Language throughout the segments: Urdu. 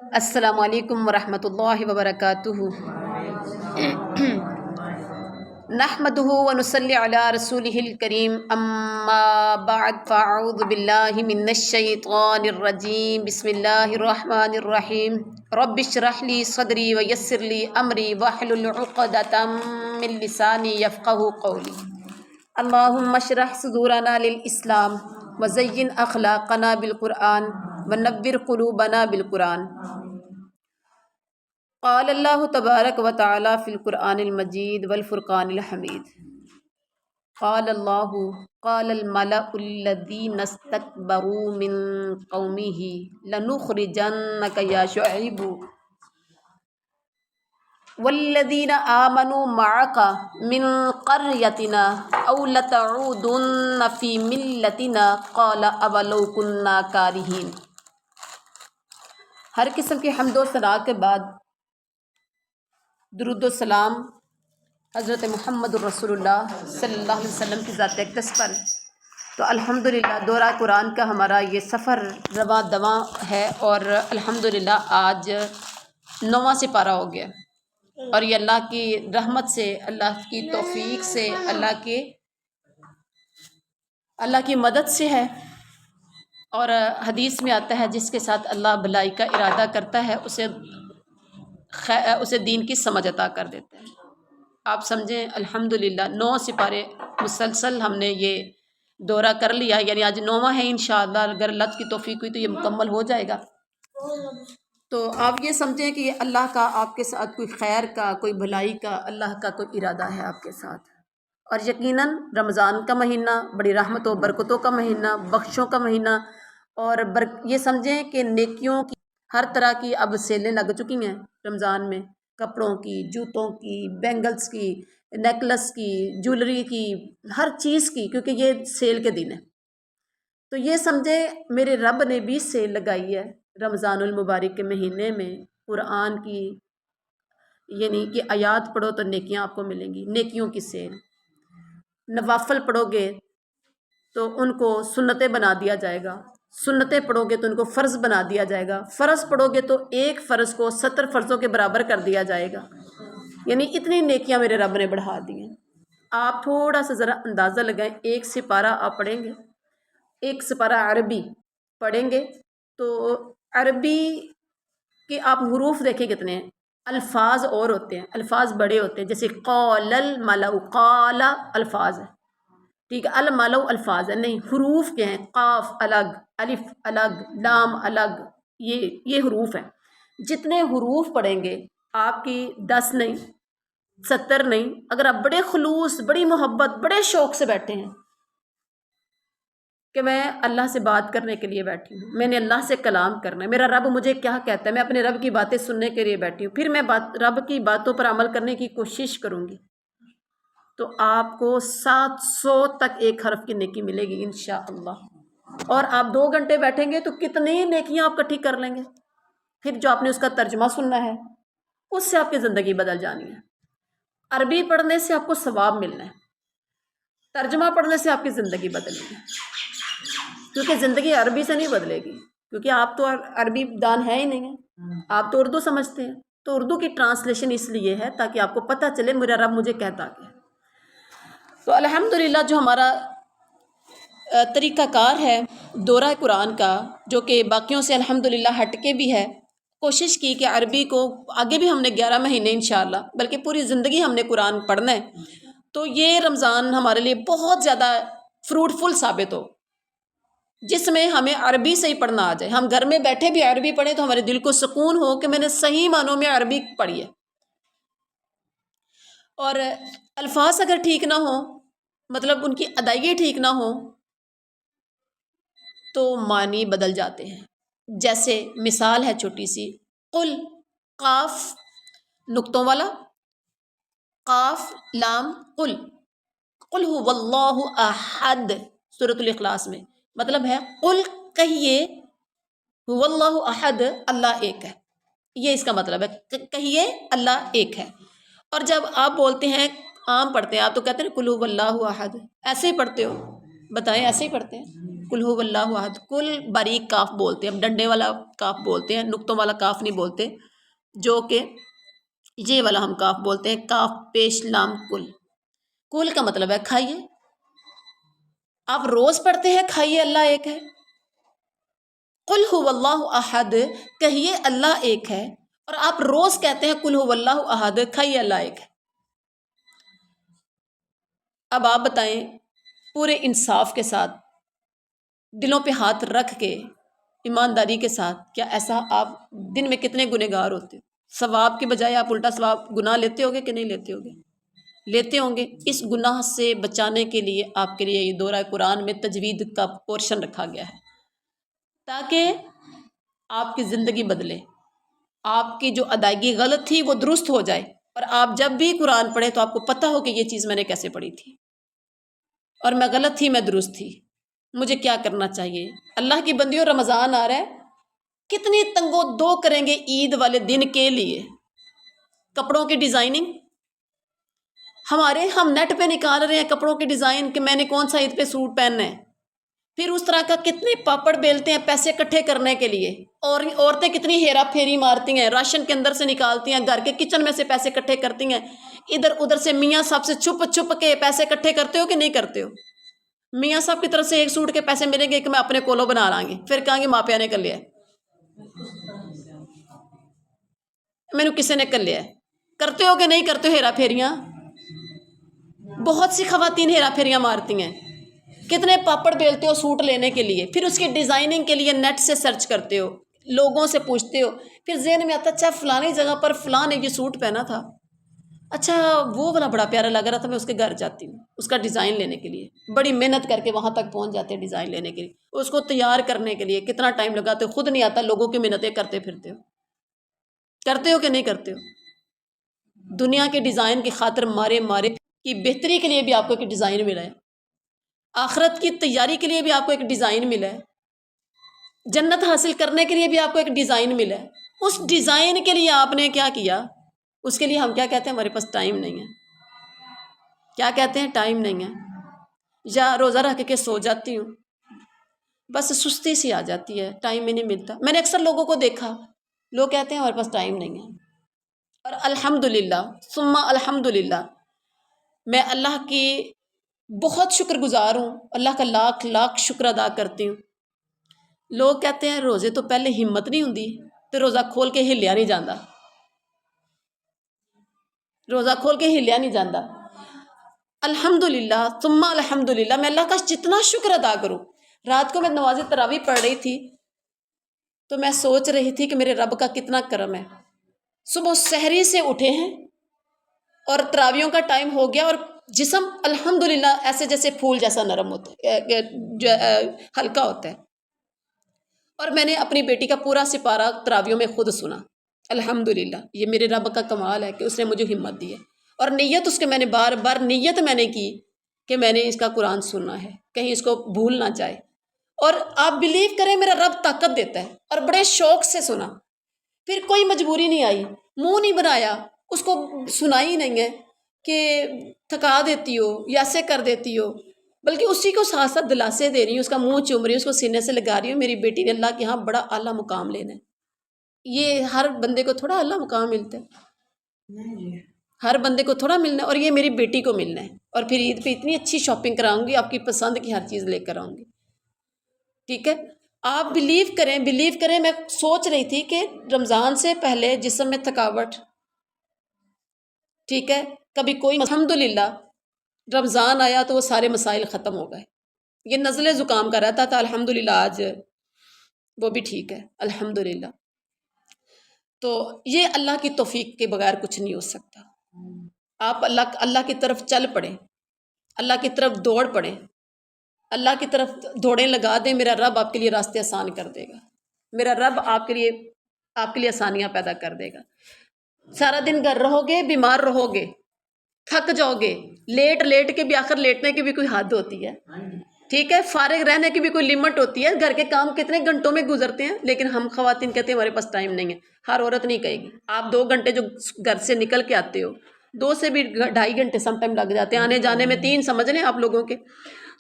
السلام علیکم ورحمۃ اللہ وبرکاتہ۔ نحمده ونصلی علی رسولہ الکریم، اما بعد فاعوذ باللہ من الشیطان الرجیم، بسم اللہ الرحمن الرحیم۔ رب اشرح لی صدری ویسر لی امری واحلل عقدۃ من لسانی یفقہوا قولی۔ اللہم اشرح صدورنا للاسلام وزین اخلاقنا بالقرآن ونور قلوبنا بالقرآن۔ قال اللہ تبارک و تعالی فی القرآن المجید والفرقان الحمید۔ قال اللہ قال الملأ الذین استکبروا من قومہ لنخرجنک یا شعیب والذین آمنوا معک من قریتنا او لتعودن فی ملتنا قال اولو کنا کارہین۔ ہر قسم کی حمد و ثنا کے بعد درود و سلام حضرت محمد الرسول اللہ صلی اللہ علیہ وسلم کی ذات اقدس پر۔ تو الحمدللہ دورہ قرآن کا ہمارا یہ سفر رواں دواں ہے، اور الحمدللہ آج 9واں سپارہ ہو گیا، اور یہ اللہ کی رحمت سے، اللہ کی توفیق سے، اللہ کی مدد سے ہے۔ اور حدیث میں آتا ہے جس کے ساتھ اللہ بھلائی کا ارادہ کرتا ہے اسے دین کی سمجھ عطا کر دیتا ہے۔ آپ سمجھیں الحمدللہ 9 سپارے مسلسل ہم نے یہ دورہ کر لیا، یعنی آج 9واں ہے انشاءاللہ، اگر اللہ کی توفیق ہوئی تو یہ مکمل ہو جائے گا۔ تو آپ یہ سمجھیں کہ یہ اللہ کا آپ کے ساتھ کوئی خیر کا، کوئی بھلائی کا، اللہ کا کوئی ارادہ ہے آپ کے ساتھ۔ اور یقیناً رمضان کا مہینہ بڑی رحمت و برکتوں کا مہینہ، بخشوں کا مہینہ، اور یہ سمجھیں کہ نیکیوں کی ہر طرح کی اب سیلیں لگ چکی ہیں رمضان میں، کپڑوں کی، جوتوں کی، بینگلز کی، نیکلس کی، جولری کی، ہر چیز کی، کیونکہ یہ سیل کے دن ہے۔ تو یہ سمجھیں میرے رب نے بھی سیل لگائی ہے رمضان المبارک کے مہینے میں قرآن کی، یعنی کہ آیات پڑھو تو نیکیاں آپ کو ملیں گی، نیکیوں کی سیل۔ نوافل پڑھو گے تو ان کو سنتیں بنا دیا جائے گا، سنتیں پڑھو گے تو ان کو فرض بنا دیا جائے گا، فرض پڑھو گے تو ایک فرض کو 70 فرضوں کے برابر کر دیا جائے گا، یعنی اتنی نیکیاں میرے رب نے بڑھا دی ہیں۔ آپ تھوڑا سا ذرا اندازہ لگائیں، ایک سپارہ آپ پڑھیں گے، ایک سپارہ عربی پڑھیں گے تو عربی کے آپ حروف دیکھیں کتنے ہیں، الفاظ اور ہوتے ہیں، الفاظ بڑے ہوتے ہیں، جیسے قال الملأ، قال الفاظ ہے، ٹھیک ہے، الملأ الفاظ ہے، نہیں حروف کیا ہیں، قاف الگ، الف الگ، لام الگ، یہ حروف ہیں۔ جتنے حروف پڑھیں گے آپ کی 10 نہیں، 70 نہیں، اگر آپ بڑے خلوص، بڑی محبت، بڑے شوق سے بیٹھے ہیں کہ میں اللہ سے بات کرنے کے لیے بیٹھی ہوں، میں نے اللہ سے کلام کرنا ہے، میرا رب مجھے کیا کہتا ہے، میں اپنے رب کی باتیں سننے کے لیے بیٹھی ہوں، پھر میں رب کی باتوں پر عمل کرنے کی کوشش کروں گی، تو آپ کو 700 تک ایک حرف کی نیکی ملے گی انشاءاللہ۔ اور آپ 2 گھنٹے بیٹھیں گے تو کتنی نیکیاں آپ کٹھی کر لیں گے، پھر جو آپ نے اس کا ترجمہ سننا ہے اس سے آپ کی زندگی بدل جانی ہے۔ عربی پڑھنے سے آپ کو ثواب ملنا ہے، ترجمہ پڑھنے سے آپ کی زندگی بدلے گی، کیونکہ زندگی عربی سے نہیں بدلے گی، کیونکہ آپ تو عربی دان ہے ہی نہیں ہیں، آپ تو اردو سمجھتے ہیں، تو اردو کی ٹرانسلیشن اس لیے ہے تاکہ آپ کو پتہ چلے میرا رب مجھے کہتا کیا۔ تو الحمدللہ جو ہمارا طریقہ کار ہے دورہ قرآن کا، جو کہ باقیوں سے الحمدللہ ہٹ کے بھی ہے، کوشش کی کہ عربی کو آگے بھی ہم نے 11 مہینے انشاءاللہ، بلکہ پوری زندگی ہم نے قرآن پڑھنا ہے، تو یہ رمضان ہمارے لیے بہت زیادہ فروٹفل ثابت ہو، جس میں ہمیں عربی سے ہی پڑھنا آ جائے، ہم گھر میں بیٹھے بھی عربی پڑھیں تو ہمارے دل کو سکون ہو کہ میں نے صحیح معنوں میں عربی پڑھی ہے۔ اور الفاظ اگر ٹھیک نہ ہوں، مطلب ان کی ادائیگی ٹھیک نہ ہو تو معنی بدل جاتے ہیں۔ جیسے مثال ہے چھوٹی سی، قل، قاف نقطوں والا، قاف لام، قل، قل هو اللہ احد، سورۃ الاخلاص میں مطلب ہے قل کہیے، هو اللہ احد، اللہ ایک ہے، یہ اس کا مطلب ہے، کہیے اللہ ایک ہے۔ اور جب آپ بولتے ہیں، عام پڑھتے ہیں آپ تو کہتے ہیں قل هو اللہ احد، ایسے ہی پڑھتے ہو، بتائیں ایسے ہی پڑھتے ہیں؟ کل هو اللہ احد، کل باریک کاف بولتے ہیں، ہم ڈنڈے والا کاف بولتے ہیں، نقطوں والا کاف نہیں بولتے، جو کہ یہ والا ہم کاف بولتے ہیں، کاف پیش لام کل۔ کل کا مطلب ہے کھائیے، آپ روز پڑھتے ہیں کھائیے اللہ ایک ہے۔ قل هو اللہ احد، کہیے اللہ ایک ہے، اور آپ روز کہتے ہیں قل هو اللہ احد، کھائیے اللہ ایک ہے۔ اب آپ بتائیں پورے انصاف کے ساتھ، دلوں پہ ہاتھ رکھ کے، ایمانداری کے ساتھ، کیا ایسا آپ دن میں کتنے گنہگار ہوتے ہو؟ ثواب کے بجائے آپ الٹا ثواب گناہ لیتے ہوگے کہ نہیں لیتے ہوگے؟ لیتے ہوں گے۔ اس گناہ سے بچانے کے لیے آپ کے لیے یہ دورہ قرآن میں تجوید کا پورشن رکھا گیا ہے، تاکہ آپ کی زندگی بدلے، آپ کی جو ادائیگی غلط تھی وہ درست ہو جائے، اور آپ جب بھی قرآن پڑھیں تو آپ کو پتہ ہو کہ یہ چیز میں نے کیسے پڑھی تھی، اور میں غلط تھی، میں درست تھی، مجھے کیا کرنا چاہیے۔ اللہ کی بندیوں، رمضان آ رہا ہے، کتنی تنگ و دو کریں گے عید والے دن کے لیے؟ کپڑوں کی ڈیزائننگ ہم نیٹ پہ نکال رہے ہیں کپڑوں کی ڈیزائن کہ میں نے کون سا عید پہ سوٹ پہننا ہے، پھر اس طرح کا کتنے پاپڑ بیلتے ہیں پیسے اکٹھے کرنے کے لیے، اور عورتیں کتنی ہیرا پھیری مارتی ہیں، راشن کے اندر سے نکالتی ہیں، گھر کے کچن میں سے پیسے اکٹھے کرتی ہیں، ادھر ادھر سے میاں صاحب سے چھپ چھپ کے پیسے اکٹھے کرتے ہو کہ نہیں کرتے ہو؟ میاں صاحب کی طرف سے ایک سوٹ کے پیسے ملیں گے کہ میں اپنے کولو بنا لیں گے، پھر کہیں گے ماں پیو نے کر لیا، مینو کسے نے کر لیا ہے۔ کرتے ہو کہ نہیں کرتے ہو ہیرا پھیریاں؟ بہت سی خواتین ہیرا پھیریاں مارتی ہیں، کتنے پاپڑ بیلتے ہو سوٹ لینے کے لیے، پھر اس کی ڈیزائننگ کے لیے نیٹ سے سرچ کرتے ہو، لوگوں سے پوچھتے ہو، پھر ذہن میں آتا اچھا فلانی جگہ پر فلاں نے یہ سوٹ پہنا تھا، اچھا وہ والا بڑا پیارا لگ رہا تھا، میں اس کے گھر جاتی ہوں اس کا ڈیزائن لینے کے لیے، بڑی محنت کر کے وہاں تک پہنچ جاتے ہیں ڈیزائن لینے کے لیے، اس کو تیار کرنے کے لیے کتنا ٹائم لگاتے ہو، خود نہیں آتا، لوگوں کی محنتیں کرتے پھرتے ہو، کرتے ہو کہ نہیں کرتے ہو؟ دنیا کے ڈیزائن کی خاطر مارے مارے کی بہتری کے لیے بھی آپ کو ایک ڈیزائن ملا ہے، آخرت کی تیاری کے لیے بھی آپ کو ایک ڈیزائن ملا ہے، جنت حاصل کرنے کے لیے بھی آپ کو ایک ڈیزائن ملا ہے، اس ڈیزائن کے لیے آپ نے کیا کیا؟ اس کے لیے ہم کیا کہتے ہیں؟ ہمارے پاس ٹائم نہیں ہے۔ کیا کہتے ہیں؟ ٹائم نہیں ہے، یا روزہ رکھ کے سو جاتی ہوں، بس سستی سی آ جاتی ہے، ٹائم ہی نہیں ملتا۔ میں نے اکثر لوگوں کو دیکھا، لوگ کہتے ہیں ہمارے پاس ٹائم نہیں ہے، اور الحمدللہ ثم الحمدللہ میں اللہ کی بہت شکر گزار ہوں، اللہ کا لاکھ لاکھ شکر ادا کرتی ہوں۔ لوگ کہتے ہیں روزے تو پہلے ہمت نہیں ہوندی تو روزہ کھول کے ہلیا نہیں جاندہ، روزہ کھول کے ہلیا نہیں جاندہ۔ الحمدللہ ثم الحمدللہ، میں اللہ کا جتنا شکر ادا کروں۔ رات کو میں نماز تراویح پڑھ رہی تھی تو میں سوچ رہی تھی کہ میرے رب کا کتنا کرم ہے، صبح سحری سے اٹھے ہیں اور تراویحوں کا ٹائم ہو گیا، اور جسم الحمدللہ ایسے جیسے پھول جیسا نرم ہوتا ہے، ہلکا ہوتا ہے، اور میں نے اپنی بیٹی کا پورا سپارہ تراویحوں میں خود سنا۔ الحمدللہ یہ میرے رب کا کمال ہے کہ اس نے مجھے ہمت دی ہے، اور نیت اس کے میں نے بار بار نیت میں نے کی کہ میں نے اس کا قرآن سننا ہے، کہیں اس کو بھول نہ جائے، اور آپ بلیو کریں میرا رب طاقت دیتا ہے، اور بڑے شوق سے سنا، پھر کوئی مجبوری نہیں آئی، منہ نہیں بنایا، اس کو سنائی نہیں ہے کہ تھکا دیتی ہو یا ایسے کر دیتی ہو، بلکہ اسی کو ساتھ ساتھ دلاسے دے رہی ہوں، اس کا منہ چوم رہی ہوں، اس کو سینے سے لگا رہی ہوں، میری بیٹی نے اللہ کے ہاں بڑا اعلیٰ مقام لینا ہے۔ یہ ہر بندے کو تھوڑا اعلیٰ مقام ملتا ہے، ہر بندے کو تھوڑا ملنا ہے، اور یہ میری بیٹی کو ملنا ہے، اور پھر عید پہ اتنی اچھی شاپنگ کراؤں گی، آپ کی پسند کی ہر چیز لے کر آؤں گی، ٹھیک ہے؟ آپ بلیو کریں، میں سوچ رہی تھی کہ رمضان سے پہلے جسم میں تھکاوٹ، ٹھیک ہے، کبھی کوئی، الحمدللہ رمضان آیا تو وہ سارے مسائل ختم ہو گئے، یہ نزلے زکام کا رہتا تھا، الحمدللہ آج وہ بھی ٹھیک ہے، الحمدللہ۔ تو یہ اللہ کی توفیق کے بغیر کچھ نہیں ہو سکتا، آپ اللہ کی طرف چل پڑیں، اللہ کی طرف دوڑ پڑیں، اللہ کی طرف دوڑیں لگا دیں، میرا رب آپ کے لیے راستے آسان کر دے گا، میرا رب آپ کے لیے آسانیاں پیدا کر دے گا۔ سارا دن گھر رہو گے، بیمار رہو گے، تھک جاؤ گے، لیٹ کے بھی آخر لیٹنے کی بھی کوئی حد ہوتی ہے، ٹھیک ہے، فارغ رہنے کی بھی کوئی لمٹ ہوتی ہے، گھر کے کام کتنے گھنٹوں میں گزرتے ہیں، لیکن ہم خواتین کہتے ہیں ہمارے پاس ٹائم نہیں ہے، ہر عورت نہیں کہے گی، آپ 2 گھنٹے جو گھر سے نکل کے آتے ہو، 2 سے بھی 2.5 گھنٹے سم ٹائم لگ جاتے ہیں، آنے جانے میں 3 سمجھ لیں آپ لوگوں کے،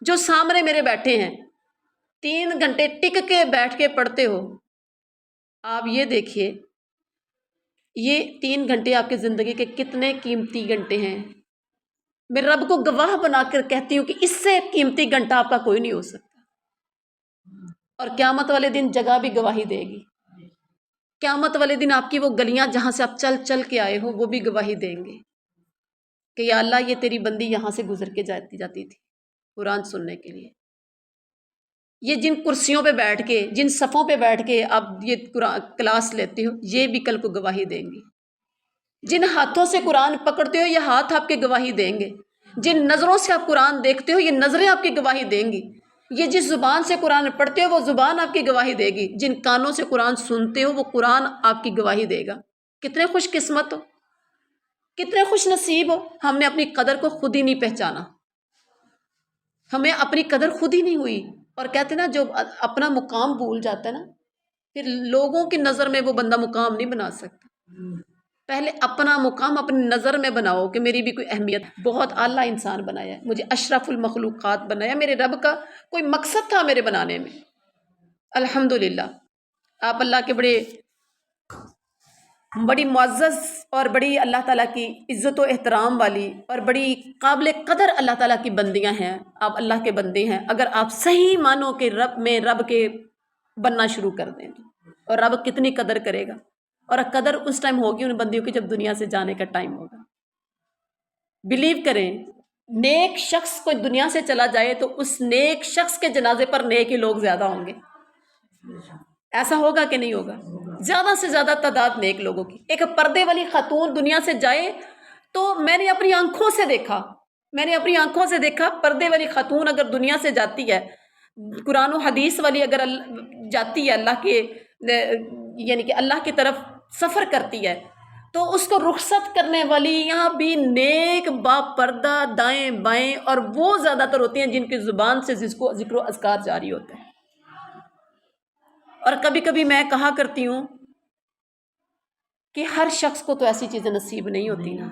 جو سامنے میرے بیٹھے ہیں 3 گھنٹے ٹک کے بیٹھ کے پڑھتے ہو، آپ یہ دیکھیے یہ 3 گھنٹے آپ کی زندگی کے کتنے قیمتی گھنٹے ہیں۔ میں رب کو گواہ بنا کر کہتی ہوں کہ اس سے قیمتی گھنٹہ آپ کا کوئی نہیں ہو سکتا، اور قیامت والے دن جگہ بھی گواہی دے گی۔ قیامت والے دن آپ کی وہ گلیاں جہاں سے آپ چل چل کے آئے ہو وہ بھی گواہی دیں گے کہ یا اللہ یہ تیری بندی یہاں سے گزر کے جاتی تھی قرآن سننے کے لیے۔ یہ جن کرسیوں پہ بیٹھ کے، جن صفوں پہ بیٹھ کے آپ یہ قرآن کلاس لیتے ہو، یہ بھی کل کو گواہی دیں گی۔ جن ہاتھوں سے قرآن پکڑتے ہو یہ ہاتھ آپ کی گواہی دیں گے۔ جن نظروں سے آپ قرآن دیکھتے ہو یہ نظریں آپ کی گواہی دیں گی۔ یہ جس زبان سے قرآن پڑھتے ہو وہ زبان آپ کی گواہی دے گی۔ جن کانوں سے قرآن سنتے ہو وہ قرآن آپ کی گواہی دے گا۔ کتنے خوش قسمت ہو، کتنے خوش نصیب ہو۔ ہم نے اپنی قدر کو خود ہی نہیں پہچانا، ہمیں اپنی قدر خود ہی نہیں ہوئی۔ اور کہتے ہیں نا جو اپنا مقام بھول جاتا ہے نا، پھر لوگوں کی نظر میں وہ بندہ مقام نہیں بنا سکتا۔ پہلے اپنا مقام اپنی نظر میں بناؤ کہ میری بھی کوئی اہمیت۔ بہت اعلیٰ انسان بنایا ہے، مجھے اشرف المخلوقات بنایا، میرے رب کا کوئی مقصد تھا میرے بنانے میں۔ الحمدللہ آپ اللہ کے بڑی معزز اور بڑی اللہ تعالیٰ کی عزت و احترام والی اور بڑی قابل قدر اللہ تعالیٰ کی بندیاں ہیں۔ آپ اللہ کے بندے ہیں اگر آپ صحیح مانو کہ رب کے بننا شروع کر دیں تو، اور رب کتنی قدر کرے گا۔ اور قدر اس ٹائم ہوگی ان بندیوں کی جب دنیا سے جانے کا ٹائم ہوگا۔ بلیو کریں، نیک شخص کوئی دنیا سے چلا جائے تو اس نیک شخص کے جنازے پر نیک ہی لوگ زیادہ ہوں گے۔ ایسا ہوگا کہ نہیں ہوگا؟ زیادہ سے زیادہ تعداد نیک لوگوں کی۔ ایک پردے والی خاتون دنیا سے جائے تو میں نے اپنی آنکھوں سے دیکھا پردے والی خاتون اگر دنیا سے جاتی ہے، قرآن و حدیث والی اگر جاتی ہے اللہ کے یعنی کہ اللہ کی طرف سفر کرتی ہے تو اس کو رخصت کرنے والی یہاں بھی نیک با پردہ دائیں بائیں، اور وہ زیادہ تر ہوتی ہیں جن کی زبان سے ذکر و اذکار جاری ہوتا ہے۔ اور کبھی کبھی میں کہا کرتی ہوں کہ ہر شخص کو تو ایسی چیزیں نصیب نہیں ہوتی نا،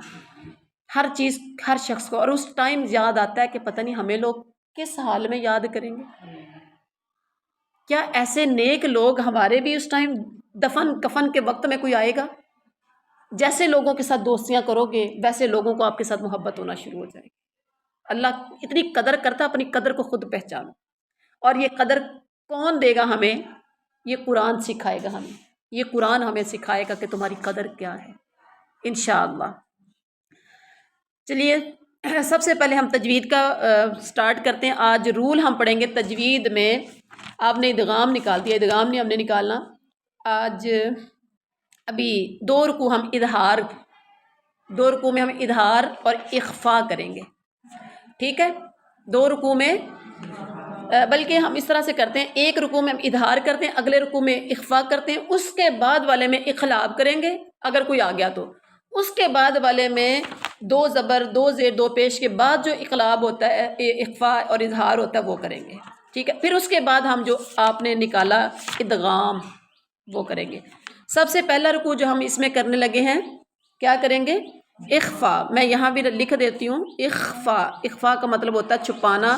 ہر شخص کو، اور اس ٹائم یاد آتا ہے کہ پتہ نہیں ہمیں لوگ کس حال میں یاد کریں گے۔ کیا ایسے نیک لوگ ہمارے بھی اس ٹائم دفن کفن کے وقت میں کوئی آئے گا؟ جیسے لوگوں کے ساتھ دوستیاں کرو گے ویسے لوگوں کو آپ کے ساتھ محبت ہونا شروع ہو جائے گی۔ اللہ اتنی قدر کرتا، اپنی قدر کو خود پہچانو۔ اور یہ قدر کون دے گا ہمیں؟ یہ قرآن سکھائے گا ہمیں، یہ قرآن ہمیں سکھائے گا کہ تمہاری قدر کیا ہے انشاءاللہ۔ چلیے سب سے پہلے ہم تجوید کا سٹارٹ کرتے ہیں۔ آج رول ہم پڑھیں گے تجوید میں۔ آپ نے ادغام نکال دیا، ادغام نہیں ہم نے نکالنا۔ آج ابھی 2 رکوع ہم ادھار، 2 رکوع میں ہم ادھار اور اخفاء کریں گے، ٹھیک ہے؟ 2 رکوع میں بلکہ ہم اس طرح سے کرتے ہیں، 1 رکوع میں ہم ادھار کرتے ہیں، اگلے رکوع میں اخفاء کرتے ہیں، اس کے بعد والے میں اقلاب کریں گے اگر کوئی آ گیا تو، اس کے بعد والے میں 2 زبر 2 زیر 2 پیش کے بعد جو اقلاب ہوتا ہے، اخفاء اور اظہار ہوتا ہے وہ کریں گے، ٹھیک ہے؟ پھر اس کے بعد ہم جو آپ نے نکالا ادغام وہ کریں گے۔ سب سے پہلا رکوع جو ہم اس میں کرنے لگے ہیں، کیا کریں گے؟ اخفاء۔ میں یہاں بھی لکھ دیتی ہوں، اخفاء۔ اخفاء کا مطلب ہوتا ہے چھپانا۔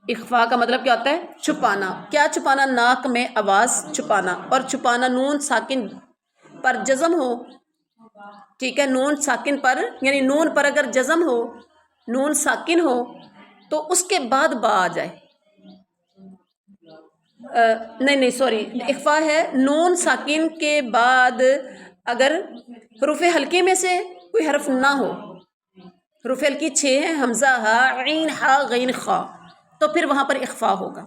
اخفاء کا مطلب کیا ہوتا ہے؟ چھپانا۔ کیا چھپانا؟ ناک میں آواز چھپانا، اور چھپانا نون ساکن پر جزم ہو، ٹھیک ہے؟ نون ساکن پر، یعنی نون پر اگر جزم ہو، نون ساکن ہو تو اس کے بعد با آ جائے۔ نہیں سوری، اخفاء ہے نون ساکن کے بعد اگر حروف حلقے میں سے کوئی حرف نہ ہو، حروف حلقی 6 ہیں، حمزہ ہا عین ہا غین خا، تو پھر وہاں پر اخفاء ہوگا۔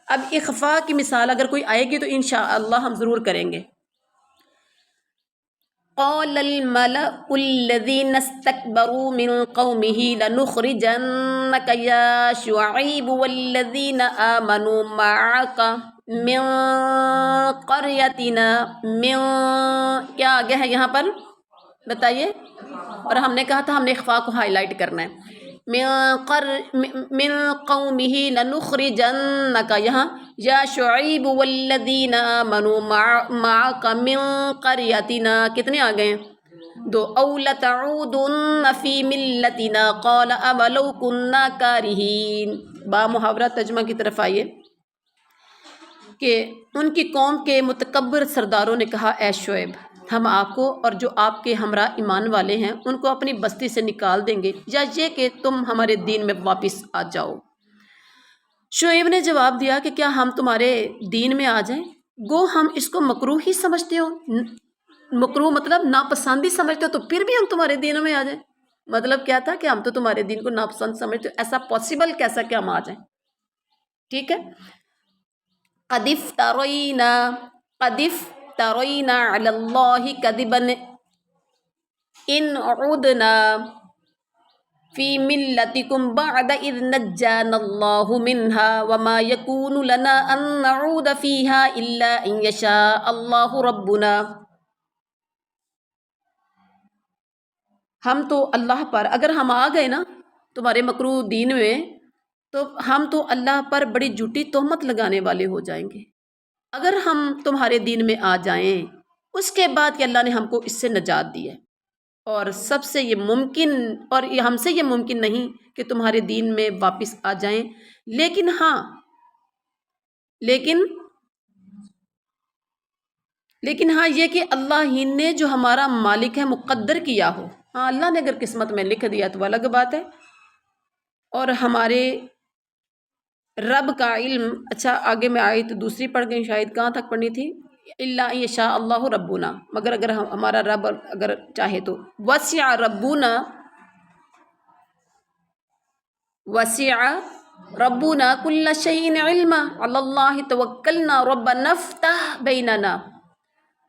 اب اخفاء کی مثال اگر کوئی آئے گی تو انشاءاللہ ہم ضرور کریں گے۔ قال الملأ الذين استكبروا من قومه لنخرجنك يا شعيب والذين آمنوا معك من قريتنا من، کیا آگے ہے یہاں پر بتائیے؟ اور ہم نے کہا تھا ہم نے اخفاء کو ہائی لائٹ کرنا ہے۔ من قومه لنخرجنك، یہاں یا شعیب والذین آمنوا معك من قریتنا، کتنے آ گئے ہیں؟ 2۔ او لتعودن فی ملتنا قال اولو كنا کارہین۔ با محاورہ ترجمہ کی طرف آئیے۔ کہ ان کی قوم کے متکبر سرداروں نے کہا اے شعیب ہم آپ کو اور جو آپ کے ہمراہ ایمان والے ہیں ان کو اپنی بستی سے نکال دیں گے یا یہ کہ تم ہمارے دین میں واپس آ جاؤ۔ شعیب نے جواب دیا کہ کیا ہم تمہارے دین میں آ جائیں؟ گو ہم اس کو مکروہ ہی سمجھتے ہو، مکروہ مطلب ناپسند ہی سمجھتے ہو، تو پھر بھی ہم تمہارے دین میں آ جائیں۔ مطلب کیا تھا کہ ہم تو تمہارے دین کو ناپسند سمجھتے ہو، ایسا پاسبل کیسا کہ ہم آ جائیں؟ ٹھیک ہے۔ قد افترینا علی اللہ کذبا ان عدنا فی ملتکم بعد اذ نجانا اللہ منها وما یکون لنا ان نعود فیها الا ان یشاء اللہ ربنا۔ ہم تو اللہ پر، اگر ہم آ گئے نا تمہارے مکروہ دین میں، تو ہم تو اللہ پر بڑی جھوٹی تہمت لگانے والے ہو جائیں گے اگر ہم تمہارے دین میں آ جائیں، اس کے بعد کہ اللہ نے ہم کو اس سے نجات دی ہے، اور سب سے یہ ممکن، اور یہ ہم سے یہ ممکن نہیں کہ تمہارے دین میں واپس آ جائیں، لیکن ہاں یہ کہ اللہ ہی نے جو ہمارا مالک ہے مقدر کیا ہو، ہاں اللہ نے اگر قسمت میں لکھ دیا تو الگ بات ہے، اور ہمارے رب کا علم، اچھا آگے میں آئی تو دوسری پڑھ گئی، شاید کہاں تک پڑھنی تھی، الا ان یشاء اللہ ربنا، مگر اگر ہمارا رب اگر چاہے تو، وسع ربنا كل شيء علما على الله توکلنا ربنا افتح بیننا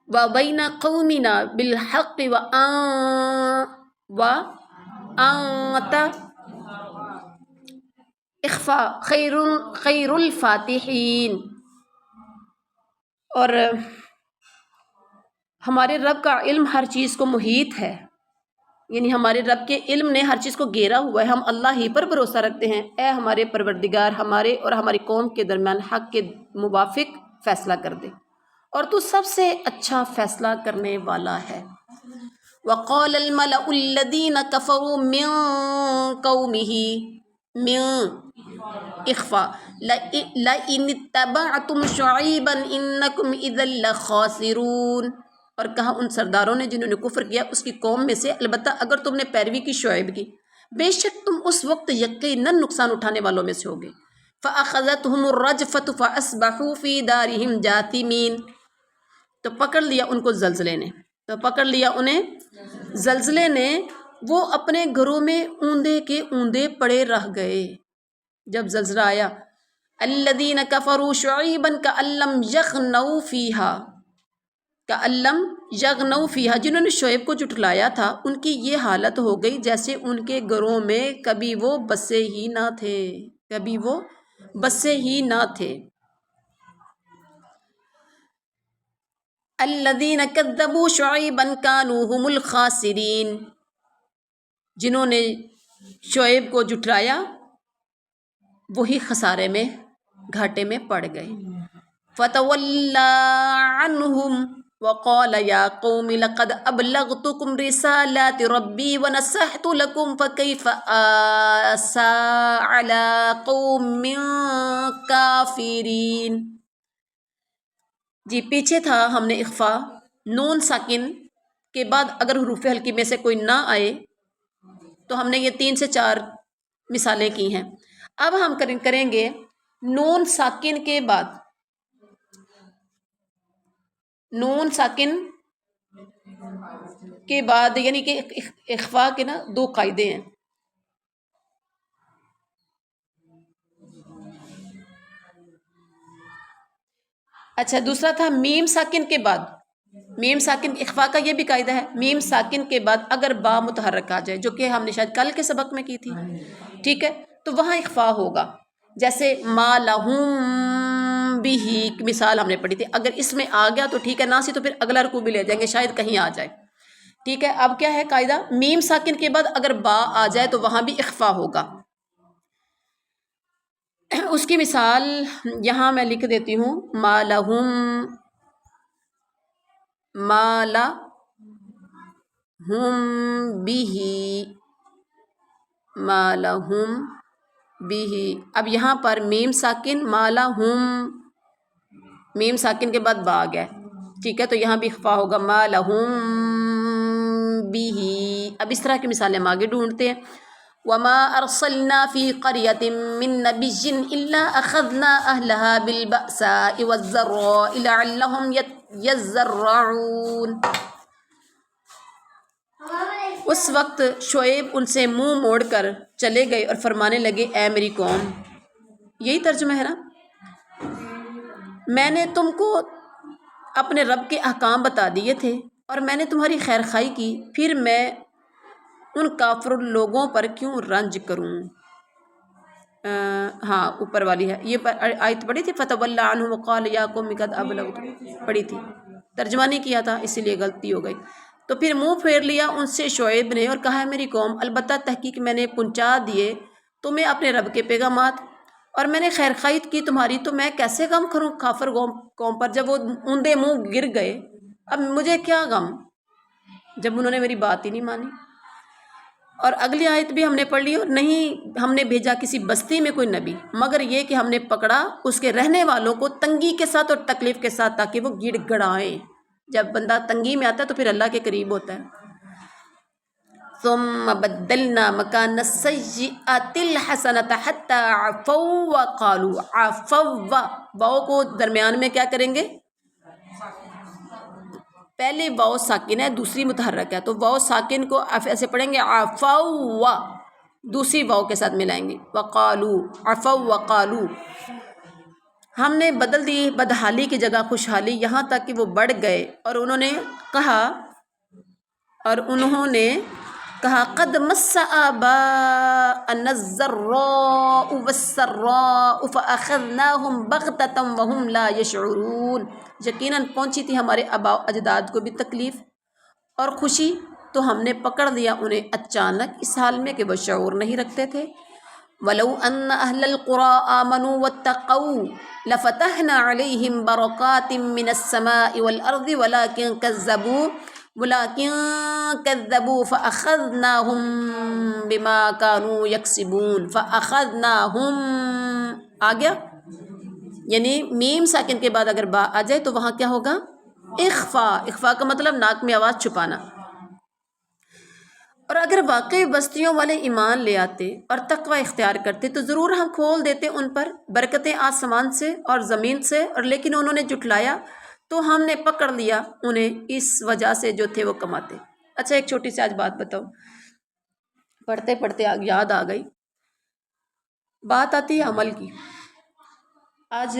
وبین قومنا بالحق وانت اخفا خیر الفاتحین۔ اور ہمارے رب کا علم ہر چیز کو محیط ہے، یعنی ہمارے رب کے علم نے ہر چیز کو گھیرا ہوا ہے، ہم اللہ ہی پر بھروسہ رکھتے ہیں۔ اے ہمارے پروردگار، ہمارے اور ہماری قوم کے درمیان حق کے موافق فیصلہ کر دے، اور تو سب سے اچھا فیصلہ کرنے والا ہے۔ وقال الملأ الذين كفروا من قومه من اخفا لئن اتبعتم شعيبا انكم اذا لخاسرون، اور کہا ان سرداروں نے جنہوں نے کفر کیا اس کی قوم میں سے، البتہ اگر تم نے پیروی کی شعیب کی، بے شک تم اس وقت یقیناً نقصان اٹھانے والوں میں سے ہوگے۔ فَأَخَذَتْهُمُ الرَّجْفَةُ فَأَصْبَحُوا فِي دَارِهِمْ جَاثِمِينَ، تو پکڑ لیا ان کو زلزلے نے، زلزلے نے، وہ اپنے گھروں میں اوندے کے اوندے پڑے رہ گئے جب زلزلہ آیا۔ الذین کفروا شعیبا کأن لم یغنوا فیہا، جنہوں نے شعیب کو جھٹلایا تھا ان کی یہ حالت ہو گئی جیسے ان کے گھروں میں کبھی وہ بسے ہی نہ تھے۔ الذین کذبوا شعیبا کانوا هم الخاسرین، جنہوں نے شعیب کو جھٹلایا وہی خسارے میں، گھاٹے میں پڑ گئے۔ فتولی عنہم وقال یا قوم لقد ابلغتکم رسالات ربی ونصحت لکم فکیف آسى علی قوم کافرین۔ جی پیچھے تھا ہم نے اخفا، نون ساکن کے بعد اگر حروف ہلکی میں سے کوئی نہ آئے تو ہم نے یہ 3 سے 4 مثالیں کی ہیں۔ اب ہم کریں گے نون ساکن کے بعد یعنی کہ اخفا کے نا 2 قاعدے ہیں۔ اچھا دوسرا تھا میم ساکن کے بعد، میم ساکن اخفا کا یہ بھی قاعدہ ہے، میم ساکن کے بعد اگر با متحرک آ جائے، جو کہ ہم نے شاید کل کے سبق میں کی تھی، ٹھیک ہے، تو وہاں اخفا ہوگا، جیسے ما لہم بھی مثال ہم نے پڑھی تھی، اگر اس میں آ گیا تو ٹھیک ہے، نہ سی تو پھر اگلا رکوع بھی لے جائیں گے، شاید کہیں آ جائے، ٹھیک ہے۔ اب کیا ہے قاعدہ، میم ساکن کے بعد اگر با آ جائے تو وہاں بھی اخفا ہوگا۔ اس کی مثال یہاں میں لکھ دیتی ہوں، ما لہم بھی، اب یہاں پر میم ساکن ما لہم میم ساکن کے بعد با گیا، ٹھیک ہے، تو یہاں بھی اخفا ہوگا ما لہم بھی۔ اب اس طرح کی مثالیں ہم آگے ڈھونڈتے ہیں۔ وما ارسلنا فی قریۃ من نبی الا اخذنا اہلها بالبأساء والضراء لعلهم یضرعون۔ اس وقت شعیب ان سے منہ موڑ کر چلے گئے اور فرمانے لگے اے میری قوم، یہی ترجمہ ہے نا، میں نے تم کو اپنے رب کے احکام بتا دیے تھے اور میں نے تمہاری خیر خواہی کی، پھر میں ان کافر لوگوں پر کیوں رنج کروں۔ ہاں اوپر والی ہے یہ آیت پڑھی تھی، فتولی عنہم وقال یا قوم قد ابلغت، پڑھی تھی، ترجمہ نہیں کیا تھا اسی لیے غلطی ہو گئی۔ تو پھر منہ پھیر لیا ان سے شعیب نے اور کہا ہے میری قوم، البتہ تحقیق میں نے پہنچا دیے تمہیں اپنے رب کے پیغامات اور میں نے خیر خواہی کی تمہاری، تو میں کیسے غم کروں کافر قوم پر جب وہ اوندے منہ گر گئے، اب مجھے کیا غم جب انہوں نے میری بات ہی نہیں مانی۔ اور اگلی آیت بھی ہم نے پڑھ لی، اور نہیں ہم نے بھیجا کسی بستی میں کوئی نبی مگر یہ کہ ہم نے پکڑا اس کے رہنے والوں کو تنگی کے ساتھ اور تکلیف کے ساتھ تاکہ وہ گڑ گڑائیں۔ جب بندہ تنگی میں آتا ہے تو پھر اللہ کے قریب ہوتا ہے۔ ثم بدلنا مکان السیئۃ الحسنۃ حتی عفوا وقالوا، عفوا واؤ کو درمیان میں کیا کریں گے، پہلے واؤ ساکن ہے دوسری متحرک ہے، تو واؤ ساکن کو ایسے پڑھیں گے عفوا، دوسری واؤ کے ساتھ ملائیں گے وقالوا، عفوا وقالوا، ہم نے بدل دی بدحالی کی جگہ خوشحالی یہاں تک کہ وہ بڑھ گئے اور انہوں نے کہا قد مس آباءنا الضراء والسراء فأخذناهم بغتة وهم لا يشعرون، یقیناً پہنچی تھی ہمارے آباء اجداد کو بھی تکلیف اور خوشی تو ہم نے پکڑ لیا انہیں اچانک اس حال میں کہ وہ شعور نہیں رکھتے تھے۔ وَلَوْ أَنَّ أَهْلَ الْقُرَىٰ آمَنُوا وَاتَّقَوْا لَفَتَحْنَا عَلَيْهِمْ بَرَكَاتٍ مِّنَ السَّمَاءِ وَالْأَرْضِ وَلَٰكِن كَذَّبُوا فَأَخَذْنَاهُم بِمَا كَانُوا يَكْسِبُونَ۔ فَأَخَذْنَاهُم آ گیا، یعنی میم ساکن کے بعد اگر با آ جائے تو وہاں کیا ہوگا، اخفا۔ اخفا کا مطلب ناک میں آواز چھپانا۔ اور اگر واقعی بستیوں والے ایمان لے آتے اور تقوی اختیار کرتے تو ضرور ہم کھول دیتے ان پر برکتیں آسمان سے اور زمین سے، اور لیکن انہوں نے جھٹلایا تو ہم نے پکڑ لیا انہیں اس وجہ سے جو تھے وہ کماتے۔ اچھا ایک چھوٹی سی آج بات بتاؤ، پڑھتے پڑھتے یاد آ گئی، بات آتی ہے عمل کی۔ آج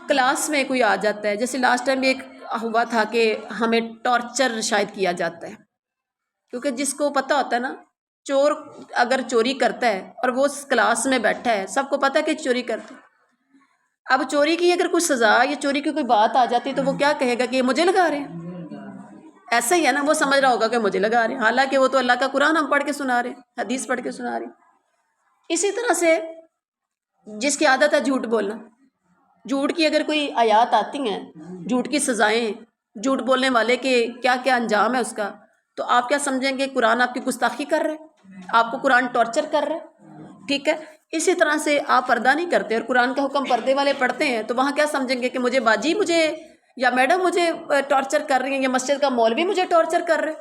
کلاس میں کوئی آ جاتا ہے، جیسے لاسٹ ٹائم ایک ہوا تھا کہ ہمیں ٹارچر شاید کیا جاتا ہے، کیونکہ جس کو پتہ ہوتا ہے نا چور اگر چوری کرتا ہے اور وہ کلاس میں بیٹھا ہے سب کو پتہ ہے کہ چوری کرتا ہے، اب چوری کی اگر کوئی سزا یا چوری کی کوئی بات آ جاتی تو وہ کیا کہے گا کہ یہ مجھے لگا رہے ہیں، ایسا ہی ہے نا، وہ سمجھ رہا ہوگا کہ مجھے لگا رہے ہیں، حالانکہ وہ تو اللہ کا قرآن ہم پڑھ کے سنا رہے ہیں، حدیث پڑھ کے سنا رہے ہیں۔ اسی طرح سے جس کی عادت ہے جھوٹ بولنا، جھوٹ کی اگر کوئی آیات آتی ہیں، جھوٹ کی سزائیں، جھوٹ بولنے والے کے کیا کیا انجام ہے اس کا، تو آپ کیا سمجھیں گے قرآن آپ کی گستاخی کر رہے، آپ کو قرآن ٹارچر کر رہے، ٹھیک ہے۔ اسی طرح سے آپ پردہ نہیں کرتے اور قرآن کا حکم پردے والے پڑھتے ہیں تو وہاں کیا سمجھیں گے کہ مجھے باجی مجھے یا میڈم مجھے ٹارچر کر رہی ہیں یا مسجد کا مولوی مجھے ٹارچر کر رہے،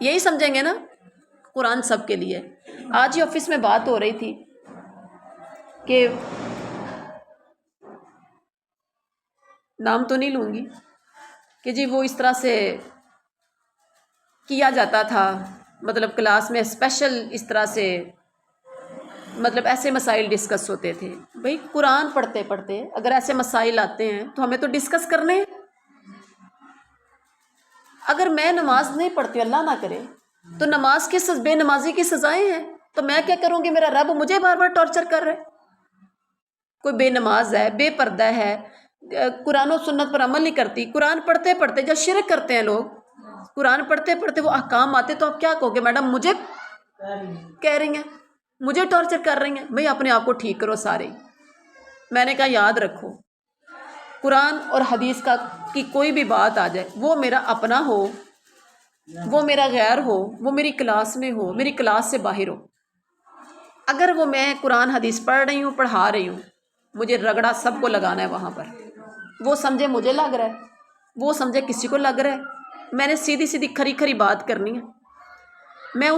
یہی سمجھیں گے نا۔ قرآن سب کے لیے۔ آج ہی آفس میں بات ہو رہی تھی کہ نام تو نہیں لوں گی کہ جی وہ اس طرح سے کیا جاتا تھا، مطلب کلاس میں اسپیشل اس طرح سے مطلب ایسے مسائل ڈسکس ہوتے تھے۔ بھئی قرآن پڑھتے پڑھتے اگر ایسے مسائل آتے ہیں تو ہمیں تو ڈسکس کرنے ہیں۔ اگر میں نماز نہیں پڑھتی اللہ نہ کرے تو نماز کی بے نمازی کی سزائیں ہیں، تو میں کیا کروں گی، میرا رب مجھے بار بار ٹارچر کر رہا ہے۔ کوئی بے نماز ہے، بے پردہ ہے، قرآن و سنت پر عمل نہیں کرتی، قرآن پڑھتے پڑھتے جب شرک کرتے ہیں لوگ، قرآن پڑھتے پڑھتے وہ احکام آتے تو آپ کیا کہو گے، میڈم مجھے کہہ رہی ہیں، مجھے ٹارچر کر رہی ہیں۔ بھئی اپنے آپ کو ٹھیک کرو سارے۔ میں نے کہا یاد رکھو قرآن اور حدیث کی کوئی بھی بات آ جائے، وہ میرا اپنا ہو، وہ میرا غیر ہو، وہ میری کلاس میں ہو، میری کلاس سے باہر ہو، اگر وہ میں قرآن حدیث پڑھ رہی ہوں، پڑھا رہی ہوں، مجھے رگڑا سب کو لگانا ہے وہاں پر، وہ سمجھے مجھے لگ رہا ہے، وہ سمجھے کسی کو لگ رہا ہے، میں نے سیدھی سیدھی کھری کھری بات کرنی ہے. میں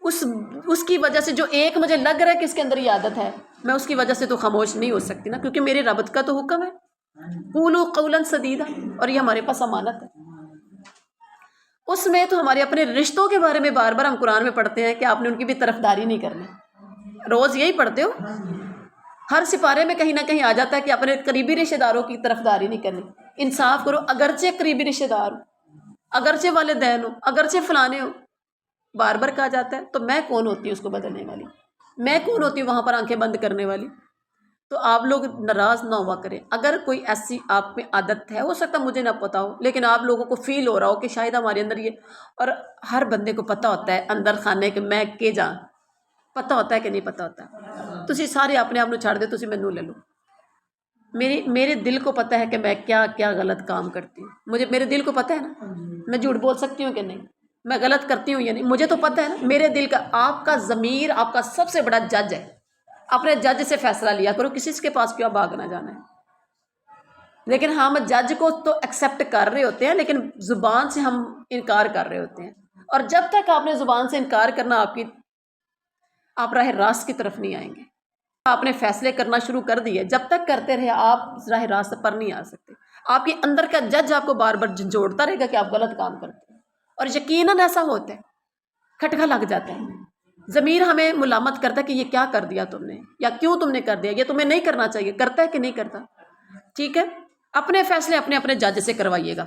اس کی وجہ سے جو ایک مجھے لگ رہا ہے کہ اس کے اندر یہ عادت ہے، میں اس کی وجہ سے تو خاموش نہیں ہو سکتی نا، کیونکہ میرے رب کا تو حکم ہے قولوا قولا سدیدا، اور یہ ہمارے پاس امانت ہے. اس میں تو ہمارے اپنے رشتوں کے بارے میں بار بار ہم قرآن میں پڑھتے ہیں کہ آپ نے ان کی بھی طرفداری نہیں کرنی. روز یہی پڑھتے ہو، ہر سپارے میں کہیں نہ کہیں آ جاتا ہے کہ اپنے قریبی رشتہ داروں کی طرفداری نہیں کرنی. انصاف کرو، اگرچہ قریبی رشتہ دار ہو، اگرچہ والدین ہو، اگرچہ فلانے ہو، بار بار کہا جاتا ہے. تو میں کون ہوتی ہوں اس کو بدلنے والی؟ میں کون ہوتی ہوں وہاں پر آنکھیں بند کرنے والی؟ تو آپ لوگ ناراض نہ ہوا کریں. اگر کوئی ایسی آپ میں عادت ہے، ہو سکتا مجھے نہ پتا ہو، لیکن آپ لوگوں کو فیل ہو رہا ہو کہ شاید ہمارے اندر یہ، اور ہر بندے کو پتہ ہوتا ہے اندر خانے کہ میں کے جان پتہ ہوتا ہے کہ نہیں پتہ ہوتا. تسی سارے اپنے آپ کو چھاڑ دے، تسی مینوں لے لو. میرے دل کو پتہ ہے کہ میں کیا کیا غلط کام کرتی ہوں. میرے دل کو پتہ ہے نا، میں جھوٹ بول سکتی ہوں کہ نہیں، میں غلط کرتی ہوں یا نہیں، مجھے تو پتہ ہے نا. میرے دل کا، آپ کا ضمیر آپ کا سب سے بڑا جج ہے. اپنے جج سے فیصلہ لیا کرو، کسی کے پاس کیوں بھاگنا جانا ہے. لیکن ہم جج کو تو ایکسیپٹ کر رہے ہوتے ہیں، لیکن زبان سے ہم انکار کر رہے ہوتے ہیں. اور جب تک آپ نے زبان سے انکار کرنا، آپ راہ راست کی طرف نہیں آئیں گے. آپ نے فیصلے کرنا شروع کر دیے، جب تک کرتے رہے آپ راہ راست پر نہیں آ سکتے. آپ کے اندر کا جج آپ کو بار بار جھنجھوڑتا رہے گا کہ آپ غلط کام کرتے ہیں، اور یقیناً ایسا ہوتا ہے، کھٹکا لگ جاتا ہے. ضمیر ہمیں ملامت کرتا ہے کہ یہ کیا کر دیا تم نے، یا کیوں تم نے کر دیا، یہ تمہیں نہیں کرنا چاہیے. کرتا ہے کہ نہیں کرتا؟ ٹھیک ہے، اپنے فیصلے اپنے اپنے جج سے کروائیے گا.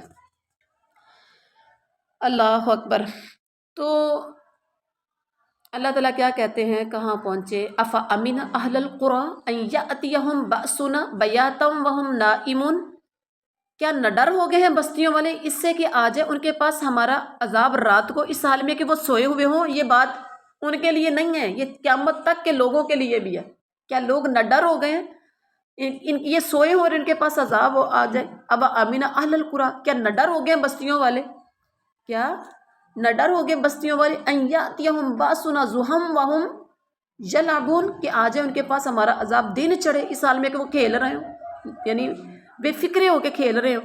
اللہ اکبر. تو اللہ تعالیٰ کیا کہتے ہیں، کہاں پہنچے؟ افا امین اہل القری ان یاتیہم باسنا بیاتا وہم نائمون. کیا نہ ڈر ہو گئے ہیں بستیوں والے اس سے کہ آ جائے ان کے پاس ہمارا عذاب رات کو، اس حال میں کہ وہ سوئے ہوئے ہوں. یہ بات ان کے لیے نہیں ہے، یہ قیامت تک کے لوگوں کے لیے بھی ہے. کیا لوگ نہ ڈر ہو گئے ہیں؟ یہ سوئے ہو اور ان کے پاس عذاب آ جائے. اب امین اہل القری، کیا نہ ڈر ہو گئے بستیوں والے؟ کیا نہ ڈر ہو گئے بستیوں والے؟ ان یاتیہم باسنا ضحی وہم یلعبون، کہ آ جائے ان کے پاس ہمارا عذاب دن چڑھے اس حال میں کہ وہ کھیل رہے ہوں، یعنی بے فکرے ہو کے کھیل رہے ہو.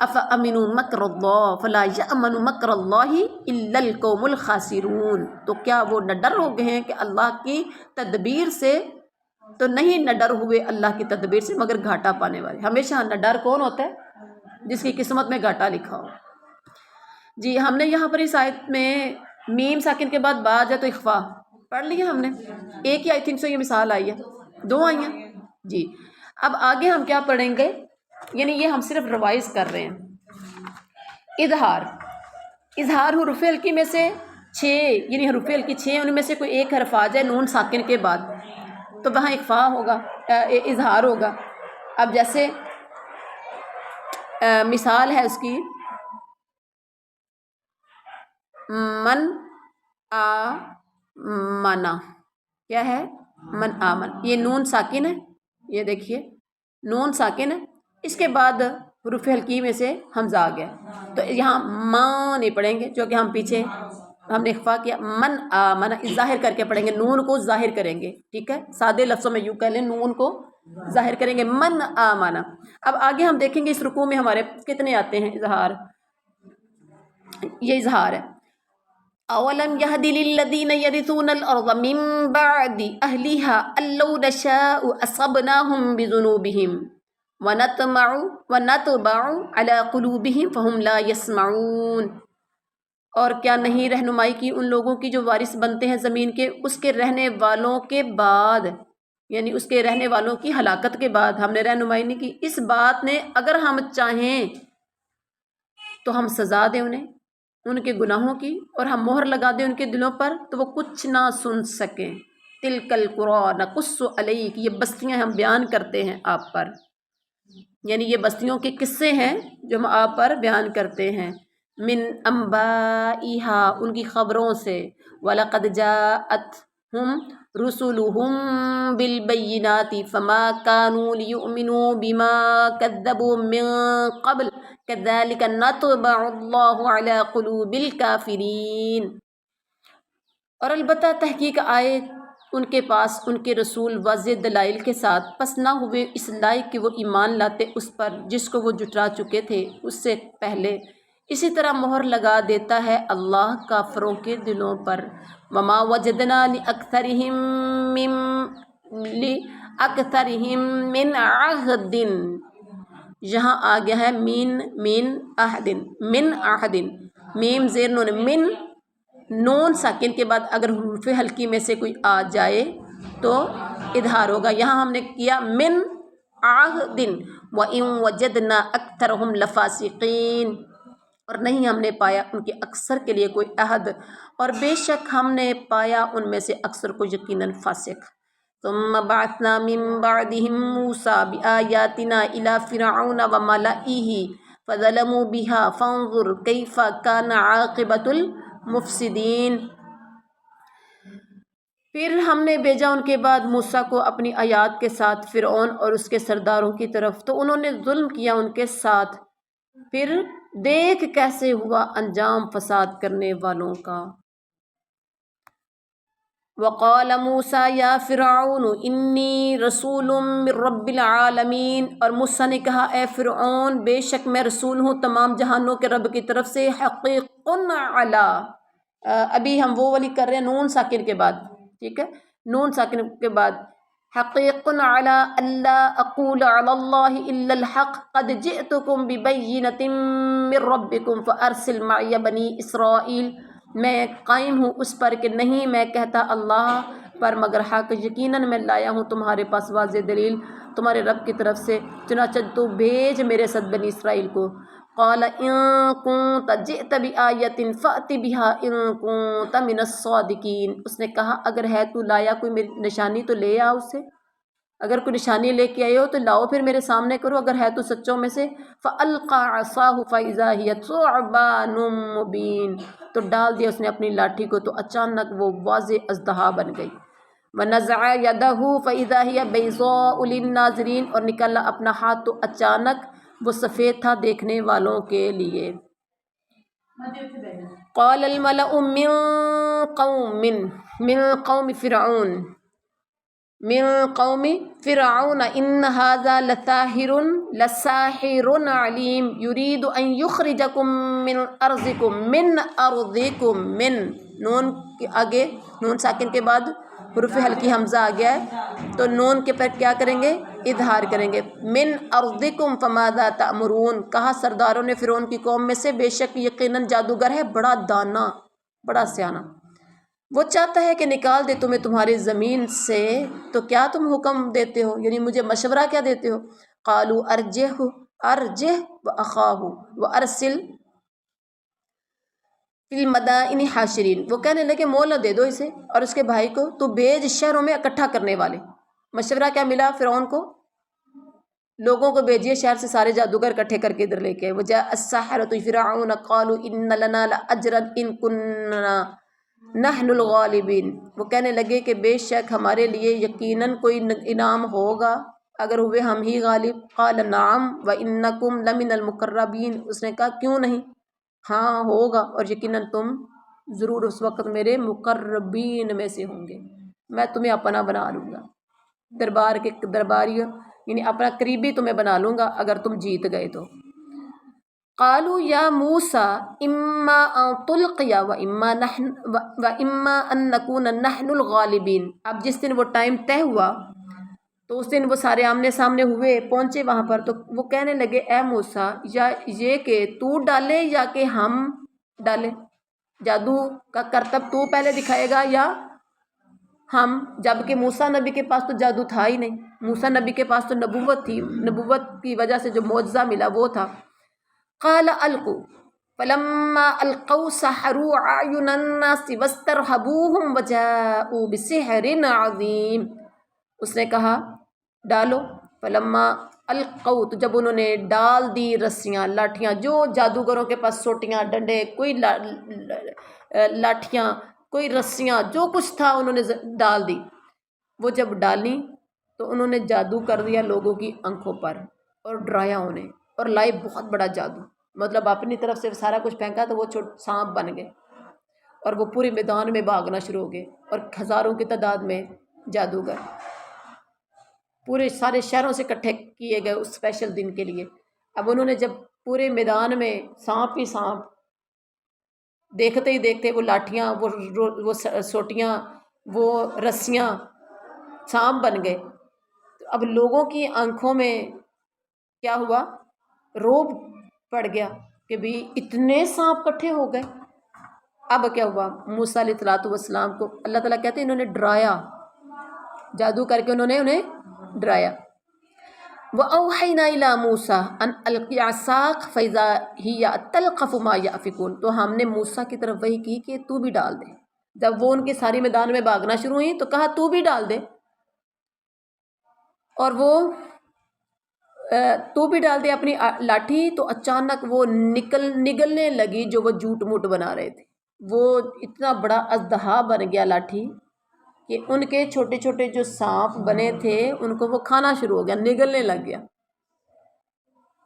افامنوا مکر اللہ فلا یامن مکر اللہ الا القوم الخاسرون. تو کیا وہ نہ ڈر ہو گئے ہیں کہ اللہ کی تدبیر سے، تو نہیں نہ ڈر ہوئے اللہ کی تدبیر سے مگر گھاٹا پانے والے. ہمیشہ نہ ڈر کون ہوتا ہے؟ جس کی قسمت میں گھاٹا لکھا ہو. جی ہم نے یہاں پر اس آیت میں میم ساکن کے بعد با جائے تو اخفا پڑھ لیا ہم نے. ایک ہی آئی تھنک سو یہ مثال آئی ہے، دو آئی ہیں. جی اب آگے ہم کیا پڑھیں گے، یعنی یہ ہم صرف ریوائز کر رہے ہیں. اظہار حروف ہلکی میں سے 6، یعنی حروف ہلکی 6، ان میں سے کوئی ایک حرف آ جائے نون ساکن کے بعد تو وہاں اخفا ہوگا، اظہار ہوگا. اب جیسے مثال ہے اس کی، من آمنا. کیا ہے؟ من آمن. یہ نون ساکن ہے، یہ دیکھیے نون ساکن ہے، اس کے بعد حروف ہلکی میں سے حمزہ آ گیا. تو یہاں ماں نہیں پڑھیں گے، جو کہ ہم پیچھے ہم نے اخفا کیا. من آمن ظاہر کر کے پڑھیں گے، نون کو ظاہر کریں گے. ٹھیک ہے، سادے لفظوں میں یوں کہہ لیں، نون کو ظاہر کریں گے، من آمن. اب آگے ہم دیکھیں گے اس رکوع میں ہمارے کتنے آتے ہیں اظہار. یہ اظہار ہے. اولم یہد للذین یرثون الارض من بعد اہلها ان لو نشاء اصبناهم بذنوبهم ونطبع على قلوبهم فهم لا يسمعون. اور کیا نہیں رہنمائی کی ان لوگوں کی جو وارث بنتے ہیں زمین کے، اس کے رہنے والوں کے بعد، یعنی اس کے رہنے والوں کی ہلاکت کے بعد ہم نے رہنمائی نہیں کی. اس بات نے اگر ہم چاہیں تو ہم سزا دیں انہیں ان کے گناہوں کی، اور ہم مہر لگا دیں ان کے دلوں پر تو وہ کچھ نہ سن سکیں. تلک القری نقص علیک، یہ بستیاں ہم بیان کرتے ہیں آپ پر، یعنی یہ بستیوں کے قصے ہیں جو ہم آپ پر بیان کرتے ہیں. من انبائها، ان کی خبروں سے. وَلَقَدْ جَاءَتْهُمْ رُسُلُهُمْ بِالْبَيِّنَاتِ فَمَا كَانُوا لِيُؤْمِنُوا بِمَا كَذَّبُوا مِن قَبْلُ كَذَلِكَ نَطْبَعُ اللَّهُ عَلَى قُلُوبِ الْكَافِرِينَ. اور البتہ تحقیق آئے ان کے پاس ان کے رسول واضح دلائل کے ساتھ، پس نہ ہوئے اس لائق کہ وہ ایمان لاتے اس پر جس کو وہ جھٹلا چکے تھے اس سے پہلے۔ اسی طرح مہر لگا دیتا ہے اللہ کافروں کے دلوں پر۔ وما وجدنا لأکثرہم من عہد، یہاں آ گیا ہے من عہد، میم زیر نون، من نون ساکن کے بعد اگر حروف حلقی میں سے کوئی آ جائے تو اظہار ہوگا۔ یہاں ہم نے کیا من عہد، وَإِن وَجَدْنَا أَكْثَرَهُمْ لَفَاسِقِينَ، اور نہیں ہم نے پایا ان کے اکثر کے لیے کوئی عہد، اور بے شک ہم نے پایا ان میں سے اکثر کو یقیناً فاسق۔ ثم بعثنا من بعدهم موسى بآياتنا إلى فرعون وملئه فظلموا بها فانظر كيف كان عاقبة المفسدين۔ پھر ہم نے بھیجا ان کے بعد موسیٰ کو اپنی آیات کے ساتھ فرعون اور اس کے سرداروں کی طرف، تو انہوں نے ظلم کیا ان کے ساتھ، پھر دیکھ کیسے ہوا انجام فساد کرنے والوں کا۔ وقال موسیٰ یا فرعون انی رسول من رب العالمین، اور موسیٰ نے کہا اے فرعون بے شک میں رسول ہوں تمام جہانوں کے رب کی طرف سے، حقیق علی، ابھی ہم وہ والی کر رہے ہیں نون ساکن کے بعد، ٹھیک ہے، نون ساکن کے بعد، حقیق علی اللہ اقول علی اللہ الا الحق قد جئتکم ببینۃ من ربکم فارسل معی بنی اسرائیل، میں قائم ہوں اس پر کہ نہیں میں کہتا اللہ پر مگر حق، یقیناً میں لایا ہوں تمہارے پاس واضح دلیل تمہارے رب کی طرف سے، چنانچہ تو بھیج میرے ساتھ بنی اسرائیل کو۔ قال ان كنت جئت بآیۃ فأت بها ان كنت من الصادقین، اس نے کہا اگر ہے تو لایا کوئی میری نشانی تو لے آ اسے، اگر کوئی نشانی لے کے آئے ہو تو لاؤ پھر میرے سامنے کرو اگر ہے تو سچوں میں سے۔ فَأَلْقَى عَصَاهُ فَإِذَا هِيَ ثُعْبَانٌ مُّبِينٌ، تو ڈال دیا اس نے اپنی لاٹھی کو تو اچانک وہ واضح اژدہا بن گئی۔ وَنَزَعَ يَدَهُ فَإِذَا هِيَ بَيْضَاءُ لِلنَّاظِرِينَ، اور نکالا اپنا ہاتھ تو اچانک وہ سفید تھا دیکھنے والوں کے لیے۔ قَالَ الْمَلَأُ مِن قَوْمِ فرعون ان هذا لساحر علیم یرید ان یخرجکم من ارضکم، من نون کے آگے نون ساکن کے بعد حروف حلقی حمزہ آ گیا ہے تو نون کے پر کیا کریں گے اظہار کریں گے۔ من ارضکم فماذا تأمرون، کہا سرداروں نے فرعون کی قوم میں سے بے شک یقیناً جادوگر ہے بڑا دانا بڑا سیانا، وہ چاہتا ہے کہ نکال دے تمہیں تمہاری زمین سے، تو کیا تم حکم دیتے ہو، یعنی مجھے مشورہ کیا دیتے ہو۔ قالوا ارجہ واخاہ وارسل فی المدائن حاشرین، وہ کہنے لگے مہلت دے دو اسے اور اس کے بھائی کو، تو بھیج شہروں میں اکٹھا کرنے والے۔ مشورہ کیا ملا فرعون کو، لوگوں کو بھیجیے شہر سے سارے جادوگر اکٹھے کر کے ادھر لے کے۔ وجاء السحرۃ فرعون قالوا ان لنا لاجرا ان کننا نحن الغالبین، وہ کہنے لگے کہ بے شک ہمارے لیے یقیناً کوئی انعام ہوگا اگر ہوئے ہم ہی غالب۔ قال نعم وانکم لمن المقربین، اس نے کہا کیوں نہیں، ہاں ہوگا اور یقیناً تم ضرور اس وقت میرے مقربین میں سے ہوں گے، میں تمہیں اپنا بنا لوں گا، دربار کے درباری یعنی اپنا قریبی تمہیں بنا لوں گا اگر تم جیت گئے تو۔ قالوا یا موسیٰ اما ان تلقی و اما ان نکون نحن الغالبین، اب جس دن وہ ٹائم طے ہوا تو اس دن وہ سارے آمنے سامنے ہوئے، پہنچے وہاں پر، تو وہ کہنے لگے اے موسیٰ یا یہ کہ تو ڈالے یا کہ ہم ڈالیں، جادو کا کرتب تو پہلے دکھائے گا یا ہم، جبکہ موسیٰ نبی کے پاس تو جادو تھا ہی نہیں، موسیٰ نبی کے پاس تو نبوت تھی، نبوت کی وجہ سے جو معجزہ ملا وہ تھا۔ قال القوا فلما القوا سحروا اعین الناس واسترهبوهم وجاءوا بسحر عظیم، اس نے کہا ڈالو، فلما القوا، تو جب انہوں نے ڈال دی رسیاں لاٹھیاں، جو جادوگروں کے پاس سوٹیاں ڈنڈے کوئی لاٹھیاں کوئی رسیاں جو کچھ تھا انہوں نے ڈال دی، وہ جب ڈالی تو انہوں نے جادو کر دیا لوگوں کی آنکھوں پر اور ڈرایا انہیں، اور لائے بہت بڑا جادو، مطلب اپنی طرف سے سارا کچھ پھینکا تو وہ سانپ بن گئے اور وہ پورے میدان میں بھاگنا شروع ہو گئے اور ہزاروں کی تعداد میں جادوگر پورے سارے شہروں سے اکٹھے کیے گئے اس اسپیشل دن کے لیے۔ اب انہوں نے جب پورے میدان میں سانپ ہی سانپ دیکھتے ہی دیکھتے وہ لاٹھیاں وہ سوٹیاں وہ رسیاں سانپ بن گئے، تو اب لوگوں کی آنکھوں میں کیا ہوا، روب پڑ گیا کہ بھی اتنے سانپ اکٹھے ہو گئے۔ اب کیا ہوا، موسیٰ علیہ السلام کو اللہ تعالیٰ کہتے ہیں انہوں نے ڈرایا، جادو کر کے انہیں ڈرایا۔ وَأَوْحَيْنَا إِلَىٰ مُوسَىٰ أَنْ أَلْقِ عَصَاكَ فَإِذَا هِيَ تَلْقَفُ مَا يَأْفِكُونَ، تو ہم نے موسیٰ کی طرف وحی کی کہ تو بھی ڈال دے۔ جب وہ ان کے ساری میدان میں بھاگنا شروع ہوئی تو کہا تو بھی ڈال دے، اور وہ تو بھی ڈال دے اپنی لاٹھی، تو اچانک وہ نگلنے لگی جو وہ جھوٹ موٹ بنا رہے تھے۔ وہ اتنا بڑا اژدہا بن گیا لاٹھی کہ ان کے چھوٹے چھوٹے جو سانپ بنے تھے ان کو وہ کھانا شروع ہو گیا، نگلنے لگ گیا۔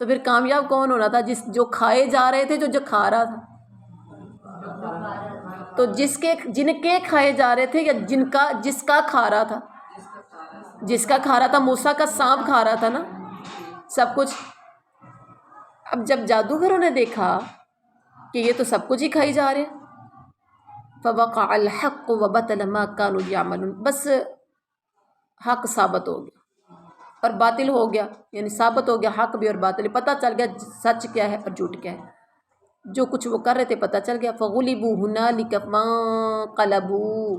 تو پھر کامیاب کون ہونا تھا، جو کھائے جا رہے تھے، جو کھا رہا تھا؟ تو جن کے کھائے جا رہے تھے یا جس کا کھا رہا تھا؟ جس کا کھا رہا تھا، موسیٰ کا سانپ کھا رہا تھا نا سب کچھ۔ اب جب جادوگروں نے دیکھا کہ یہ تو سب کچھ ہی کھائی جا رہے ہیں، فَوَقَعَ الْحَقُّ وَبَطَلَ مَا كَانُوا يَعْمَلُونَ، بس حق ثابت ہو گیا اور باطل ہو گیا، یعنی ثابت ہو گیا حق بھی اور باطل، پتہ چل گیا سچ کیا ہے اور جھوٹ کیا ہے، جو کچھ وہ کر رہے تھے پتہ چل گیا۔ فَغُلِبُوا هُنَالِكَ فَانقَلَبُوا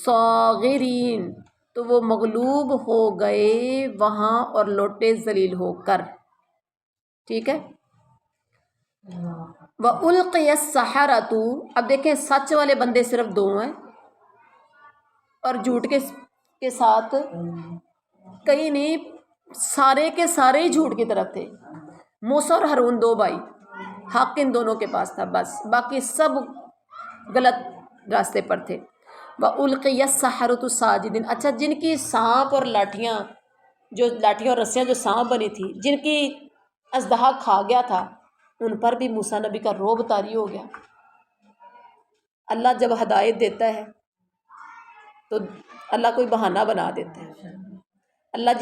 صَاغِرِينَ، تو وہ مغلوب ہو گئے وہاں اور لوٹے ذلیل ہو کر، ٹھیک ہے۔ وَأُلْقِيَ السَّحَرَةُ، اب دیکھیں سچ والے بندے صرف 2 ہیں اور جھوٹ کے ساتھ کئی نہیں، سارے کے سارے ہی جھوٹ کی طرف تھے۔ موسیٰ اور ہارون 2 بھائی، حق ان دونوں کے پاس تھا، بس باقی سب غلط راستے پر تھے۔ وَأُلْقِيَ السَّحَرَةُ سَاجِدِينَ، اچھا جن کی سانپ اور لاٹھیاں اور رسیاں جو سانپ بنی تھی، جن کی اژدہا کھا گیا تھا، ان پر بھی موسیٰ نبی کا رعب طاری ہو گیا۔ اللہ جب ہدایت دیتا ہے تو اللہ کوئی بہانہ بنا دیتا ہے۔ اللہ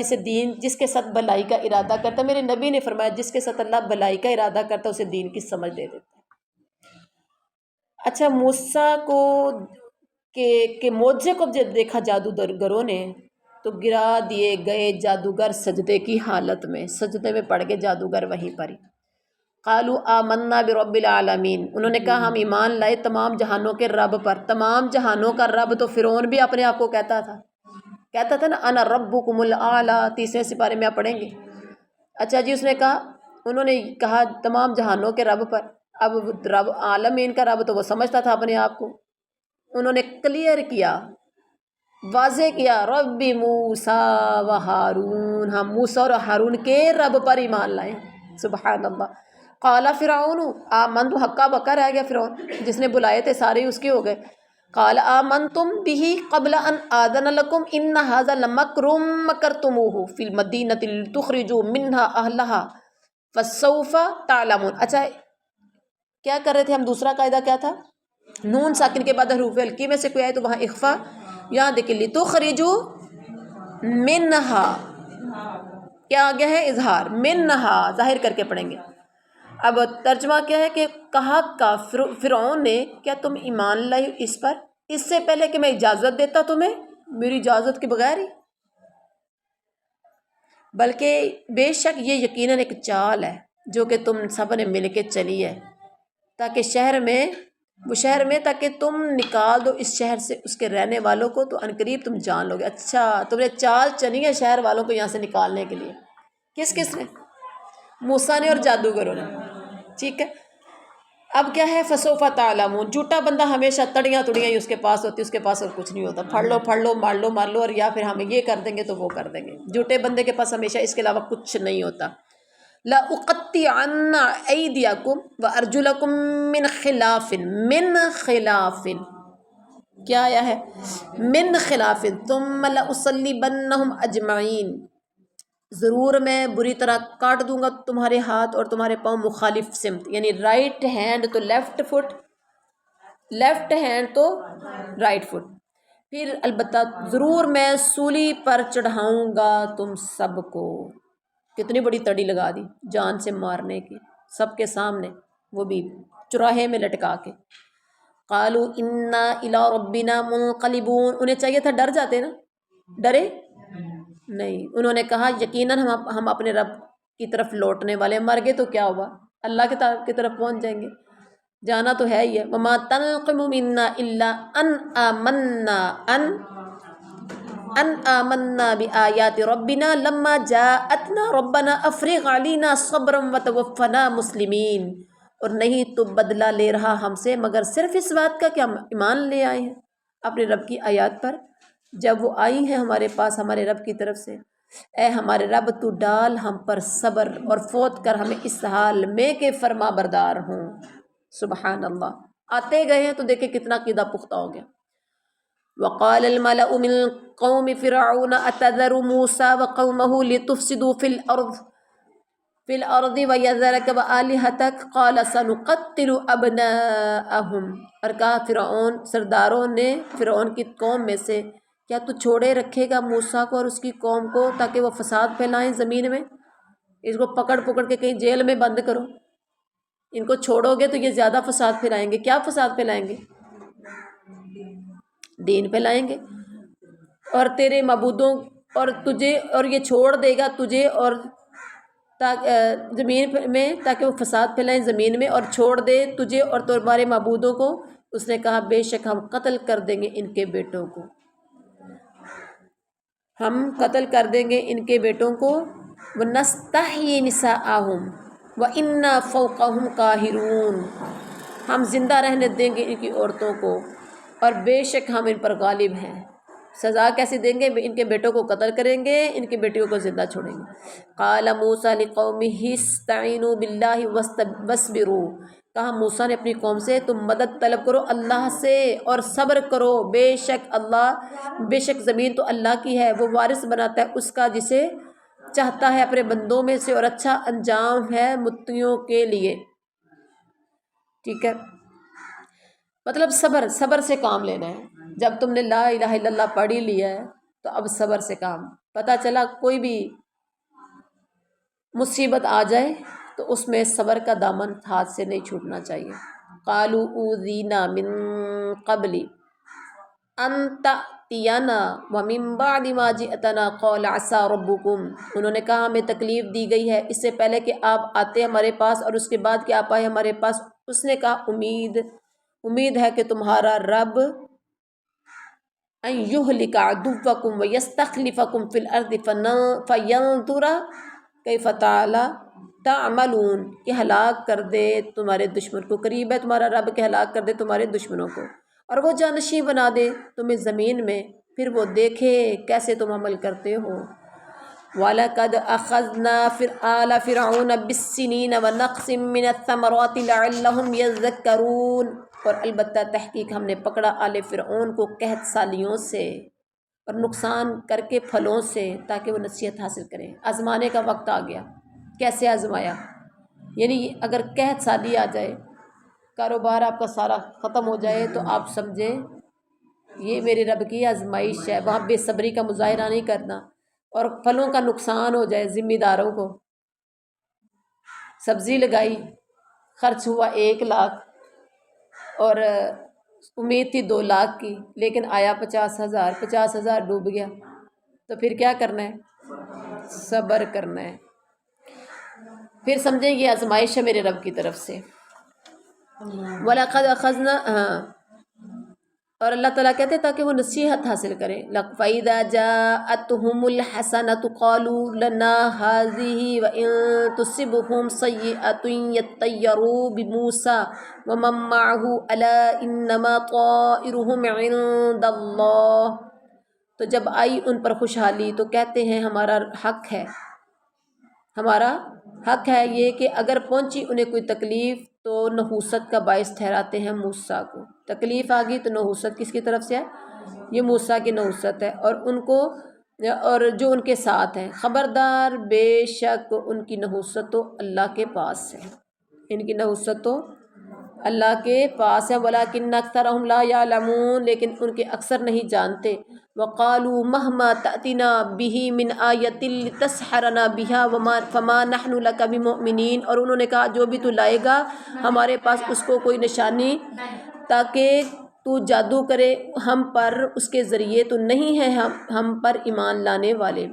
جس کے ساتھ بھلائی کا ارادہ کرتا ہے، میرے نبی نے فرمایا جس کے ساتھ اللہ بھلائی کا ارادہ کرتا ہے اسے دین کی سمجھ دے دیتا ہے۔ اچھا موسیٰ کو کہ معجزے کو جب دیکھا جادوگروں نے تو گرا دیے گئے جادوگر سجدے کی حالت میں، سجدے میں پڑ گئے جادوگر وہیں پر ہی۔ قالوا آمنا برب العالمین، انہوں نے کہا ہم ایمان لائے تمام جہانوں کے رب پر۔ تمام جہانوں کا رب تو فرعون بھی اپنے آپ کو کہتا تھا نا، انا ربکم الاعلی، 3 سپارے میں آپ پڑھیں گے۔ اچھا جی، انہوں نے کہا تمام جہانوں کے رب پر، اب رب عالمین کا رب تو وہ سمجھتا تھا اپنے آپ کو، انہوں نے کلیئر کیا، واضح کیا، رب موسیٰ و ہارون، ہم موسیٰ اور ہارون کے رب پر ایمان لائے۔ سبحان اللہ۔ قال فرعون آمنت، ہکا بکا رہ گیا فرعون، جس نے بلائے تھے سارے اس کے ہو گئے۔ قال آمنتم به قبل ان آذن لكم ان هذا لمکر مکرتموه فی المدینۃ لتخرجوا منها اهلها فسوف تعلمون۔ اچھا کیا کر رہے تھے ہم، دوسرا قاعدہ کیا تھا، نون ساکن کے بعد حروف ہلکی میں سے کوئی آئے تو وہاں اخفا، یہاں دیکھیں لتخرجوا منها، کیا آ گیا ہے اظہار، منها ظاہر کر کے پڑھیں گے۔ اب ترجمہ کیا ہے کہ کہا فرعون نے کیا تم ایمان لائے اس پر اس سے پہلے کہ میں اجازت دیتا تمہیں، میری اجازت کے بغیر ہی؟ بلکہ بے شک یہ یقیناً ایک چال ہے جو کہ تم سب نے مل کے چلی ہے، تاکہ شہر میں تاکہ تم نکال دو اس شہر سے اس کے رہنے والوں کو، تو عنقریب تم جان لو گے۔ اچھا تم نے چال چلی ہے شہر والوں کو یہاں سے نکالنے کے لیے، کس نے؟ موسیٰ نے اور جادوگروں نے، ٹھیک ہے۔ اب کیا ہے، فسوف تعلمون، جھوٹا بندہ ہمیشہ تڑیاں ہی اس کے پاس ہوتی، اس کے پاس اور کچھ نہیں ہوتا، پھڑ لو مار لو اور یا پھر ہمیں یہ کر دیں گے تو وہ کر دیں گے، جھوٹے بندے کے پاس ہمیشہ اس کے علاوہ کچھ نہیں ہوتا۔ لَأُقَطِّعَنَّ أَيْدِيَكُمْ وَأَرْجُلَكُمْ مِنْ خِلَافٍ، کیا آیا ہے، من خلاف، ثُمَّ لَأُصَلِّبَنَّهُمْ أَجْمَعِينَ، ضرور میں بری طرح کاٹ دوں گا تمہارے ہاتھ اور تمہارے پاؤں مخالف سمت، یعنی رائٹ ہینڈ تو لیفٹ فٹ، لیفٹ ہینڈ تو رائٹ فٹ، پھر البتہ ضرور میں سولی پر چڑھاؤں گا تم سب کو. کتنی بڑی تڑی لگا دی جان سے مارنے کی سب کے سامنے، وہ بھی چوراہے میں لٹکا کے. قالوا انا الی ربنا منقلبون، انہیں چاہیے تھا ڈر جاتے نا، ڈرے نہیں. انہوں نے کہا یقیناً ہم اپنے رب کی طرف لوٹنے والے، مر گئے تو کیا ہوا، اللہ کی طرف پہنچ جائیں گے، جانا تو ہے ہی ہے. وما تنقم منا الا ان آمنا بآیات ربنا لما جاءتنا ربنا افرغ علینا صبرا وتوفنا مسلمین. اور نہیں تو بدلہ لے رہا ہم سے مگر صرف اس بات کا کہ ہم ایمان لے آئے ہیں اپنے رب کی آیات پر جب وہ آئی ہیں ہمارے پاس ہمارے رب کی طرف سے. اے ہمارے رب تو ڈال ہم پر صبر اور فوت کر ہمیں اس حال میں کہ فرما بردار ہوں. سبحان اللہ. آتے گئے ہیں تو دیکھیں کتنا عقیدہ پختہ ہو گیا. وقال الملأ من قوم فرعون اتذر موسى وقومه لتفسدوا في الارض ويذرك وآلهتك قال سنقتل ابناءهم. اور کہا فرعون سرداروں نے فرعون کی قوم میں سے، کیا تو چھوڑے رکھے گا موسیٰ کو اور اس کی قوم کو تاکہ وہ فساد پھیلائیں زمین میں؟ اس کو پکڑ کے کہیں جیل میں بند کرو، ان کو چھوڑو گے تو یہ زیادہ فساد پھیلائیں گے. کیا فساد پھیلائیں گے؟ دین پھیلائیں گے اور تیرے معبودوں اور تجھے، اور یہ چھوڑ دے گا تجھے اور زمین میں تاکہ وہ فساد پھیلائیں زمین میں، اور چھوڑ دے تجھے اور تمہارے معبودوں کو. اس نے کہا بے شک ہم قتل کر دیں گے ان کے بیٹوں کو، ہم قتل کر دیں گے ان کے بیٹوں کو. وَنَسْتَحْيِي نِسَاءَهُمْ وَإِنَّا فَوْقَهُمْ قَاهِرُونَ. ہم زندہ رہنے دیں گے ان کی عورتوں کو اور بے شک ہم ان پر غالب ہیں. سزا کیسے دیں گے؟ ان کے بیٹوں کو قتل کریں گے، ان کی بیٹیوں کو زندہ چھوڑیں گے. قال موسیٰ لقومہ استعینوا باللہ واصبروا. کہا موسیٰ نے اپنی قوم سے تم مدد طلب کرو اللہ سے اور صبر کرو، بے شک زمین تو اللہ کی ہے، وہ وارث بناتا ہے اس کا جسے چاہتا ہے اپنے بندوں میں سے، اور اچھا انجام ہے متقیوں کے لیے. ٹھیک ہے، مطلب صبر سے کام لینا ہے. جب تم نے لا الہ الا اللہ پڑھ ہی لیا ہے تو اب صبر سے کام. پتہ چلا کوئی بھی مصیبت آ جائے تو اس میں صبر کا دامن ہاتھ سے نہیں چھوٹنا چاہیے. قالوا اوذینا من قبل ان تأتینا ومن بعد ما جئتنا قال عسى ربکم. انہوں نے کہا ہمیں تکلیف دی گئی ہے اس سے پہلے کہ آپ آتے ہمارے پاس اور اس کے بعد کہ آپ آئے ہمارے پاس. اس نے کہا امید ہے کہ تمہارا رب ان یہلک عدوکم ویستخلفکم فی الارض فینظر کیف تعملون. کہ ہلاک کر دے تمہارے دشمن کو، قریب ہے تمہارا رب کہ ہلاک کر دے تمہارے دشمنوں کو اور وہ جانشین بنا دے تمہیں زمین میں، پھر وہ دیکھے کیسے تم عمل کرتے ہو. وَلَقَدْ أَخَذْنَا آلَ فِرْعَوْنَ بِالسِّنِينَ وَنَقْصٍ مِّنَ الثَّمَرَاتِ لَعَلَّهُمْ يَذَّكَّرُونَ. اور البتہ تحقیق ہم نے پکڑا آل فرعون کو قحط سالیوں سے اور نقصان کر کے پھلوں سے تاکہ وہ نصیحت حاصل کریں. آزمانے کا وقت آ گیا. کیسے آزمایا؟ یعنی اگر قحط سالی آ جائے، کاروبار آپ کا سارا ختم ہو جائے تو آپ سمجھیں یہ میرے رب کی آزمائش ہے. وہاں بے صبری کا مظاہرہ نہیں کرنا. اور پھلوں کا نقصان ہو جائے، ذمہ داروں کو سبزی لگائی، خرچ ہوا 1 لاکھ اور امید تھی 2 لاکھ کی، لیکن آیا 50,000 ڈوب گیا، تو پھر کیا کرنا ہے؟ صبر کرنا ہے. پھر سمجھیں یہ آزمائش ہے میرے رب کی طرف سے. وَلَقَدْ أَخَذْنَا اور اللہ تعالیٰ کہتے ہیں تاکہ وہ نصیحت حاصل کریں. فَإِذَا جَاءَتْهُمُ الْحَسَنَةُ قَالُوا لَنَا هَٰذِهِ وَإِن تُصِبْهُمْ سَيِّئَةٌ يَطَّيَّرُوا بِمُوسَىٰ وَمَن مَّعَهُ أَلَا إِنَّمَا طَائِرُهُمْ عِندَ اللَّهِ. تو جب آئی ان پر خوشحالی تو کہتے ہیں ہمارا حق ہے یہ کہ اگر پہنچی انہیں کوئی تکلیف تو نحوست کا باعث ٹھہراتے ہیں موسیٰ کو. تکلیف آ گئی تو نحوست کس کی طرف سے ہے؟ یہ موسیٰ کی نحوست ہے اور ان کو اور جو ان کے ساتھ ہیں. خبردار بے شک ان کی نحوست تو اللہ کے پاس ہے، ان کی نحوست تو اللہ کے پاس ہے، وَلَٰكِنَّ أَكْثَرَهُمْ لَا يَعْلَمُونَ، لیکن ان کے اکثر نہیں جانتے۔ وَقَالُوا مَهْمَا تَأْتِنَا بِهِ مِنْ آيَةٍ لِتَسْحَرَنَا بِهَا فَمَا نَحْنُ لَكَ بِمُؤْمِنِينَ، اور انہوں نے کہا جو بھی تو لائے گا ہمارے پاس اس کو کوئی نشانی تاکہ تو جادو کرے ہم پر، اس کے ذریعے تو نہیں ہے ہم پر ایمان لانے والے۔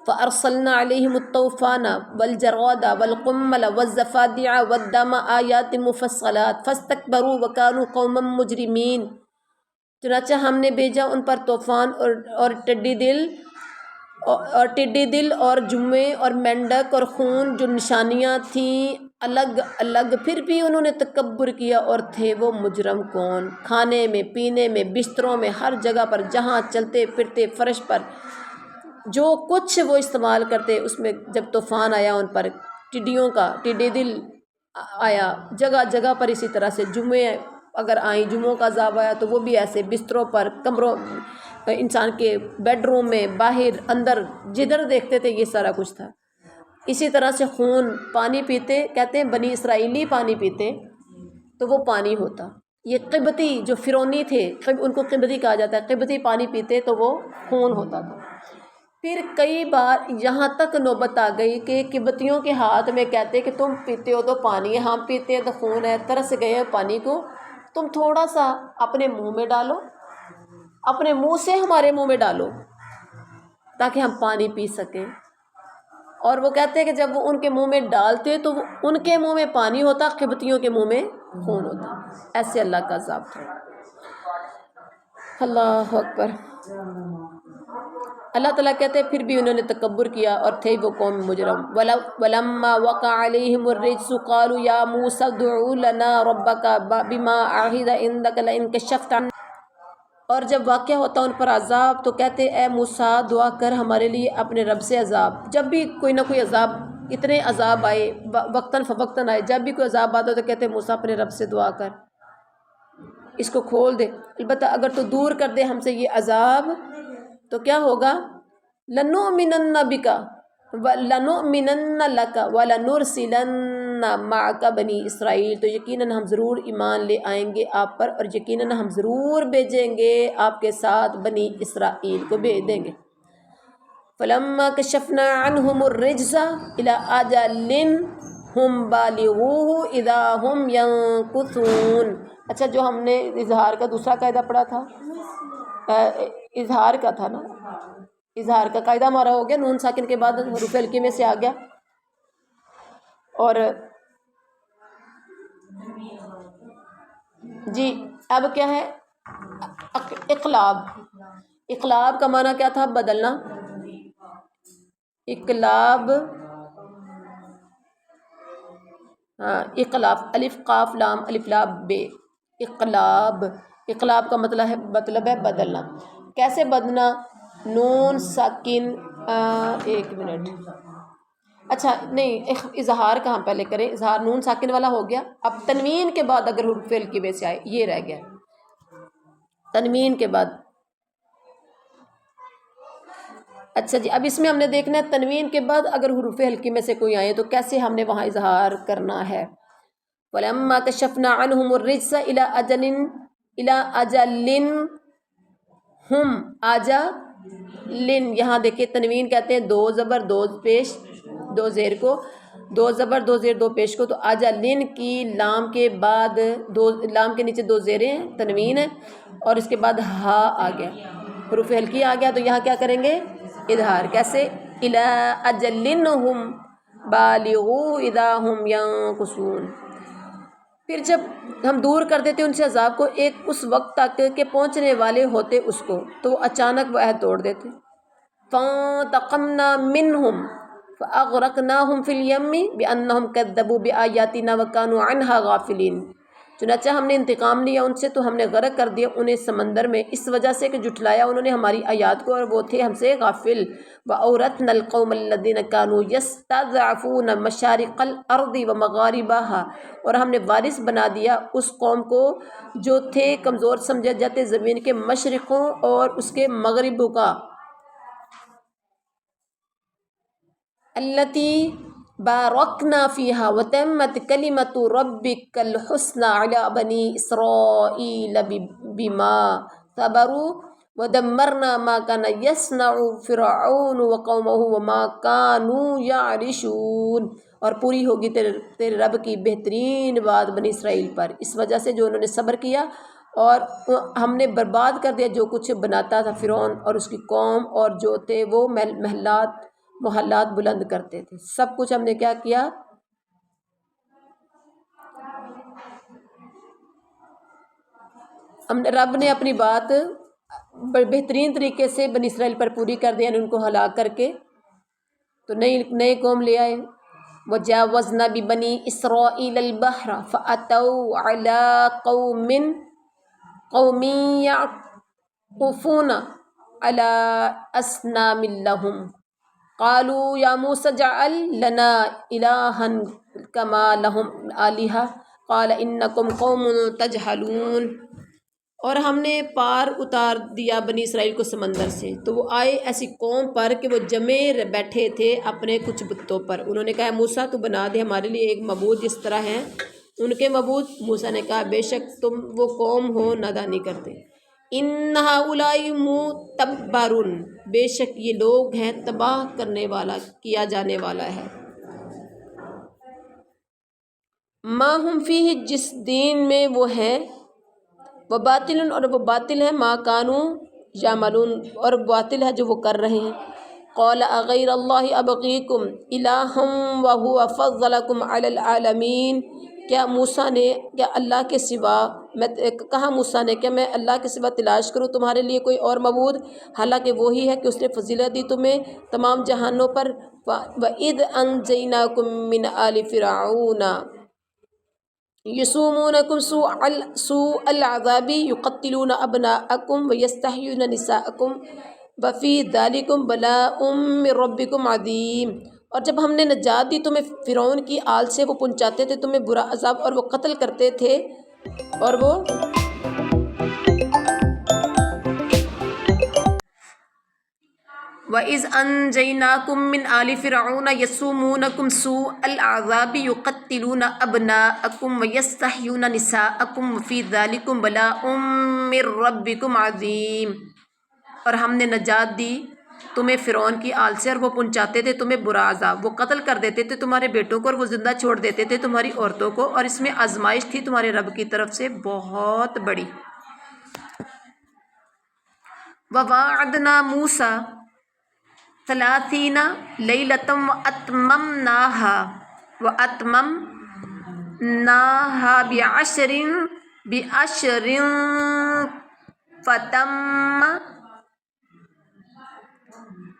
فَأَرْسَلْنَا عَلَيْهِمُ الطُّوفَانَ وَالْجَرَادَ وَالْقُمَّلَ وَالضَّفَادِعَ وَالدَّمَ آيَاتٍ مُفَصَّلَاتٍ فَاسْتَكْبَرُوا وَكَانُوا قَوْمًا مُجْرِمِينَ، چنانچہ ہم نے بھیجا ان پر طوفان اور ٹڈی دل اور جمے اور مینڈک اور خون، جو نشانیاں تھیں الگ الگ، پھر بھی انہوں نے تکبر کیا اور تھے وہ مجرم کون۔ کھانے میں، پینے میں، بستروں میں، ہر جگہ پر جہاں چلتے پھرتے، فرش پر جو کچھ وہ استعمال کرتے، اس میں جب طوفان آیا ان پر ٹڈیوں کا، ٹڈی دل آیا جگہ جگہ پر، اسی طرح سے جمعے اگر آئیں، جمعوں کا عذاب آیا تو وہ بھی ایسے بستروں پر، کمروں، انسان کے بیڈ روم میں، باہر اندر، جدھر دیکھتے تھے یہ سارا کچھ تھا۔ اسی طرح سے خون، پانی پیتے، کہتے ہیں بنی اسرائیلی پانی پیتے تو وہ پانی ہوتا، یہ قبطی جو فرعونی تھے، ان کو قبطی کہا جاتا ہے، قبطی پانی پیتے تو وہ خون ہوتا تھا۔ پھر کئی بار یہاں تک نوبت آ گئی کہ قبطیوں کے ہاتھ میں کہتے کہ تم پیتے ہو تو پانی ہے، ہم پیتے ہیں تو خون ہے، ترس گئے ہیں پانی کو، تم تھوڑا سا اپنے منہ میں ڈالو، اپنے منہ سے ہمارے منہ میں ڈالو تاکہ ہم پانی پی سکیں۔ اور وہ کہتے ہیں کہ جب وہ ان کے منہ میں ڈالتے تو وہ ان کے منہ میں پانی ہوتا، قبطیوں کے منہ میں خون ہوتا۔ ایسے اللہ کا عذاب تھا۔ اللہ اکبر۔ اللہ تعالیٰ کہتے ہیں پھر بھی انہوں نے تکبر کیا اور تھے وہ قوم مجرم۔ وَلَمَّا وَقَعَ عَلَيْهِمُ الرِّجْسُ قَالُوا يَا مُوسَىٰ ادْعُ لَنَا رَبَّكَ بِمَا عَهِدَ عِندَكَ لَئِن كَشَفْتَ عَنَّا، اور جب واقع ہوتا ان پر عذاب تو کہتے اے موسیٰ دعا کر ہمارے لیے اپنے رب سے عذاب۔ جب بھی کوئی نہ کوئی عذاب، اتنے عذاب آئے وقتاً فوقتاً آئے، جب بھی کوئی عذاب آتا تو کہتے موسیٰ اپنے رب سے دعا کر، اس کو کھول دے۔ البتہ اگر تو دور کر دے ہم سے یہ عذاب تو کیا ہوگا؟ لَنُؤْمِنَنَّ بِكَ وَلَنُؤْمِنَنَّ لَكَ وَلَنُرْسِلَنَّ مَعَكَ بَنِي اسرائیل، تو یقیناً ہم ضرور ایمان لے آئیں گے آپ پر، اور یقیناً ہم ضرور بھیجیں گے آپ کے ساتھ بنی اسرائیل کو بھیج دیں گے۔ فَلَمَّا كَشَفْنَا عَنْهُمُ الرِّجْزَ إِلَىٰ أَجَلٍ هُمْ بَالِغُوهُ إِذَا هُمْ يَنكُثُونَ۔ اچھا، جو ہم نے اظہار کا دوسرا قاعدہ پڑھا تھا، اظہار کا تھا نا، اظہار کا قاعدہ ہمارا ہو گیا، نون ساکن کے بعد حروف ہلکی میں سے آ گیا، اور جی اب کیا ہے؟ اقلاب۔ اقلاب کا معنی کیا تھا؟ بدلنا۔ اقلاب، اقلاب، الف قاف لام الف لام بے، اقلاب۔ اقلاب کا مطلب ہے بدلنا۔ کیسے بدلنا؟ نون ساکن، ایک منٹ، اچھا نہیں، اظہار کا ہم پہلے کریں، اظہار نون ساکن والا ہو گیا، اب تنوین کے بعد اگر حروف ہلکی میں سے آئے، یہ رہ گیا تنوین کے بعد۔ اچھا جی، اب اس میں ہم نے دیکھنا ہے تنوین کے بعد اگر حروف ہلکی میں سے کوئی آئے تو کیسے ہم نے وہاں اظہار کرنا ہے۔ وَلَمَّا كَشَفْنَا عَنْهُمُ الرِّجْزَ إِلَىٰ أَجَلٍ ہم آجَلٍ، یہاں دیکھیں تنوین کہتے ہیں دو زبر دو پیش دو زیر کو، دو زبر دو زیر دو پیش کو، تو آجَلٍ کی لام کے بعد دو، لام کے نیچے دو زیریں ہیں، تنوین ہے، اور اس کے بعد ہا آ گیا، حروف ہلکی آ گیا، تو یہاں کیا کریں گے؟ اظہار۔ کیسے؟ إِلَىٰ أَجَلٍ هُمْ بَالِغُوهُ إِذَا هُمْ يَنكُثُونَ۔ پھر جب ہم دور کر دیتے ان سے عذاب کو ایک اس وقت تک کہ پہنچنے والے ہوتے اس کو، تو وہ اچانک وہ عہد توڑ دیتے۔ فَانْتَقَمْنَا مِنْهُمْ فَأَغْرَقْنَاهُمْ فِي الْيَمِّ بِأَنَّهُمْ كَذَّبُوا بِآيَاتِنَا وَكَانُوا عَنْهَا غَافِلِينَ۔ چنانچہ ہم نے انتقام لیا ان سے تو ہم نے غرق کر دیا انہیں سمندر میں، اس وجہ سے کہ جھٹلایا انہوں نے ہماری آیات کو اور وہ تھے ہم سے غافل۔ وَأَوْرَثْنَا الْقَوْمَ الَّذِينَ كَانُوا يَسْتَضْعَفُونَ مَشَارِقَ الْأَرْضِ وَمَغَارِبَهَا، اور ہم نے وارث بنا دیا اس قوم کو جو تھے کمزور سمجھے جاتے زمین کے مشرقوں اور اس کے مغربوں کا۔ التی بارکنا فیہا وتمت کلمۃ ربک الحسنی علی بنی اسرائیل بما صبروا ودمرنا ما کان یصنع فرعون وقومہ وما کانوا یعرشون، اور پوری ہوگی تیرے رب کی بہترین بات بنی اسرائیل پر اس وجہ سے جو انہوں نے صبر کیا، اور ہم نے برباد کر دیا جو کچھ بناتا تھا فرعون اور اس کی قوم، اور جو تھے وہ محلات بلند کرتے تھے، سب کچھ ہم نے کیا کیا، رب نے اپنی بات بہترین طریقے سے بنی اسرائیل پر پوری کر دیا، ان کو ہلاک کر کے تو نئی قوم لے آئے۔ وجاوزنا ببنی اسرائیل البحر فاتوا علی قوم یعکفون علی اصنام لهم قالوا یا موسیٰ اجعل لنا الہا کما لهم آلہہ قال انکم قوم تجہلون، اور ہم نے پار اتار دیا بنی اسرائیل کو سمندر سے، تو وہ آئے ایسی قوم پر کہ وہ جمے بیٹھے تھے اپنے کچھ بتوں پر۔ انہوں نے کہا موسیٰ تو بنا دے ہمارے لیے ایک معبود جس طرح ہیں ان کے معبود۔ موسیٰ نے کہا بے شک تم وہ قوم ہو نادانی کرتے، ان ہؤلاء متبر، بے شک یہ لوگ ہیں تباہ کرنے والا کیا جانے والا ہے، ما ہم فیہ جس دین میں وہ ہیں، وباطل اور وہ باطل ہے، ما کانوا یعملون اور باطل ہے جو وہ کر رہے ہیں۔ قال اغیر اللہ ابغیکم الہا وہو فضلکم علی العالمین، کیا اللہ کے سوا کہا موسیٰ نے کہ میں اللہ کے سوا تلاش کروں تمہارے لیے کوئی اور معبود، حالانکہ وہی ہے کہ اس نے فضیلت دی تمہیں تمام جہانوں پر۔ وَإِذْ أَنْجَيْنَاكُمْ مِنْ آلِ فِرْعَوْنَ یسومونکم سوء العذاب یقتلون ابناءکم ویستحیون نساءکم وفی ذالکم بلاء من ربکم عظیم، اور جب ہم نے نجات دی تمہیں فرعون کی آل سے، وہ پہنچاتے تھے تمہیں برا عذاب اور وہ قتل کرتے تھے، اور وہ وَإِذْ أَنْجَيْنَاكُمْ مِنْ آلِ فِرْعَوْنَ يَسُومُونَكُمْ سُوءَ الْعَذَابِ يُقَتِّلُونَ أَبْنَاءَكُمْ وَيَسْتَحْيُونَ نِسَاءَكُمْ وَفِي ذَلِكُمْ بَلَاءٌ مِّن رَّبِّكُمْ عَظِيمٌ، اور ہم نے نجات دی تمہیں فرعون کی آل سے، اور وہ پہنچاتے تھے تمہیں برا عذاب، وہ قتل کر دیتے تھے تمہارے بیٹوں کو اور وہ زندہ چھوڑ دیتے تھے تمہاری عورتوں کو، اور اس میں آزمائش تھی تمہارے رب کی طرف سے بہت بڑی۔ وَوَاعَدْنَا مُوسَىٰ 30 لیلۃ وَأَتْمَمْنَاهَا بِعَشْرٍ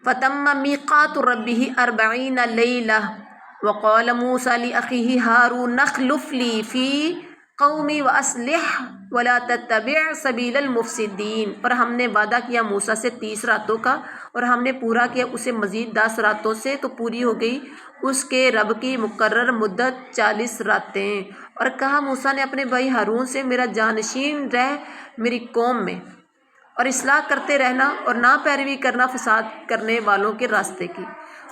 فَتَمَّ مِيقَاتُ رَبِّهِ 40 لیلۃ وَقَالَ مُوسَىٰ لِأَخِيهِ هَارُونَ اخْلُفْنِی فِی قَوْمِی وَأَصْلِحْ وَلَا تَتَّبِعْ سَبِیلَ الْمُفْسِدِینَ، اور ہم نے وعدہ کیا موسیٰ سے 30 راتوں کا، اور ہم نے پورا کیا اسے مزید 10 راتوں سے، تو پوری ہو گئی اس کے رب کی مقرر مدت 40 راتیں۔ اور کہا موسیٰ نے اپنے بھائی ہارون سے میرا جانشین رہ میری قوم میں، اور اصلاح کرتے رہنا اور نہ پیروی کرنا فساد کرنے والوں کے راستے کی۔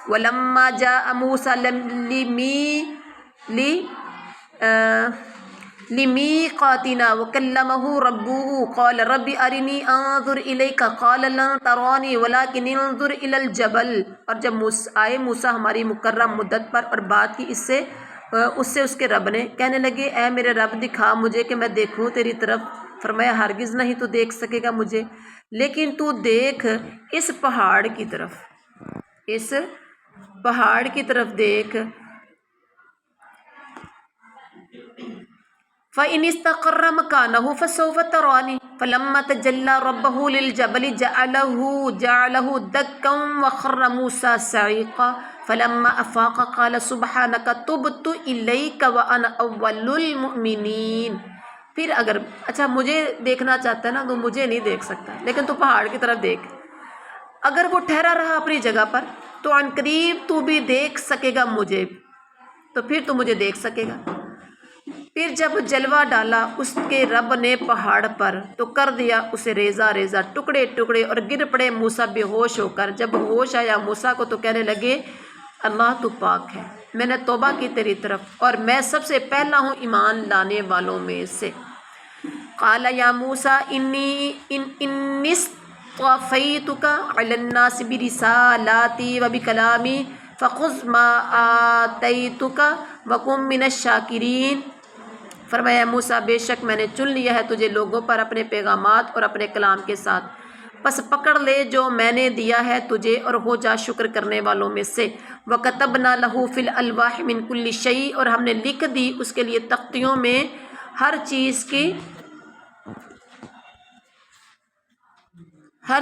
وَلَمَّا جَاءَ مُوسَىٰ لِمِيقَاتِنَا وَكَلَّمَهُ رَبُّهُ قَالَ رَبِّ أَرِنِی أَنظُرْ إِلَيْکَ قَالَ لَن تَرَانِی وَلَٰکِنِ انظُرْ إِلَى الْجَبَلِ، اور جب آئے موسیٰ ہماری مقررہ مدت پر اور بات کی اس سے اس کے رب نے، کہنے لگے اے میرے رب دکھا مجھے کہ میں دیکھوں تیری طرف، فرمایا ہرگز نہیں تو دیکھ سکے گا مجھے، لیکن تو دیکھ اس پہاڑ کی طرف، اس پہاڑ کی طرف دیکھ، فَإِنِ اسْتَقَرَّ مَكَانَهُ فَسَوْفَ تَرَانِی فَلَمَّا تَجَلَّىٰ رَبُّهُ لِلْجَبَلِ جَعَلَهُ دَكًّا وَخَرَّ مُوسَىٰ صَعِقًا فَلَمَّا أَفَاقَ قَالَ سُبْحَانَكَ تُبْتُ إِلَيْكَ وَأَنَا أَوَّلُ الْمُؤْمِنِينَ۔ پھر اگر مجھے دیکھنا چاہتا ہے نا تو مجھے نہیں دیکھ سکتا، لیکن تو پہاڑ کی طرف دیکھ، اگر وہ ٹھہرا رہا اپنی جگہ پر تو عنقریب تو بھی دیکھ سکے گا مجھے، تو پھر تو مجھے دیکھ سکے گا۔ پھر جب جلوہ ڈالا اس کے رب نے پہاڑ پر تو کر دیا اسے ریزہ ریزہ، ٹکڑے ٹکڑے، اور گر پڑے موسیٰ بے ہوش ہو کر۔ جب ہوش آیا موسیٰ کو تو کہنے لگے اللہ تو پاک ہے، میں نے توبہ کی تیری طرف اور میں سب سے پہلا ہوں ایمان لانے والوں میں سے۔ قال یا موسیٰ انی اصطفیتک علی الناس برسالاتی و بکلامی فخذ ما آتیتک وکن من الشاکرین۔ فرمایا موسیٰ بے شک میں نے چن لیا ہے تجھے لوگوں پر اپنے پیغامات اور اپنے کلام کے ساتھ، پس پکڑ لے جو میں نے دیا ہے تجھے اور ہو جا شکر کرنے والوں میں سے۔ وَكَتَبْنَا لَهُ فِي الْأَلْوَاحِ مِنْ كُلِّ شَيْءٍ، اور ہم نے لکھ دی اس کے لیے تختیوں میں ہر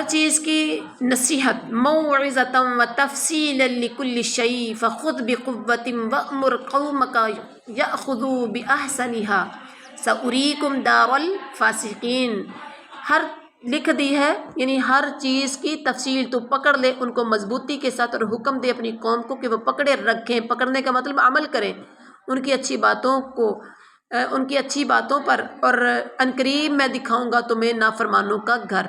چیز کی نصیحت، مَوْعِظَةً وَتَفْصِيلًا لِكُلِّ شَيْءٍ فَخُذْ بِقُوَّةٍ وَأْمُرْ قَوْمَكَ يَأْخُذُوا بِأَحْسَنِهَا سَأُرِيكُمْ دَارَ الْفَاسِقِينَ۔ ہر لکھ دی ہے یعنی ہر چیز کی تفصیل، تو پکڑ لے ان کو مضبوطی کے ساتھ اور حکم دے اپنی قوم کو کہ وہ پکڑے رکھیں، پکڑنے کا مطلب عمل کریں ان کی اچھی باتوں کو، ان کی اچھی باتوں پر، اور عنقریب میں دکھاؤں گا تمہیں نافرمانوں کا گھر۔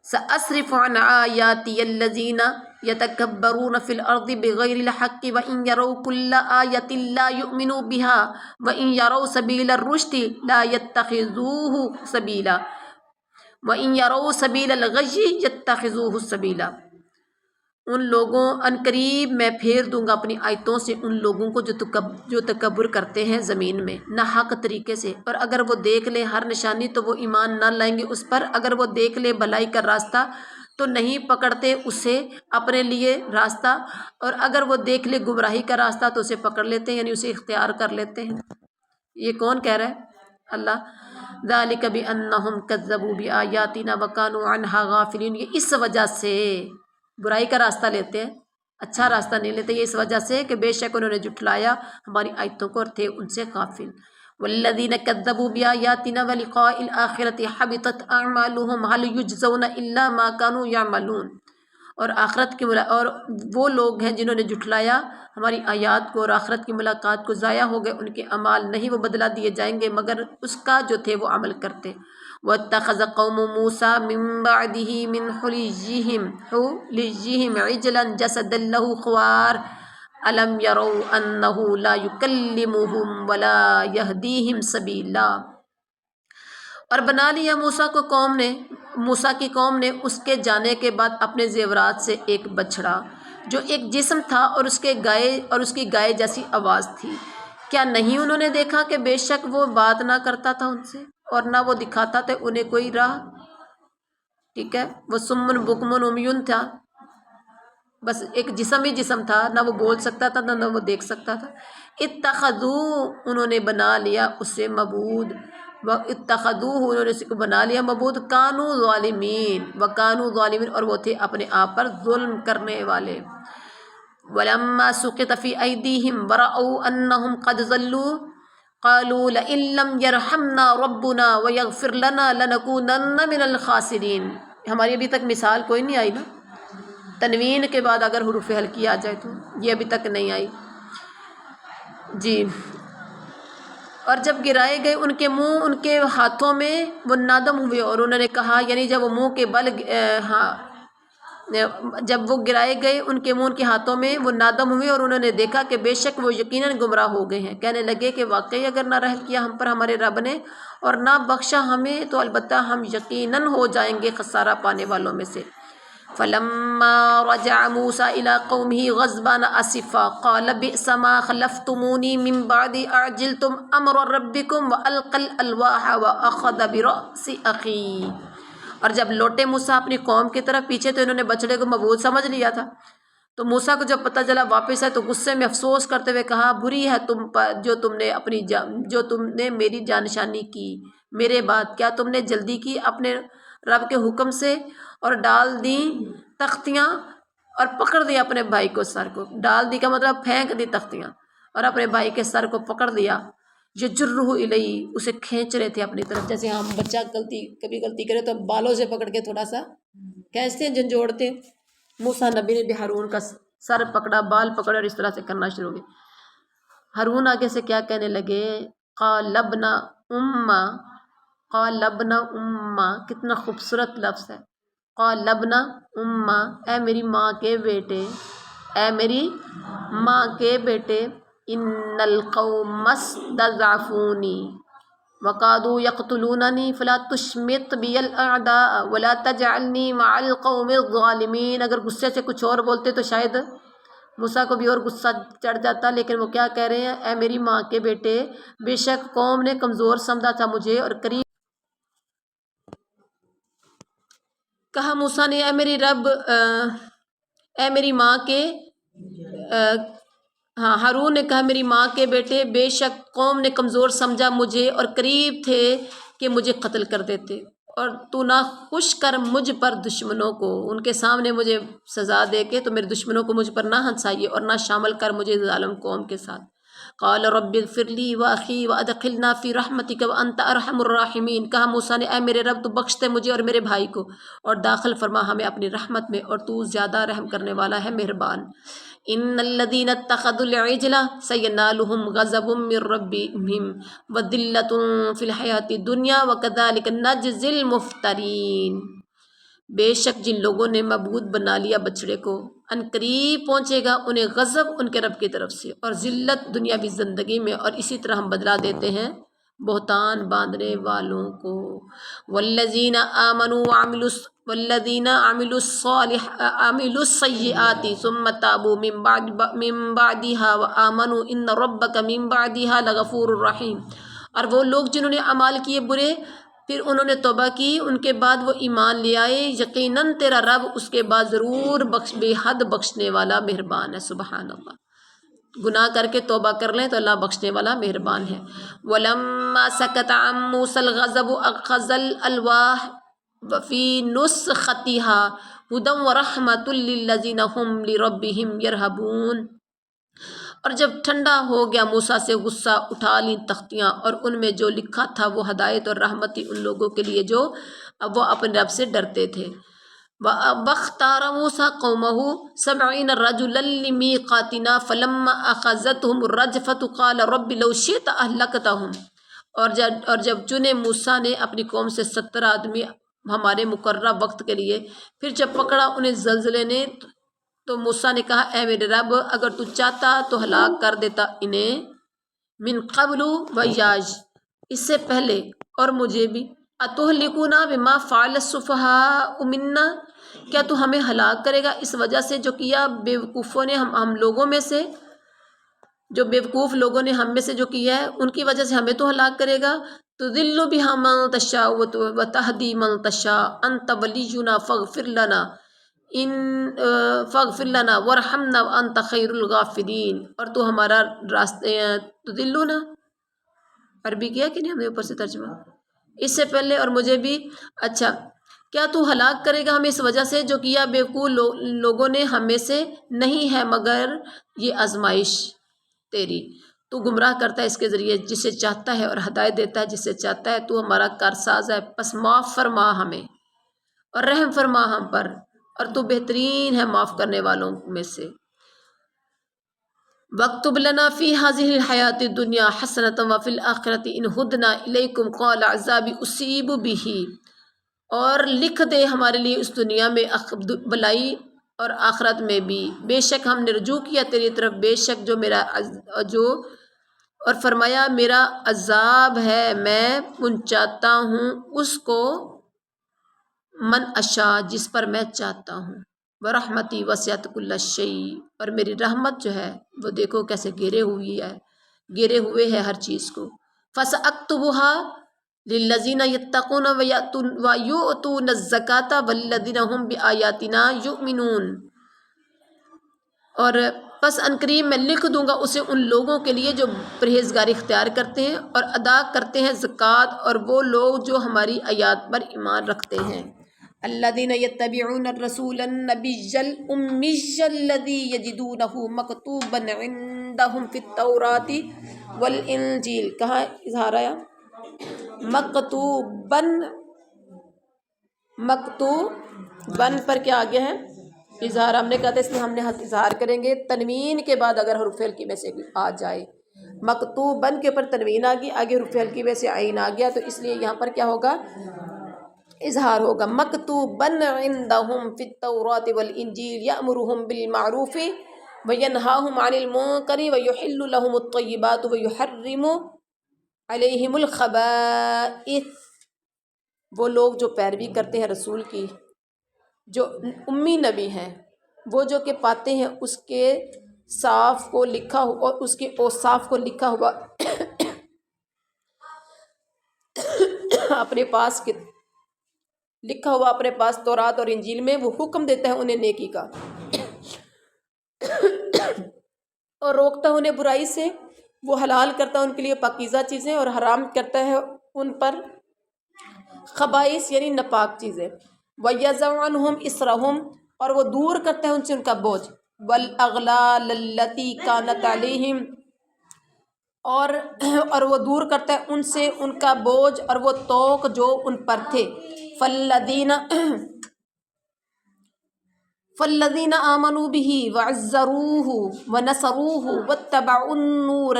سأصرف عن آیاتی الذین یتکبرون فی الارض بغیر الحق وإن یروا کل آیۃ لا یؤمنوا بها وإن یروا سبیل الرشد لا یتخذوہ سبیلا وَإِن يَرَوْا سَبِيلَ الْغَيِّ يَتَّخِذُوهُ سَبِيلًا۔ ان لوگوں عنقریب میں پھیر دوں گا اپنی آیتوں سے ان لوگوں کو جو تکبر کرتے ہیں زمین میں ناحق طریقے سے، اور اگر وہ دیکھ لیں ہر نشانی تو وہ ایمان نہ لائیں گے اس پر، اگر وہ دیکھ لیں بھلائی کا راستہ تو نہیں پکڑتے اسے اپنے لیے راستہ، اور اگر وہ دیکھ لیں گمراہی کا راستہ تو اسے پکڑ لیتے ہیں یعنی اسے اختیار کر لیتے ہیں۔ یہ کون کہہ رہا ہے؟ اللہ۔ ذَلِكَ بِأَنَّهُمْ كَذَّبُوا بِآيَاتِنَا وَكَانُوا عَنْهَا غَافِلِينَ۔ یہ اس وجہ سے برائی کا راستہ لیتے ہیں، اچھا راستہ نہیں لیتے، یہ اس وجہ سے کہ بے شک انہوں نے جھٹلایا ہماری آیتوں کو اور تھے ان سے غافل۔ وَالَّذِينَ كَذَّبُوا بِآيَاتِنَا وَلِقَاءِ الْآخِرَةِ حَبِطَتْ أَعْمَالُهُمْ هَلْ يُجْزَوْنَ إِلَّا مَا كَانُوا يَعْمَلُونَ۔ اور آخرت کی اور وہ لوگ ہیں جنہوں نے جھٹلایا ہماری آیات کو اور آخرت کی ملاقات کو، ضائع ہو گئے ان کے اعمال، نہیں وہ بدلہ دیے جائیں گے مگر اس کا جو تھے وہ عمل کرتے۔ وَاتَّخَذَ قَوْمُ مُوسَىٰ مِن بَعْدِهِ مِنْ حُلِيِّهِمْ عِجْلًا جَسَدًا لَهُ خُوَارٌ أَلَمْ يَرَوْا أَنَّهُ لَا يُكَلِّمُهُمْ وَلَا يَهْدِيهِمْ سَبِيلًا۔ اور بنا لیا موسیٰ کی قوم نے اس کے جانے کے بعد اپنے زیورات سے ایک بچھڑا جو ایک جسم تھا اور اس کی گائے جیسی آواز تھی۔ کیا نہیں انہوں نے دیکھا کہ بے شک وہ بات نہ کرتا تھا ان سے اور نہ وہ دکھاتا تھا انہیں کوئی راہ؟ ٹھیک ہے، وہ سمن بکمن امیون تھا، بس ایک جسم ہی جسم تھا، نہ وہ بول سکتا تھا نہ وہ دیکھ سکتا تھا۔ اتخذوا انہوں نے بنا لیا اسے معبود، اتخذوہ انہوں نے اسے بنا لیا معبود، کانوا ظالمین وکانوا ظالمین اور وہ تھے اپنے آپ پر ظلم کرنے والے۔ ولما سقط في أيديهم ورأوا أنهم قد ضلوا قالوا لئن لم يرحمنا ربنا ويغفر لنا لنكونن من الخاسرين۔ ہماری ابھی تک مثال کوئی نہیں آئی نا، تنوین کے بعد اگر حروف ہلکی آ جائے تو یہ ابھی تک نہیں آئی جی۔ اور جب گرائے گئے ان کے منہ ان کے ہاتھوں میں وہ نادم ہوئے، اور انہوں نے کہا یعنی جب وہ منہ کے بل جب وہ گرائے گئے ان کے منہ ان کے ہاتھوں میں وہ نادم ہوئے اور انہوں نے دیکھا کہ بے شک وہ یقیناً گمراہ ہو گئے ہیں، کہنے لگے کہ واقعی اگر نہ رحم کیا ہم پر ہمارے رب نے اور نہ بخشا ہمیں تو البتہ ہم یقیناً ہو جائیں گے خسارہ پانے والوں میں سے۔ فَلَمَّا رَجَعَ مُوسَىٰ إِلَىٰ قَوْمِهِ غَضْبَانَ أَسِفًا قَالَ بِئْسَ مَا خَلَفْتُمُونِي مِن بَعْدِي أَعْجِلْتُمْ أَمْرَ رَبِّكُمْ وَأَلْقَى الْأَلْوَاحَ وَأَخَذَ بِرَأْسِ أَخِيهِ۔ اور جب لوٹے موسیٰ اپنی قوم کی طرف پیچھے تو انہوں نے بچڑے کو معبود سمجھ لیا تھا، تو موسیٰ کو جب پتہ چلا واپس ہے تو غصے میں افسوس کرتے ہوئے کہا بری ہے تم پر جو تم نے میری جانشانی کی میرے بعد، کیا تم نے جلدی کی اپنے رب کے حکم سے اور ڈال دی تختیاں اور پکڑ دیا اپنے بھائی کو سر کو، ڈال دی کا مطلب پھینک دی تختیاں اور اپنے بھائی کے سر کو پکڑ دیا، یجرہ الیہ اسے کھینچ رہے تھے اپنی طرف، جیسے ہم بچہ کبھی غلطی کرے تو بالوں سے پکڑ کے تھوڑا سا کھینچتے ہیں جھنجھوڑتے ہیں، موسیٰ نبی نے بھی ہارون کا سر پکڑا بال پکڑا اور اس طرح سے کرنا شروع ہو گیا۔ ہارون آگے سے کیا کہنے لگے، قال ابن امّا، کتنا خوبصورت لفظ ہے، قال ابن امّا، اے میری ماں کے بیٹے، اے میری ماں کے بیٹے، ان القوم استضعفونی وقادوا یقتلوننی فلا تشمت بی الاعداء ولا تجعلنی مع القوم الظالمین۔ اگر غصے سے کچھ اور بولتے تو شاید موسیٰ کو بھی اور غصہ چڑھ جاتا، لیکن وہ کیا کہہ رہے ہیں؟ اے میری ماں کے بیٹے، بے شک قوم نے کمزور سمجھا تھا مجھے اور قریب کہا موسیٰ نے، اے میری رب اے میری ماں کے ہاں ہارون نے کہا میری ماں کے بیٹے، بے شک قوم نے کمزور سمجھا مجھے اور قریب تھے کہ مجھے قتل کر دیتے، اور تو نہ خوش کر مجھ پر دشمنوں کو، ان کے سامنے مجھے سزا دے کے تو میرے دشمنوں کو مجھ پر نہ ہنسائیے اور نہ شامل کر مجھے ظالم قوم کے ساتھ۔ قال رب اغفر لی واخی وادخلنا فی رحمتک وانت ارحم الراحمین۔ کہا موسیٰ نے، اے میرے رب تو بخش دے مجھے اور میرے بھائی کو اور داخل فرما ہمیں اپنی رحمت میں، اور تو زیادہ رحم کرنے والا ہے، مہربان۔ ان الذین اتخذوا العجل سینالهم غضب من ربهم وذلۃ فی الحیاۃ الدنیا وکذلک نجزی المفترین۔ بے شک جن لوگوں نے معبود بنا لیا بچڑے کو، عنقریب پہنچے گا انہیں غضب ان کے رب کی طرف سے اور ذلت دنیاوی زندگی میں، اور اسی طرح ہم بدلہ دیتے ہیں بہتان باندھنے والوں کو۔ والذین آمنوا عملوا السیئات ثم تابوا من بعدها وآمنوا ان ربک من بعدها لغفور رحیم۔ اور وہ لوگ جنہوں نے اعمال کیے برے پھر انہوں نے توبہ کی، ان کے بعد وہ ایمان لے آئے، یقیناً تیرا رب اس کے بعد ضرور بے حد بخشنے والا مہربان ہے۔ سبحان اللہ، گناہ کر کے توبہ کر لیں تو اللہ بخشنے والا مہربان ہے۔ وَلَمَّا سَكَتَ عَن مُوسَى الْغَضَبُ أَخَذَ الْأَلْوَاحَ وَفِي نُسْخَتِهَا هُدًى وَرَحْمَةً لِّلَّذِينَ هُمْ لِرَبِّهِمْ يَرْهَبُونَ۔ اور جب ٹھنڈا ہو گیا موسیٰ سے غصہ، اٹھا لی تختیاں اور ان میں جو لکھا تھا وہ ہدایت اور رحمت تھی ان لوگوں کے لیے جو اب وہ اپنے رب سے ڈرتے تھے۔ وَاخْتَارَ مُوسَىٰ قَوْمَهُ 70 رَجُلًا لِّمِيقَاتِنَا فَلَمَّا أَخَذَتْهُمُ الرَّجْفَةُ قَالَ رَبِّ لَوْ شِئْتَ أَهْلَكْتَهُمْ۔ اور جب موسیٰ نے اپنی قوم سے 70 آدمی ہمارے مقررہ وقت کے لیے، پھر جب پکڑا انہیں زلزلے نے تو موسیٰ نے کہا، اے میرے رب اگر تو چاہتا تو ہلاک کر دیتا انہیں، من قبل ویاج اس سے پہلے اور مجھے بھی، اتہلکونا بما فعل السفہاء منا، کیا تو ہمیں ہلاک کرے گا اس وجہ سے جو کیا بیوقوفوں نے ہم لوگوں میں سے، جو بیوقوف لوگوں نے ہم میں سے جو کیا ہے ان کی وجہ سے ہمیں تو ہلاک کرے گا۔ تضل بها من تشاء وتهدی من تشاء انت ولینا فاغفر لنا وارحمنا وانت خیر الغافرین۔ اور تو ہمارا راستے تضلنا عربی کیا کہ نہیں ہم نے اوپر سے ترجمہ اس سے پہلے اور مجھے بھی، اچھا کیا تو ہلاک کرے گا ہمیں اس وجہ سے جو کیا بیوقوف لوگوں نے ہم میں سے، نہیں ہے مگر یہ آزمائش تیری، تو گمراہ کرتا ہے اس کے ذریعے جسے چاہتا ہے اور ہدایت دیتا ہے جسے چاہتا ہے، تو ہمارا کارساز ہے، پس معاف فرما ہمیں اور رحم فرما ہم پر، اور تو بہترین ہے معاف کرنے والوں میں سے۔ وَاكْتُبْ لَنَا فِي هَذِهِ الْحَيَاةِ الدُّنْيَا حَسَنَةً وَفِي الْآخِرَةِ إِنْ هُدْنَا إِلَيْكُمْ قَالَ عَذَابِي أُصِيبُ بِهِ۔ اور لکھ دے ہمارے لیے اس دنیا میں بلائی اور آخرت میں بھی، بے شک ہم نے رجوع کیا تیری طرف، بے شک اور فرمایا میرا عذاب ہے میں پہنچاتا ہوں اس کو من اشاء جس پر میں چاہتا ہوں، ورحمتی وسعت کل شیء، اور میری رحمت جو ہے وہ دیکھو کیسے گھیرے ہوئے ہے ہر چیز کو۔ فَسَأَكْتُبُهَا لِلَّذِينَ يَتَّقُونَ وَيُؤْتُونَ الزَّكَاةَ وَالَّذِينَ هُمْ بِآيَاتِنَا يُؤْمِنُونَ۔ اور پس عنقریب میں لکھ دوں گا اسے ان لوگوں کے لیے جو پرہیزگاری اختیار کرتے ہیں اور ادا کرتے ہیں زکوٰۃ، اور وہ لوگ جو ہماری آیات پر ایمان رکھتے ہیں۔ الذین یتبعون الرسول النبی الأمی الذی یجدونہ مکتوبا عندہم فی التوراۃ والانجیل۔ کہاں اظہار آیا؟ مکتوباً پر کیا آگے ہے؟ اظہار ہم نے کہا تھا اس لیے ہم نے اظہار کریں گے تنوین کے بعد اگر حروف ہلکی میں سے آ جائے، مکتوباً کے اوپر تنوین آ گئی، آگے حروف ہلکی میں سے عین آ گیا، تو اس لیے یہاں پر کیا ہوگا؟ اظہار ہوگا۔ مکتوباً عندہم فی التوراۃ والانجیل یأمرہم بالمعروف وَيَنْهَاهُمْ عَنِ الْمُنْكَرِ وَيُحِلُّ لَهُمُ الطَّيِّبَاتُ وَيُحَرِّمُ عَلَيْهِمُ الْخَبَائِثَ۔ وہ لوگ جو پیروی کرتے ہیں رسول کی، جو امی نبی ہیں، وہ جو کہ پاتے ہیں اس کے صاف کو لکھا ہوا اور اس کے اوصاف کو لکھا ہوا اپنے پاس لکھا ہوا اپنے پاس تورات اور انجیل میں، وہ حکم دیتا ہے انہیں نیکی کا اور روکتا ہے انہیں برائی سے، وہ حلال کرتا ہے ان کے لیے پاکیزہ چیزیں اور حرام کرتا ہے ان پر خبائث یعنی ناپاک چیزیں۔ وَيَضَعُ عَنْهُمْ إِصْرَهُمْ، اور وہ دور کرتا ہے ان سے ان کا بوجھ، وَالْأَغْلَالَ الَّتِي كَانَتْ عَلَيْهِمْ، اور وہ دور کرتا ہے ان سے ان کا بوجھ اور وہ طوق جو ان پر تھے۔ فَالَّذِينَ آمَنُوا بِهِ وَعَزَّرُوهُ وَنَصَرُوهُ وَاتَّبَعُوا النُّورَ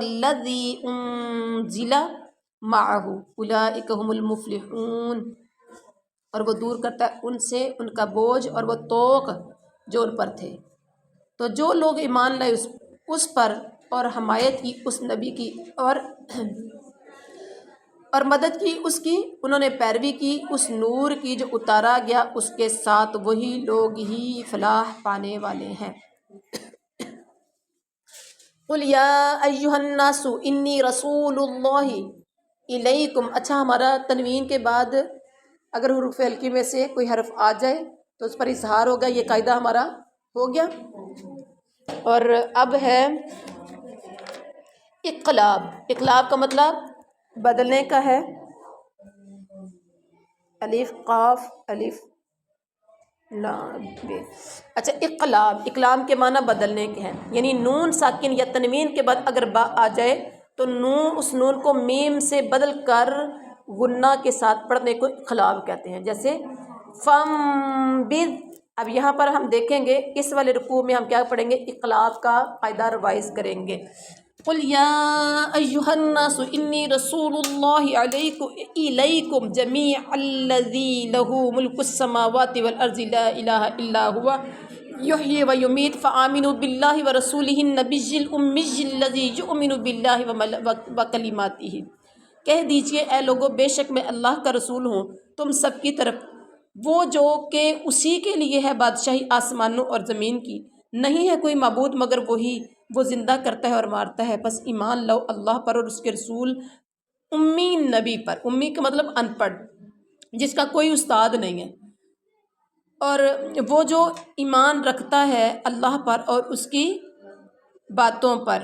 الَّذِي أُنزِلَ مَعَهُ أُولَئِكَ هُمُ الْمُفْلِحُونَ، اور وہ دور کرتا ہے ان سے ان کا بوجھ اور وہ طوق جو ان پر تھے۔ تو جو لوگ ایمان لائے اس پر اور حمایت کی اس نبی کی اور مدد کی اس کی، انہوں نے پیروی کی اس نور کی جو اتارا گیا اس کے ساتھ، وہی لوگ ہی فلاح پانے والے ہیں۔ قُلْ يَا أَيُّهَا النَّاسُ إِنِّي رَسُولُ اللَّهِ إِلَيْكُمْ۔ اچھا، ہمارا تنوین کے بعد اگر حروف ہلکی میں سے کوئی حرف آ جائے تو اس پر اظہار ہوگا، یہ قاعدہ ہمارا ہو گیا۔ اور اب ہے اقلاب۔ اقلاب کا مطلب بدلنے کا ہے، الف قاف الف لام ب۔ اچھا، اقلاب کے معنی بدلنے کے ہیں، یعنی نون ساکن یا تنوین کے بعد اگر با آ جائے تو اس نون کو میم سے بدل کر غنہ کے ساتھ پڑھنے کو اقلاب کہتے ہیں۔ جیسے فَانبِذْ، اب یہاں پر ہم دیکھیں گے اس والے رکوع میں ہم کیا پڑھیں گے، اقلاب کا قاعدہ ریوائز کریں گے۔ قُلْ يَا أَيُّهَا النَّاسُ إِنِّي رَسُولُ اللَّهِ إِلَيْكُمْ جَمِيعًا الَّذِي لَهُ مُلْكُ السَّمَاوَاتِ وَالْأَرْضِ لَا إِلَهَ إِلَّا هُوَ يُحْيِي وَيُمِيتُ فَآمِنُوا بِاللَّهِ وَرَسُولِهِ النَّبِيِّ الْأُمِّيِّ الَّذِي يُؤْمِنُ بِاللَّهِ وَكَلِمَاتِهِ۔ کہہ دیجئے اے لوگو، بے شک میں اللہ کا رسول ہوں تم سب کی طرف، وہ جو کہ اسی کے لیے ہے بادشاہی آسمانوں اور زمین کی، نہیں ہے کوئی معبود مگر وہی، وہ زندہ کرتا ہے اور مارتا ہے، بس ایمان لو اللہ پر اور اس کے رسول امی نبی پر۔ امی کا مطلب ان پڑھ، جس کا کوئی استاد نہیں ہے، اور وہ جو ایمان رکھتا ہے اللہ پر اور اس کی باتوں پر۔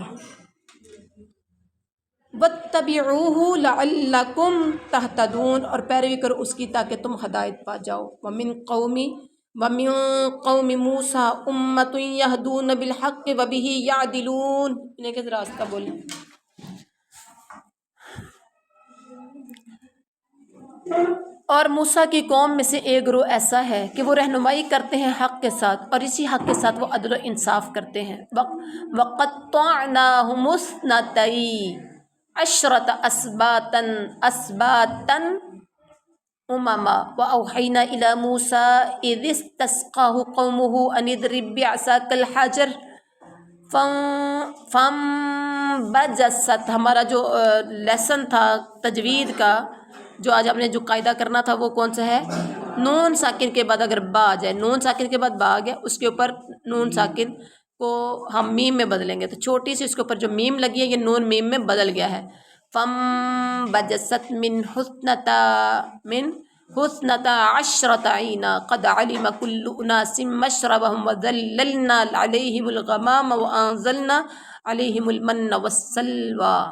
وَاتَّبِعُوهُ لَعَلَّكُمْ تَهْتَدُونَ، اور پیروی کرو اس کی تاکہ تم ہدایت پا جاؤ۔ وَمِن قَوْمِ مُوسَىٰ أُمَّةٌ يَهْدُونَ بِالْحَقِّ وَبِهِ يَعْدِلُونَ۔ انہیں کس راستہ بولیں۔ اور موسیٰ کی قوم میں سے ایک گروہ ایسا ہے کہ وہ رہنمائی کرتے ہیں حق کے ساتھ، اور اسی حق کے ساتھ وہ عدل و انصاف کرتے ہیں۔ وَقَطَّعْنَاهُمُ اثْنَتَيْ عَشْرَةَ أَسْبَاطًا أُمَمًا وَأَوْحَيْنَا إِلَىٰ مُوسَىٰ إِذِ اسْتَسْقَاهُ قَوْمُهُ أَنِ اضْرِب بِّعَصَاكَ الْحَجَرَ فَانبَجَسَتْ۔ ہمارا جو لیسن تھا تجوید کا، جو آج ہم نے جو قاعدہ کرنا تھا، وہ کون سا ہے، نون ساکن کے بعد اگر با آ جائے، نون ساکن کے بعد با آ گیا، اس کے اوپر نون ساکن کو ہم میم میں بدلیں گے، تو چھوٹی سی اس کے اوپر جو میم لگی ہے یہ نون میم میں بدل گیا ہے۔ فَانبَجَسَتْ مِنْ حُسْنَتَا عَشْرَةَ عَيْنًا قَدْ عَلِمَ كُلُّ أُنَاسٍ مَّشْرَبَهُمْ وَظَلَّلْنَا عَلَيْهِمُ الْغَمَامَ وَأَنزَلْنَا عَلَيْهِمُ الْمَنَّ وَالسَّلْوَىٰ۔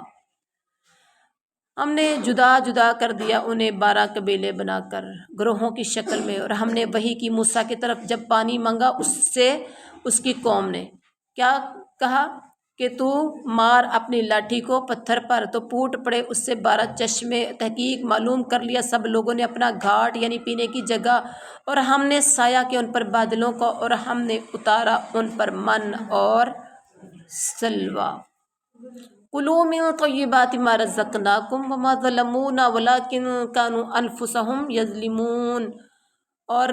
ہم نے جدا جدا کر دیا انہیں 12 قبیلے بنا کر گروہوں کی شکل میں، اور ہم نے وحی کی موسیٰ کی طرف جب پانی مانگا اس سے اس کی قوم نے کیا کہا کہ تو مار اپنی لاٹھی کو پتھر پر، تو پھوٹ پڑے اس سے 12 چشمے۔ تحقیق معلوم کر لیا سب لوگوں نے اپنا گھاٹ یعنی پینے کی جگہ، اور ہم نے سایہ کیا ان پر بادلوں کو، اور ہم نے اتارا ان پر من اور سلویٰ۔ کُلُوا مِن طَیِّبَاتِ مَا رَزَقْنَاکُمْ وَمَا ظَلَمُونَا وَلَٰکِن كَانُوا أَنفُسَهُمْ یظلمون۔ اور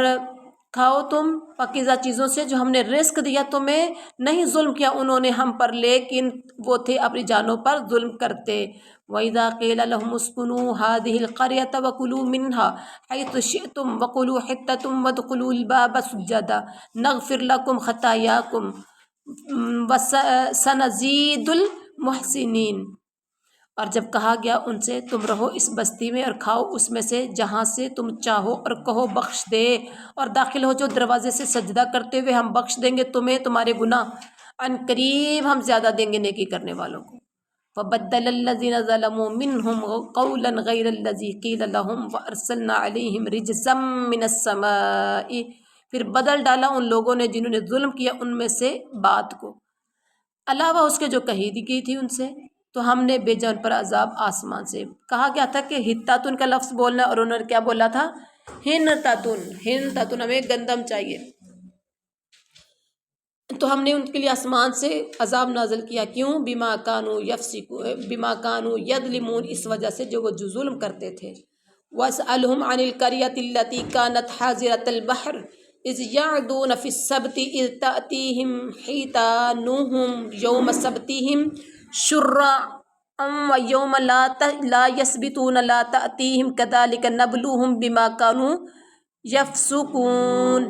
کھاؤ تم پاکیزہ چیزوں سے جو ہم نے رزق دیا تمہیں، نہیں ظلم کیا انہوں نے ہم پر، لیکن وہ تھے اپنی جانوں پر ظلم کرتے۔ وَإِذَا قِيلَ لَهُمُ اسْكُنُوا هَٰذِهِ الْقَرْيَةَ وَكُلُوا مِنْهَا حَيْثُ شِئْتُمْ وَقُولُوا حِطَّةٌ وَادْخُلُوا الْبَابَ سُجَّدًا نَغْفِرْ لَكُمْ خَطَايَاكُمْ وَسَنَزِيدُ الْمُحْسِنِينَ۔ اور جب کہا گیا ان سے تم رہو اس بستی میں اور کھاؤ اس میں سے جہاں سے تم چاہو، اور کہو بخش دے، اور داخل ہو جو دروازے سے سجدہ کرتے ہوئے، ہم بخش دیں گے تمہیں تمہارے گناہ، ان قریب ہم زیادہ دیں گے نیکی کرنے والوں کو۔ فَبَدَّلَ الَّذِينَ ظَلَمُوا مِنْهُمْ قَوْلًا غَيْرَ الَّذِي قِيلَ لَهُمْ وَأَرْسَلْنَا عَلَيْهِمْ رِجْزًا مِّنَ السَّمَاءِ، پھر بدل ڈالا ان لوگوں نے جنہوں نے ظلم کیا ان میں سے بات کو، علاوہ اس کے جو کہی کی تھی ان سے، تو ہم نے بھیجا ان پر عذاب آسمان سے۔ کہا گیا تھا کہ ہتاتن کا لفظ بولنا، اور انہوں نے کیا بولا تھا؟ ہن تاتن، ہمیں گندم چاہیے، تو ہم نے ان کے لیے آسمان سے عذاب نازل کیا۔ کیوں؟ بما کانوا یظلمون، اس وجہ سے جو وہ ظلم کرتے تھے۔ واسألهم عن القرية التي كانت حاضرة البحر إذ يعدون في السبت إذ تأتيهم حيتانهم يوم سبتهم شرعا ويوم لا يسبتون لا تأتيهم كذلك نبلوهم بما كانوا يفسقون۔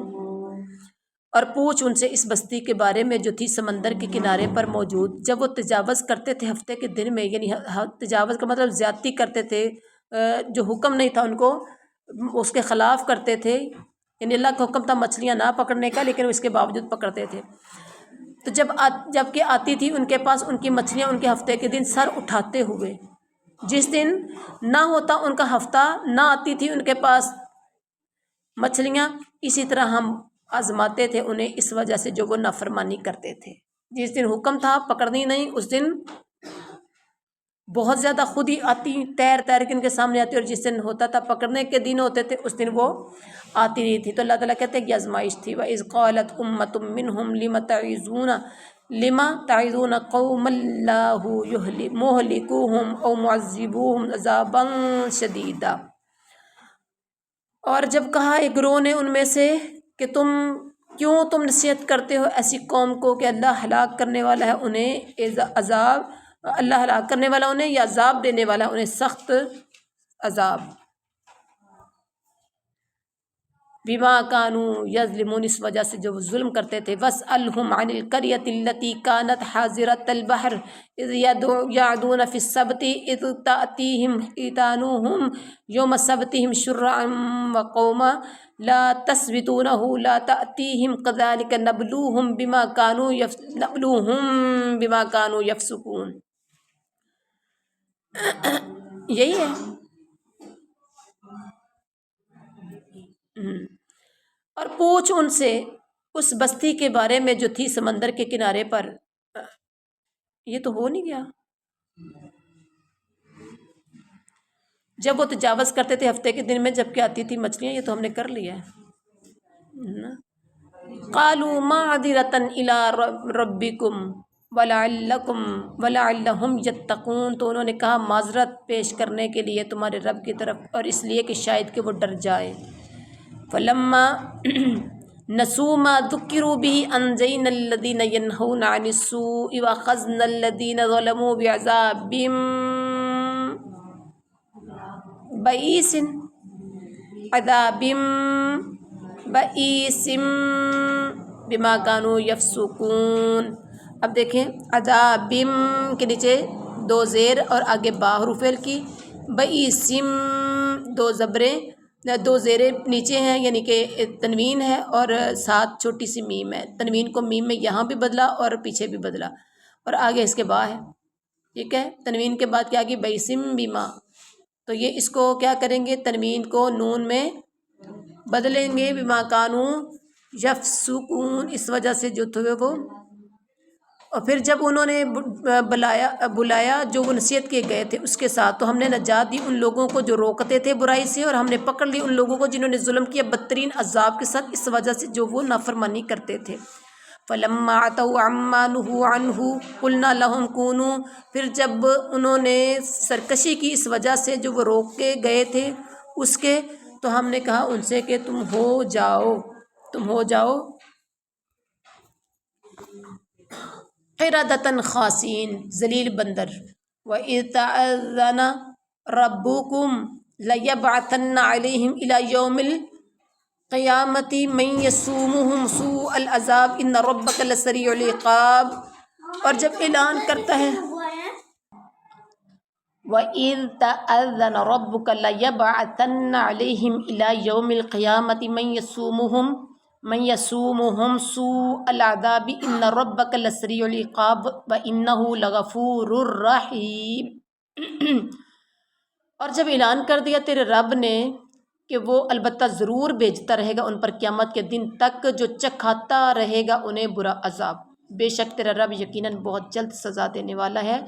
اور پوچھ ان سے اس بستی کے بارے میں جو تھی سمندر کے کنارے پر موجود، جب وہ تجاوز کرتے تھے ہفتے کے دن میں، یعنی تجاوز کا مطلب زیادتی کرتے تھے، جو حکم نہیں تھا ان کو اس کے خلاف کرتے تھے، یعنی اللہ کا حکم تھا مچھلیاں نہ پکڑنے کا لیکن اس کے باوجود پکڑتے تھے۔ تو جب کہ آتی تھی ان کے پاس ان کی مچھلیاں ان کے ہفتے کے دن سر اٹھاتے ہوئے، جس دن نہ ہوتا ان کا ہفتہ، نہ آتی تھی ان کے پاس مچھلیاں، اسی طرح ہم آزماتے تھے انہیں اس وجہ سے جو وہ نافرمانی کرتے تھے۔ جس دن حکم تھا پکڑنی نہیں، اس دن بہت زیادہ خود ہی آتی تیر کے ان کے سامنے آتی، اور جس دن ہوتا تھا پکڑنے کے دن ہوتے تھے اس دن وہ آتی نہیں تھی۔ تو اللہ تعالیٰ کہتے ہیں کہ آزمائش تھی۔ وَإِذْ قَالَتْ أُمَّةٌ مِّنْهُمْ لِمَ تَعِظُونَ قَوْمًا اللَّهُ مُهْلِكُوهُمْ أَوْ مُعَذِّبُوهُمْ عَذَابًا شَدِيدًا۔ اور جب کہا ایک گروہ نے ان میں سے کہ تم نصیحت کرتے ہو ایسی قوم کو کہ اللہ ہلاک کرنے والا ہے انہیں، عذاب اللہ ہلاک کرنے والا انہیں یا عذاب دینے والا انہیں سخت عذاب۔ بما كانوا یظلمون، اس وجہ سے جو وہ ظلم کرتے تھے۔ واسألهم عن القرية التي كانت حاضرة البحر إذ يعدون في السبت إذ تأتيهم حيتانهم يوم سبتهم شرعا وقوم لا تسبتونه لا تأتيهم كذلك نبلوهم بما كانوا يفسقون۔ یہی ہے۔ اور پوچھ ان سے اس بستی کے بارے میں جو تھی سمندر کے کنارے پر۔ یہ تو ہو نہیں گیا، جب وہ تجاوز کرتے تھے ہفتے کے دن میں جب کہ آتی تھی مچھلیاں، یہ تو ہم نے کر لیا ہے۔ قالوا معذرة إلى ربكم ولعلهم يتقون، تو انہوں نے کہا معذرت پیش کرنے کے لیے تمہارے رب کی طرف، اور اس لیے کہ شاید کہ وہ ڈر جائے۔ فلما نسوا ما ذکروا به انجینا الذین ینہون عن السوء واخذنا الذین ظلموا بعذاب بئیس بما كانوا یفسقون۔ اب دیکھیں عذاب کے نیچے دو زیر اور آگے با حروف فعل کی، بئیسم دو زیریں نیچے ہیں، یعنی کہ تنوین ہے اور ساتھ چھوٹی سی میم ہے۔ تنوین کو میم میں یہاں بھی بدلا اور پیچھے بھی بدلا، اور آگے اس کے با ہے، ٹھیک ہے۔ تنوین کے بعد کیا کی بئیسم بما، تو یہ اس کو کیا کریں گے، تنوین کو نون میں بدلیں گے، بما کانوا یفسقون، اس وجہ سے جو تھے وہ۔ اور پھر جب انہوں نے بلایا جو وہ نصیحت کیے گئے تھے اس کے ساتھ، تو ہم نے نجات دی ان لوگوں کو جو روکتے تھے برائی سے، اور ہم نے پکڑ لی ان لوگوں کو جنہوں نے ظلم کیا بدترین عذاب کے ساتھ، اس وجہ سے جو وہ نافرمانی کرتے تھے۔ فلما عتوا عما نهوا عنه قلنا لهم كونوا، پھر جب انہوں نے سرکشی کی اس وجہ سے جو وہ روکے گئے تھے اس کے، تو ہم نے کہا ان سے کہ تم ہو جاؤ، تم ہو جاؤ قردۃ خاسین ذلیل بندر۔ وَإِذْ تَأَذَّنَ رَبُّكُمْ لَيَبْعَثَنَّ عَلَيْهِمْ إِلَى يَوْمِ الْقِيَامَةِ مَن يَسُومُهُمْ سُوءَ الْعَذَابِ إِنَّ رَبَّكَ لَسَرِيعُ الْعِقَابِ۔ اور جب اعلان کرتا ہے وَإِذْ تَأَذَّنَ رَبُّكَ لَيَبْعَثَنَّ عَلَيْهِمْ إِلَى يَوْمِ الْقِيَامَةِ من يسومهم سوء العذاب ان ربك لسریع العقاب وانه لغفور رحیم۔ اور جب اعلان کر دیا تیرے رب نے کہ وہ البتہ ضرور بھیجتا رہے گا ان پر قیامت کے دن تک جو چکھاتا رہے گا انہیں برا عذاب، بے شک تیرا رب یقیناً بہت جلد سزا دینے والا ہے،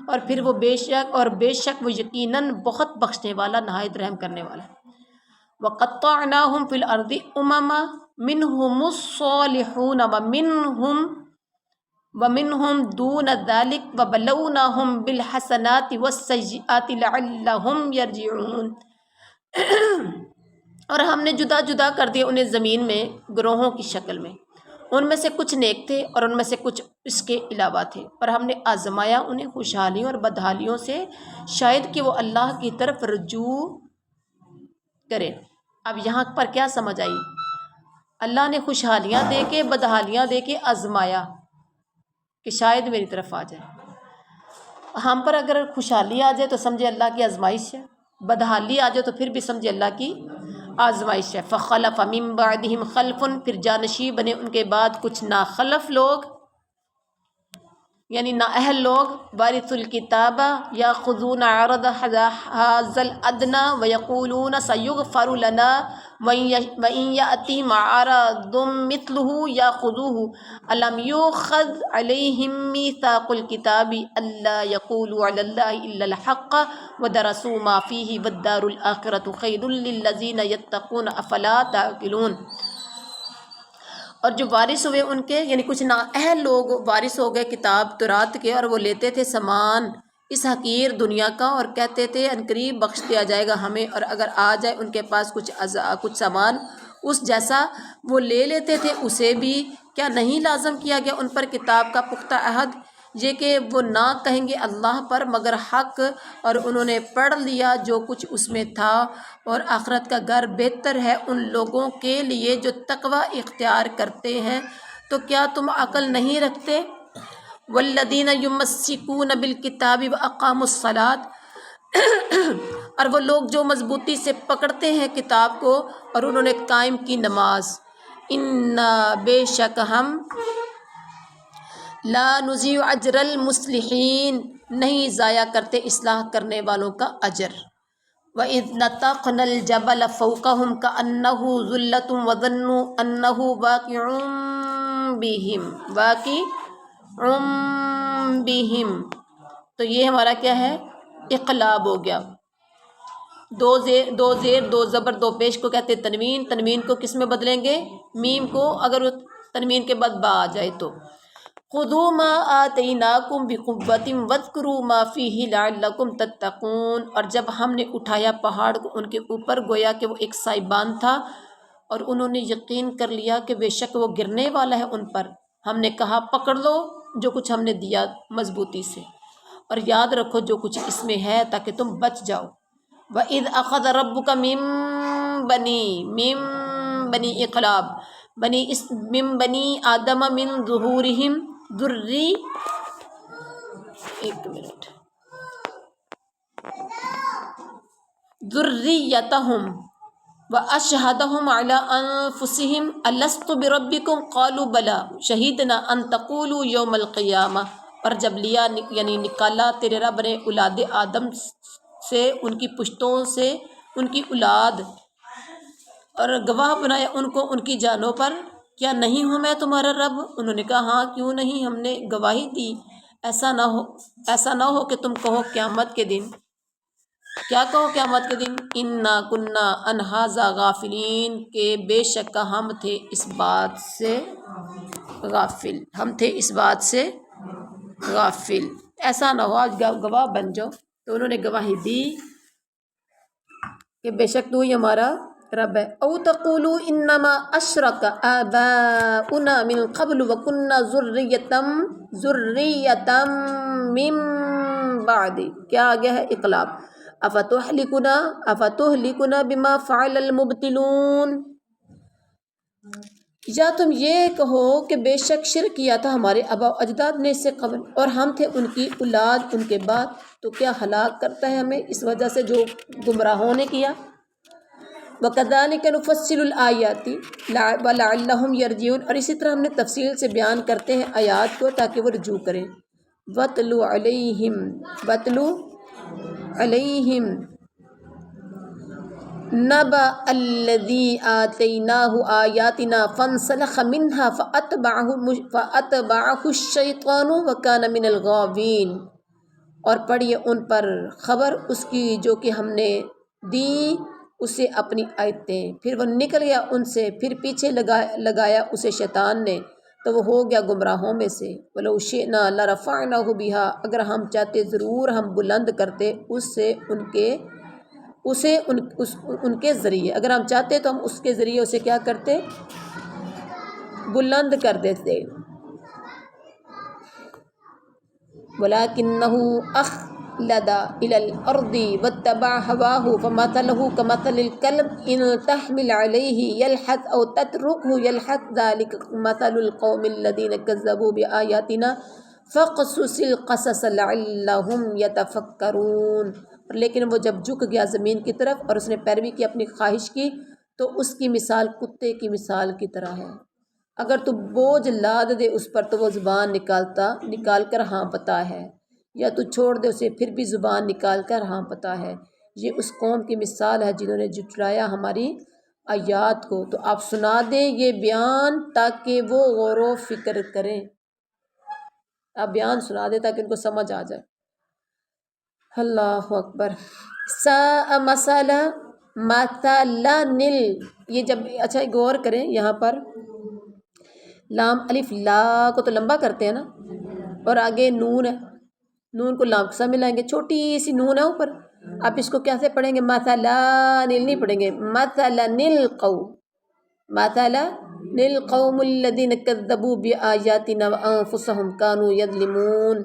اور پھر وہ بے شک وہ یقیناً بہت بخشنے والا نہایت رحم کرنے والا ہے۔ وَقَطَّعْنَاهُمْ فِي الْأَرْضِ أُمَمًا مِّنْهُمُ الصَّالِحُونَ وَمِنْهُمْ دُونَ ذَلِكَ وَبَلَوْنَاهُمْ بِالْحَسَنَاتِ وَالسَّيِّئَاتِ لَعَلَّهُمْ يَرْجِعُونَ۔ اور ہم نے جدا جدا کر دیا انہیں زمین میں گروہوں کی شکل میں، ان میں سے کچھ نیک تھے اور ان میں سے کچھ اس کے علاوہ تھے، اور ہم نے آزمایا انہیں خوشحالیوں اور بدحالیوں سے شاید کہ وہ اللہ کی طرف رجوع کرے۔ اب یہاں پر کیا سمجھ آئی؟ اللہ نے خوشحالیاں دے کے بدحالیاں دے کے آزمایا کہ شاید میری طرف آ جائے۔ ہم پر اگر خوشحالی آ جائے تو سمجھے اللہ کی آزمائش ہے، بدحالی آ جائے تو پھر بھی سمجھے اللہ کی آزمائش ہے۔ فَخَلَفَ مِن بَعْدِهِمْ خَلْفٌ، پھر جانشین بنے ان کے بعد کچھ ناخلف لوگ یعنی نااہل لوگ، وارث الکتاب یاخذون عرض ھذا الادنی ویقولون سیغفر لنا وان یأتیہم عرض مثلہ یاخذوہ الم یؤخذ علیہم میثاق الکتاب الا یقولوا علی اللہ الا الحق ودرسوا ما فیہ والدار الآخرۃ خیر للذین یتقون افلا تعقلون۔ اور جو وارث ہوئے ان کے یعنی کچھ نااہل لوگ وارث ہو گئے کتاب تورات کے، اور وہ لیتے تھے سامان اس حقیر دنیا کا اور کہتے تھے عنقریب بخش دیا جائے گا ہمیں، اور اگر آ جائے ان کے پاس کچھ سامان اس جیسا وہ لے لیتے تھے، اسے بھی کیا نہیں لازم کیا گیا ان پر کتاب کا پختہ عہد، یہ کہ وہ نہ کہیں گے اللہ پر مگر حق، اور انہوں نے پڑھ لیا جو کچھ اس میں تھا، اور آخرت کا گھر بہتر ہے ان لوگوں کے لیے جو تقوی اختیار کرتے ہیں، تو کیا تم عقل نہیں رکھتے؟ والذین یمسکون بالکتاب واقاموا الصلاۃ، اور وہ لوگ جو مضبوطی سے پکڑتے ہیں کتاب کو اور انہوں نے قائم کی نماز، انا بے شک ہم لا نضیع اجر المصلحین نہیں ضائع کرتے اصلاح کرنے والوں کا اجر۔ وَإِذْ نَتَقْنَا الْجَبَلَ فَوْقَهُمْ كَأَنَّهُ ظُلَّةٌ وَظَنُّوا أَنَّهُ واقع بِهِمْ، تو یہ ہمارا کیا ہے؟ اقلاب ہو گیا۔ دو زیر دو زبر دو پیش کو کہتے ہیں تنوین، تنوین کو کس میں بدلیں گے؟ میم کو، اگر تنوین کے بعد با آ جائے تو۔ خُذُوا مَا آتَيْنَاكُمْ بِقُوَّةٍ وَاذْكُرُوا مَا فِيهِ لَعَلَّكُمْ تَتَّقُونَ۔ اور جب ہم نے اٹھایا پہاڑ کو ان کے اوپر گویا کہ وہ ایک سائبان تھا، اور انہوں نے یقین کر لیا کہ بے شک وہ گرنے والا ہے ان پر، ہم نے کہا پکڑ لو جو کچھ ہم نے دیا مضبوطی سے، اور یاد رکھو جو کچھ اس میں ہے تاکہ تم بچ جاؤ۔ وَإِذْ أَخَذَ رَبُّكَ مِن بَنِي اقلاب من بنی آدم من ظہورہم ذریتہم واشہدہم علی انفسہم الست بربکم قالوا بلی شہدنا ان تقولوا یوم القیامہ۔ اور جب لیا یعنی نکالا تیرے رب نے اولاد آدم سے ان کی پشتوں سے ان کی اولاد، اور گواہ بنایا ان کو ان کی جانوں پر، کیا نہیں ہوں میں تمہارا رب؟ انہوں نے کہا ہاں کیوں نہیں، ہم نے گواہی دی۔ ایسا نہ ہو کہ تم کہو قیامت کے دن، کیا کہو قیامت کے دن؟ انا کنا عن ھذا غافلین، کہ بے شک ہم تھے اس بات سے غافل، ہم تھے اس بات سے غافل۔ ایسا نہ ہو آج گواہ بن جاؤ۔ تو انہوں نے گواہی دی کہ بے شک تو ہی ہمارا رب ہے۔ او تقولوا انما اشرک آباؤنا من قبل وکنا ذریۃ من بعد، کیا آ گیا ہے اقلاب، افتہلکنا بما فعل المبطلون، یا تم یہ کہو کہ بے شک شرک کیا تھا ہمارے آباء و اجداد نے اس سے قبل، اور ہم تھے ان کی اولاد ان کے بعد، تو کیا ہلاک کرتا ہے ہمیں اس وجہ سے جو گمراہوں نے کیا۔ وَكَذَلِكَ نُفَصِّلُ الْآيَاتِ وَلَعَلَّهُمْ يَرْجِعُونَ، اور اسی طرح ہم نے تفصیل سے بیان کرتے ہیں آیات کو تاکہ وہ رجوع کریں۔ وَاتْلُ عَلَيْهِمْ نَبَأَ الَّذِي آتَيْنَاهُ آيَاتِنَا فَانْسَلَخَ مِنْهَا فَأَتْبَعَهُ الشَّيْطَانُ وَكَانَ مِنَ الْغَاوِينَ، اور پڑھیے ان پر خبر اس کی جو کہ ہم نے دی اسے اپنی آیتیں، پھر وہ نکل گیا ان سے، پھر پیچھے لگایا اسے شیطان نے، تو وہ ہو گیا گمراہوں میں سے۔ وَلَوْ شِئْنَا لَرَفَعْنَاهُ بِهَا، اگر ہم چاہتے ضرور ہم بلند کرتے اس سے ان کے ذریعے، اگر ہم چاہتے تو ہم اس کے ذریعے اسے کیا کرتے، بلند کر دیتے۔ وَلَكِنَّهُ أَخْلَدَ إِلَى الْأَرْضِ وَاتَّبَعَ هَوَاهُ فَمَثَلُهُ كَمَثَلِ الْكَلْبِ إِنْ تَحْمِلْ عَلَيْهِ يَلْحَثْ أَوْ تَتْرُكْهُ يَلْحَثْ ذَلِكَ مَثَلُ الْقَوْمِ الَّذِينَ كَذَّبُوا بِآيَاتِنَا فَاقْصُصِ الْقَصَصَ لَعَلَّهُمْ يَتَفَكَّرُونَ، لیکن وہ جب جھک گیا زمین کی طرف اور اس نے پیروی کی اپنی خواہش کی، تو اس کی مثال کتے کی مثال کی طرح ہے، اگر تو بوجھ لاد دے اس پر تو وہ زبان نکال کر ہانپتا ہے، یا تو چھوڑ دے اسے پھر بھی زبان نکال کر ہانپتا ہے۔ یہ اس قوم کی مثال ہے جنہوں نے جھٹلایا ہماری آیات کو، تو آپ سنا دیں یہ بیان تاکہ وہ غور و فکر کریں، آپ بیان سنا دیں تاکہ ان کو سمجھ آ جائے۔ اللہ اکبر۔ ساء مثلا یہ جب اچھا غور کریں، یہاں پر لام الف لا کو تو لمبا کرتے ہیں نا، اور آگے نون ہے، نون کو لام کے ساتھ ملائیں گے، چھوٹی سی نون ہے اوپر، آپ اس کو کیسے پڑھیں گے، مثلا نیل نہیں پڑھیں گے، مثلا القوم الذین کذبوا بآیاتنا وانفسهم كانوا یظلمون،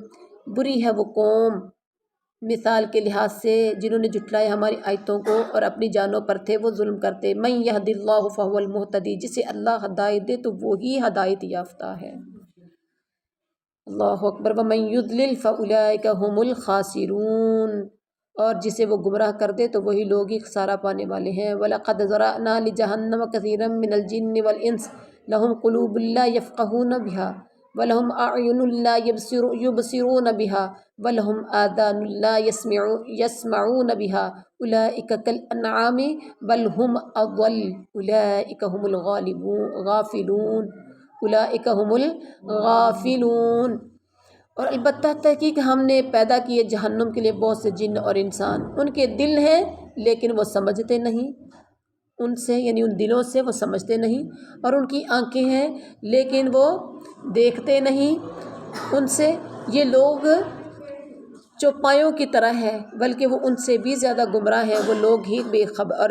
بری ہے وہ قوم مثال کے لحاظ سے جنہوں نے جھٹلایا ہماری آیتوں کو اور اپنی جانوں پر تھے وہ ظلم کرتے۔ من یہد اللہ فہو المہتدی، جسے اللہ ہدایت دے تو وہی ہدایت یافتہ ہے۔ اللہ اکبر۔ ومن یضلل فاولئک هم الخاسرون، اور جسے وہ گمراہ کر دے تو وہی لوگ ہی خسارہ پانے والے ہیں۔ وَلَقَدْ ذَرَأْنَا لِجَهَنَّمَ كَثِيرًا مِنَ الْجِنِّ وَالْإِنسِ لَهُمْ قُلُوبٌ لَا يَفْقَهُونَ بِهَا وَلَهُمْ أَعْيُنٌ لَا يُبْصِرُونَ بِهَا وَلَهُمْ آذَانٌ لَا يَسْمَعُونَ بِهَا أُولَئِكَ كَالْأَنْعَامِ بَلْ هُمْ أَضَلُّ أُولَئِكَ هُمُ الْغَافِلُونَ۔ اور البتہ تحقیق ہم نے پیدا کیے جہنم کے لیے بہت سے جن اور انسان، ان کے دل ہیں لیکن وہ سمجھتے نہیں، ان سے یعنی ان دلوں سے وہ سمجھتے نہیں، اور ان کی آنکھیں ہیں لیکن وہ دیکھتے نہیں ان سے، یہ لوگ چوپایوں کی طرح ہے بلکہ وہ ان سے بھی زیادہ گمراہ ہیں، وہ لوگ ہی بے خبر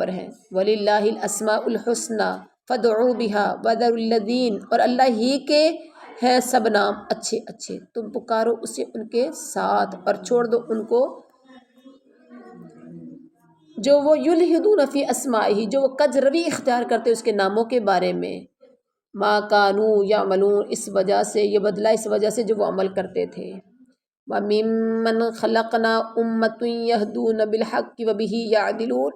ہیں۔ وَلِلَّهِ الْأَسْمَاءُ الْحُسْنَى فَادْعُوهُ بِهَا وَذَرُوا الَّذِينَ، اور اللہ ہی کے ہیں سب نام اچھے اچھے، تم پکارو اسے ان کے ساتھ اور چھوڑ دو ان کو جو وہ یلحدون فی اسمائہ، جو وہ کج روی اختیار کرتے اس کے ناموں کے بارے میں، ما کانوا یعملون، اس وجہ سے یہ بدلہ اس وجہ سے جو وہ عمل کرتے تھے۔ وَمِمَّنْ خَلَقْنَا أُمَّةٌ يَهْدُونَ بِالْحَقِّ وَبِهِ يَعْدِلُونَ،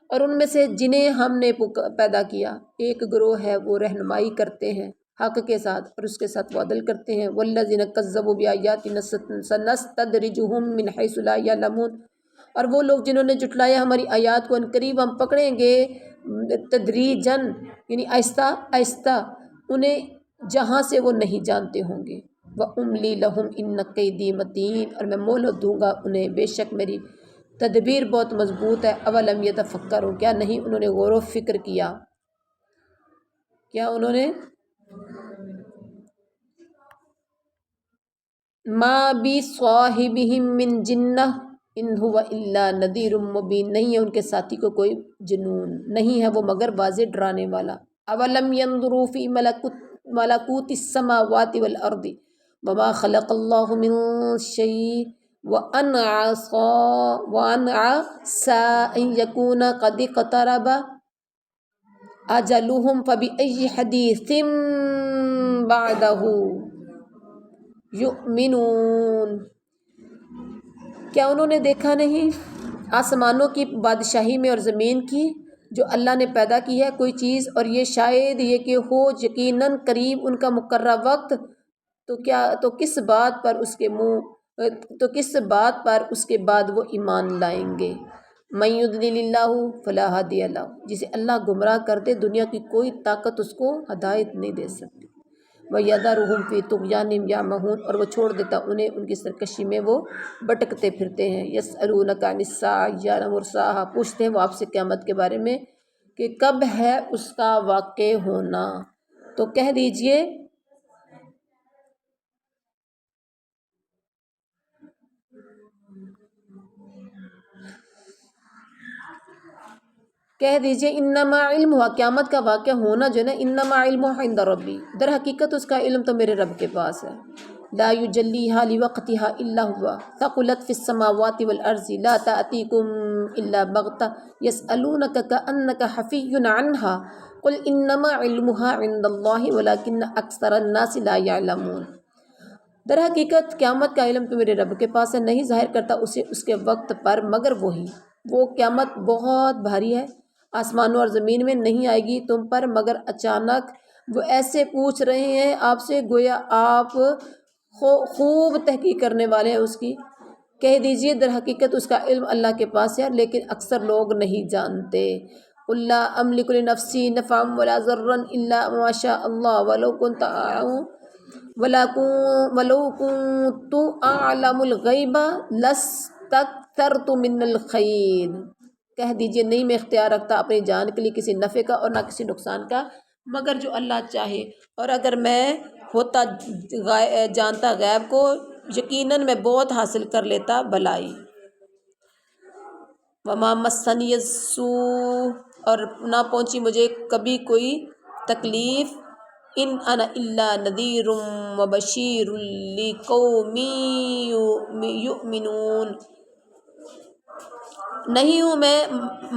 اور ان میں سے جنہیں ہم نے پیدا کیا ایک گروہ ہے وہ رہنمائی کرتے ہیں حق کے ساتھ اور اس کے ساتھ وہ عدل کرتے ہیں۔ وَالَّذِينَ كَذَّبُوا بِآيَاتِنَا سَنَسْتَدْرِجُهُمْ مِنْ حَيْثُ لَا يَعْلَمُونَ، اور وہ لوگ جنہوں نے جھٹلایا ہماری آیات کو، عنقریب ہم پکڑیں گے تدریجاً یعنی آہستہ آہستہ انہیں جہاں سے وہ نہیں جانتے ہوں گے۔ وَأُمْلِي لَهُمْ إِنَّ كَيْدِي مَتِينٌ، اور میں مہلت دوں گا انہیں، بے شک میری تدبیر بہت مضبوط ہے۔ اولم یتفکروا، کیا نہیں انہوں نے غور و فکر کیا، کیا انہوں نے ما بصاحبہم من جنہ، ان هو الا نذیر مبین، نہیں ہے ان کے ساتھی کو کوئی جنون، نہیں ہے وہ مگر واضح ڈرانے والا۔ اولم ينظروا فی ملکوت السماوات والارض وما خلق اللہ من شیء وان عسى ان یکون قد اقترب اجلهم فبأي حدیث بعدہ یؤمنون۔ کیا انہوں نے دیکھا نہیں آسمانوں کی بادشاہی میں اور زمین کی جو اللہ نے پیدا کی ہے کوئی چیز، اور یہ شاید یہ کہ ہو یقیناً قریب ان کا مقررہ وقت، تو کس بات پر اس کے بعد وہ ایمان لائیں گے۔ من یضلل اللہ فلا ہادی لہ، جسے اللہ گمراہ کر دے دنیا کی کوئی طاقت اس کو ہدایت نہیں دے سکتی۔ وَيَذَرُهُمْ فِي طُغْيَانِهِمْ يَعْمَهُونَ، اور وہ چھوڑ دیتا انہیں ان کی سرکشی میں وہ بھٹکتے پھرتے ہیں۔ يَسْأَلُونَكَ عَنِ السَّاعَةِ أَيَّانَ مُرْسَاهَا، پوچھتے ہیں وہ آپ سے قیامت کے بارے میں کہ کب ہے اس کا واقع ہونا، تو کہہ دیجئے انما علمها، قیامت کا واقع ہونا جو ہے نا، انما علمها عند ربی، در حقیقت اس کا علم تو میرے رب کے پاس ہے۔ لا یجلیها لوقتها الا هو ثقلت فی السماوات والارض لا تأتیکم الا بغتہ یسألونک کأنک حفی عنها قل انما علمها عند اللہ ولکن اکثر الناس لا یعلمون۔ در حقیقت قیامت کا علم تو میرے رب کے پاس ہے، نہیں ظاہر کرتا اسے اس کے وقت پر مگر وہی۔ وہ قیامت بہت بھاری ہے، آسمانوں اور زمین میں نہیں آئے گی تم پر مگر اچانک۔ وہ ایسے پوچھ رہے ہیں آپ سے گویا آپ خوب تحقیق کرنے والے ہیں اس کی۔ کہہ دیجئے در حقیقت اس کا علم اللہ کے پاس ہے لیکن اکثر لوگ نہیں جانتے۔ قل لا املک لنفسی نفعا ولا ضرا الا ما شاء اللہ ولو كنت اعلم الغیب لاستکثرت من الخیر۔ کہہ دیجئے نہیں میں اختیار رکھتا اپنی جان کے لیے کسی نفع کا اور نہ کسی نقصان کا مگر جو اللہ چاہے، اور اگر میں ہوتا جانتا غیب کو یقیناً میں بہت حاصل کر لیتا بھلائی۔ وما مسنی السوء، اور نہ پہنچی مجھے کبھی کوئی تکلیف، ان انا الا نذیر وبشیر لقوم یؤمنون، نہیں ہوں میں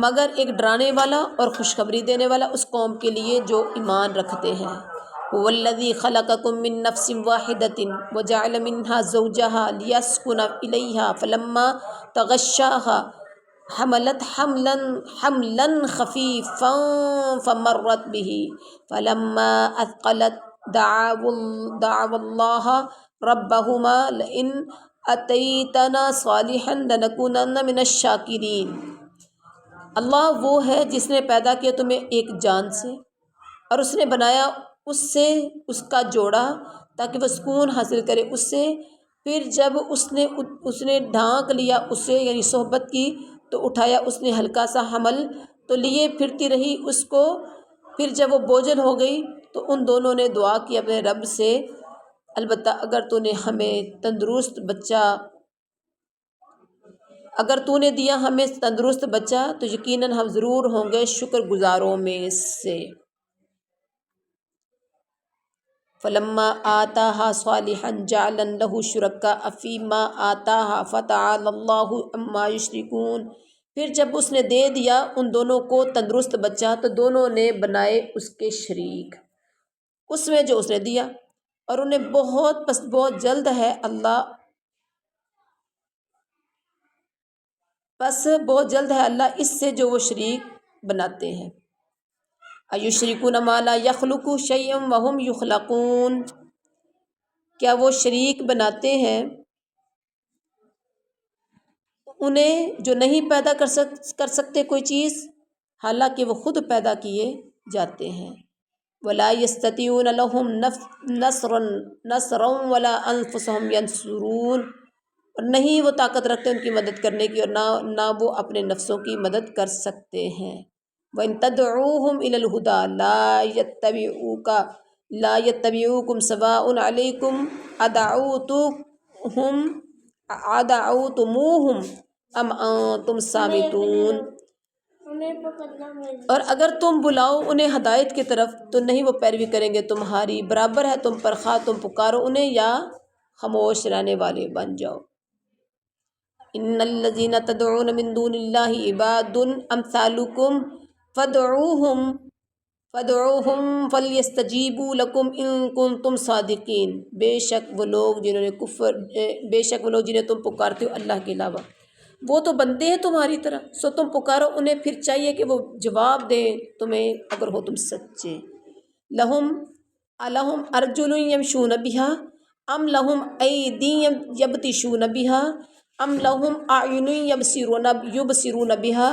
مگر ایک ڈرانے والا اور خوشخبری دینے والا اس قوم کے لیے جو ایمان رکھتے ہیں۔ هو الذی خلقکم من نفس واحدۃ وجعل منها زوجها لیسکن الیہا فلما تغشاها حملت حملا خفیفا فمرت به فلما اثقلت دعوا اللہ ربہما لئن اتیتنا صالحا لنکونن من الشاکرین۔ اللہ وہ ہے جس نے پیدا کیا تمہیں ایک جان سے اور اس نے بنایا اس سے اس کا جوڑا تاکہ وہ سکون حاصل کرے اس سے، پھر جب اس نے ڈھانک لیا اسے یعنی صحبت کی تو اٹھایا اس نے ہلکا سا حمل تو لیے پھرتی رہی اس کو، پھر جب وہ بوجھل ہو گئی تو ان دونوں نے دعا کی اپنے رب سے، البتہ اگر تو نے دیا ہمیں تندرست بچہ تو یقیناً ہم ضرور ہوں گے شکر گزاروں میں سے۔ فلما آتاها صالحا جعلا له شركاء فيما آتاها فتعالى الله عما يشركون، پھر جب اس نے دے دیا ان دونوں کو تندرست بچہ تو دونوں نے بنائے اس کے شریک اس میں جو اس نے دیا، اور انہیں بہت جلد ہے اللہ اس سے جو وہ شریک بناتے ہیں۔ ایشرکون ما لا یخلق شیئا وهم یخلقون، کیا وہ شریک بناتے ہیں انہیں جو نہیں پیدا کر سکتے کوئی چیز حالانکہ وہ خود پیدا کیے جاتے ہیں۔ ولا یستطیعون لهم نصرا ولا انفسهم ینصرون، اور نہیں وہ طاقت رکھتے ان کی مدد کرنے کی اور نہ وہ اپنے نفسوں کی مدد کر سکتے ہیں۔ وَإِن تَدْعُوهُمْ إِلَى الْهُدَىٰ لَا يَتَّبِعُوكُمْ سَوَاءٌ عَلَيْكُمْ أَدَعَوْتُمُوهُمْ ام انتم صامتون، اور اگر تم بلاؤ انہیں ہدایت کی طرف تو نہیں وہ پیروی کریں گے تمہاری، برابر ہے تم پر خواہ تم پکارو انہیں یا خاموش رہنے والے بن جاؤ۔ ان الذین تدعون من دون اللہ عباد امثالکم فادعوہم فلیستجیبوا لکم ان کنتم صادقین، بے شک وہ لوگ جنہیں تم پکارتے ہو اللہ کے علاوہ وہ تو بندے ہیں تمہاری طرح، سو تم پکارو انہیں، پھر چاہیے کہ وہ جواب دیں تمہیں اگر ہو تم سچے۔ لہم الہم ارجل یمشون بہا ام لہم ایدی یبطشون بہا ام لہم اعین یبصرون بہا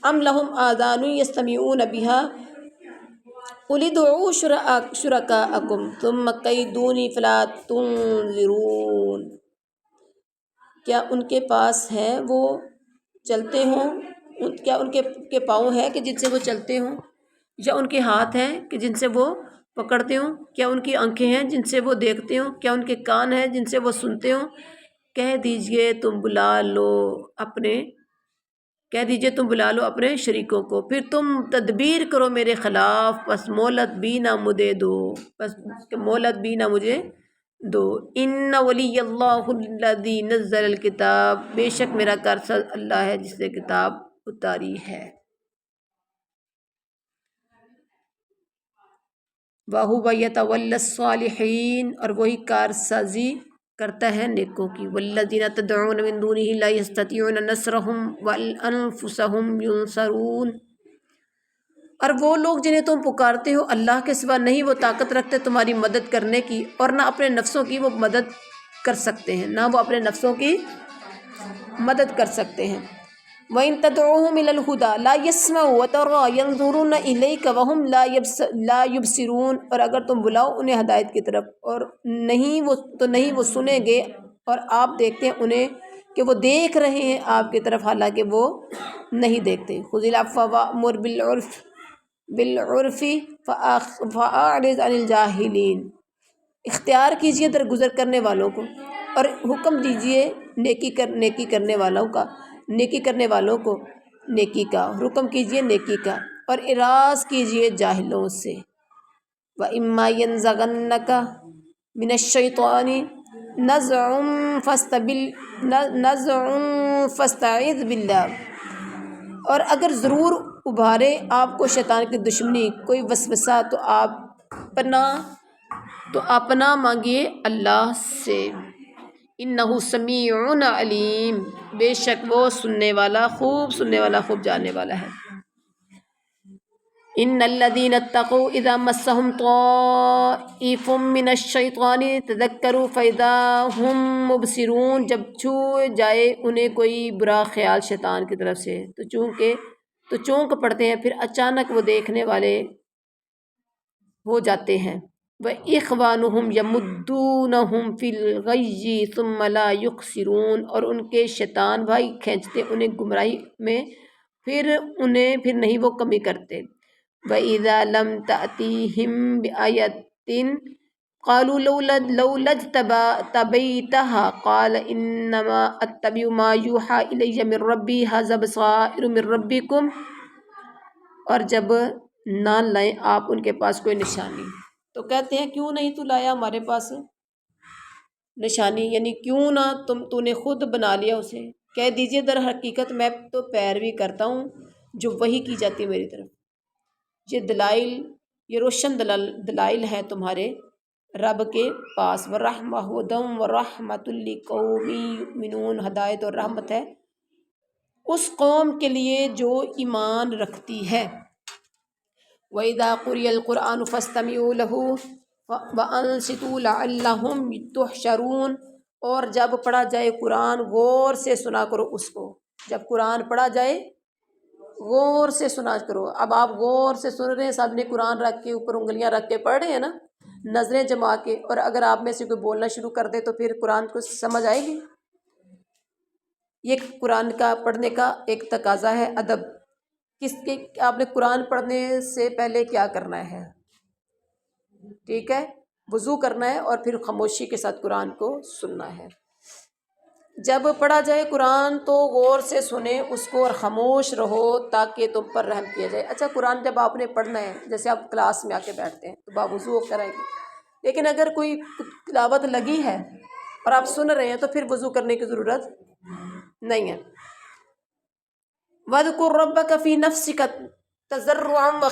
ام لہم آذان یستمعون بہا قل ادعوا شرکاءکم ثم کیدونی فلا تنظرون، کیا ان کے پاس ہے وہ چلتے ہوں، کیا ان کے پاؤں ہیں کہ جن سے وہ چلتے ہوں، یا ان کے ہاتھ ہیں کہ جن سے وہ پکڑتے ہوں، کیا ان کی آنکھیں ہیں جن سے وہ دیکھتے ہوں، کیا ان کے کان ہیں جن سے وہ سنتے ہوں؟ کہہ دیجئے تم بلا لو اپنے شریکوں کو، پھر تم تدبیر کرو میرے خلاف، بس مہلت بھی نہ مجھے دو۔ ان ولی اللہ الذی نزل الکتاب، بے شک میرا کارساز اللہ ہے جس نے کتاب اتاری ہے۔ وَهُوَ يَتَوَلَّى الصَّالِحِينَ، اور وہی کارسازی کرتا ہے نیکوں کی۔ وَالَّذِينَ تَدْعُونَ مِن دُونِهِ لَا يَسْتَطِيعُونَ نَصْرَهُمْ وَأَنفُسَهُمْ يُنصَرُونَ، اور وہ لوگ جنہیں تم پکارتے ہو اللہ کے سوا نہیں وہ طاقت رکھتے تمہاری مدد کرنے کی، اور نہ اپنے نفسوں کی وہ مدد کر سکتے ہیں، نہ وہ اپنے نفسوں کی مدد کر سکتے ہیں۔ وَإِن تَدْعُوهُمْ إِلَى الْهُدَىٰ لَا يَسْمَعُوا وَتَرَىٰ يَنظُرُونَ إِلَيْكَ وَهُمْ لَا يُبْصِرُونَ، اور اگر تم بلاؤ انہیں ہدایت کی طرف اور نہیں وہ سنیں گے، اور آپ دیکھتے ہیں انہیں کہ وہ دیکھ رہے ہیں آپ کی طرف حالانکہ وہ نہیں دیکھتے۔ خُذِ الْعَفْوَ وَأْمُرْ بِالْعُرْفِ فَأَعْرِضْ عَنِ الْجَاهِلِينَ، اختیار کیجئے درگزر کرنے والوں کو، اور حکم دیجئے نیکی کرنے والوں کو نیکی کا، حکم کیجئے نیکی کا، اور اعراض کیجئے جاہلوں سے۔ وَإِمَّا يَنزَغَنَّكَ مِنَ الشَّيْطَانِ نَزْغٌ فَاسْتَعِذْ بِاللَّهِ، اور اگر ضرور ابھارے آپ کو شیطان کی دشمنی کوئی وسوسہ تو آپ پناہ مانگیے اللہ سے۔ انہ سمیع علیم، بے شک وہ سننے والا خوب جاننے والا ہے۔ ان الذین اتقوا اذا مسهم طائف من الشیطان تذکروا فاذا هم مبصرون، جب چھو جائے انہیں کوئی برا خیال شیطان کی طرف سے تو چونک پڑتے ہیں، پھر اچانک وہ دیکھنے والے ہو جاتے ہیں۔ وَإِخْوَانُهُمْ يَمُدُّونَهُمْ فِي الْغَيِّ ثُمَّ لَا يُقْصِرُونَ، اور ان کے شیطان بھائی کھینچتے انہیں گمراہی میں، پھر نہیں وہ کمی کرتے۔ وَإِذَا لَمْ تَأْتِهِمْ بِآيَةٍ قَالُوا لَوْلَا اجْتَبَيْتَهَا قَالَ إِنَّمَا أَتَّبِعُ مَا يُوحَىٰ إِلَيَّ مِن رَّبِّي هَٰذَا بَصَائِرُ مِن رَّبِّكُمْ، اور جب نہ لائیں آپ ان کے پاس کوئی نشانی تو کہتے ہیں کیوں نہیں تو لایا ہمارے پاس نشانی، یعنی کیوں نہ تو نے خود بنا لیا اسے۔ کہہ دیجئے در حقیقت میں تو پیروی کرتا ہوں جو وحی کی جاتی ہے میری طرف، یہ روشن دلائل ہیں تمہارے رب کے پاس۔ وَرَحْمَةٌ لِّقَوْمٍ يُؤْمِنُونَ، ہدایت اور رحمت ہے اس قوم کے لیے جو ایمان رکھتی ہے۔ وَإِذَا قُرِئَ الْقُرْآنُ فَاسْتَمِعُوا لَهُ وَأَنصِتُوا لَعَلَّكُمْ تُحْشَرُونَ، اور جب پڑھا جائے قرآن غور سے سنا کرو اس کو، جب قرآن پڑھا جائے غور سے سنا کرو۔ اب آپ غور سے سن رہے ہیں، سب نے قرآن رکھ کے اوپر انگلیاں رکھ کے پڑھ رہے ہیں نا، نظریں جما کے، اور اگر آپ میں سے کوئی بولنا شروع کر دے تو پھر قرآن کو سمجھ آئے گی؟ یہ قرآن کا پڑھنے کا ایک تقاضا ہے ادب، آپ نے قرآن پڑھنے سے پہلے کیا کرنا ہے، ٹھیک ہے، وضو کرنا ہے اور پھر خاموشی کے ساتھ قرآن کو سننا ہے۔ جب پڑھا جائے قرآن تو غور سے سنیں اس کو اور خاموش رہو تاکہ تم پر رحم کیا جائے۔ اچھا قرآن جب آپ نے پڑھنا ہے، جیسے آپ کلاس میں آ کے بیٹھتے ہیں تو باوضو کریں گے، لیکن اگر کوئی تلاوت لگی ہے اور آپ سن رہے ہیں تو پھر وضو کرنے کی ضرورت نہیں ہے۔ وَاذْكُرْ رَبَّكَ فِي نَفْسِكَ تَضَرُّعًا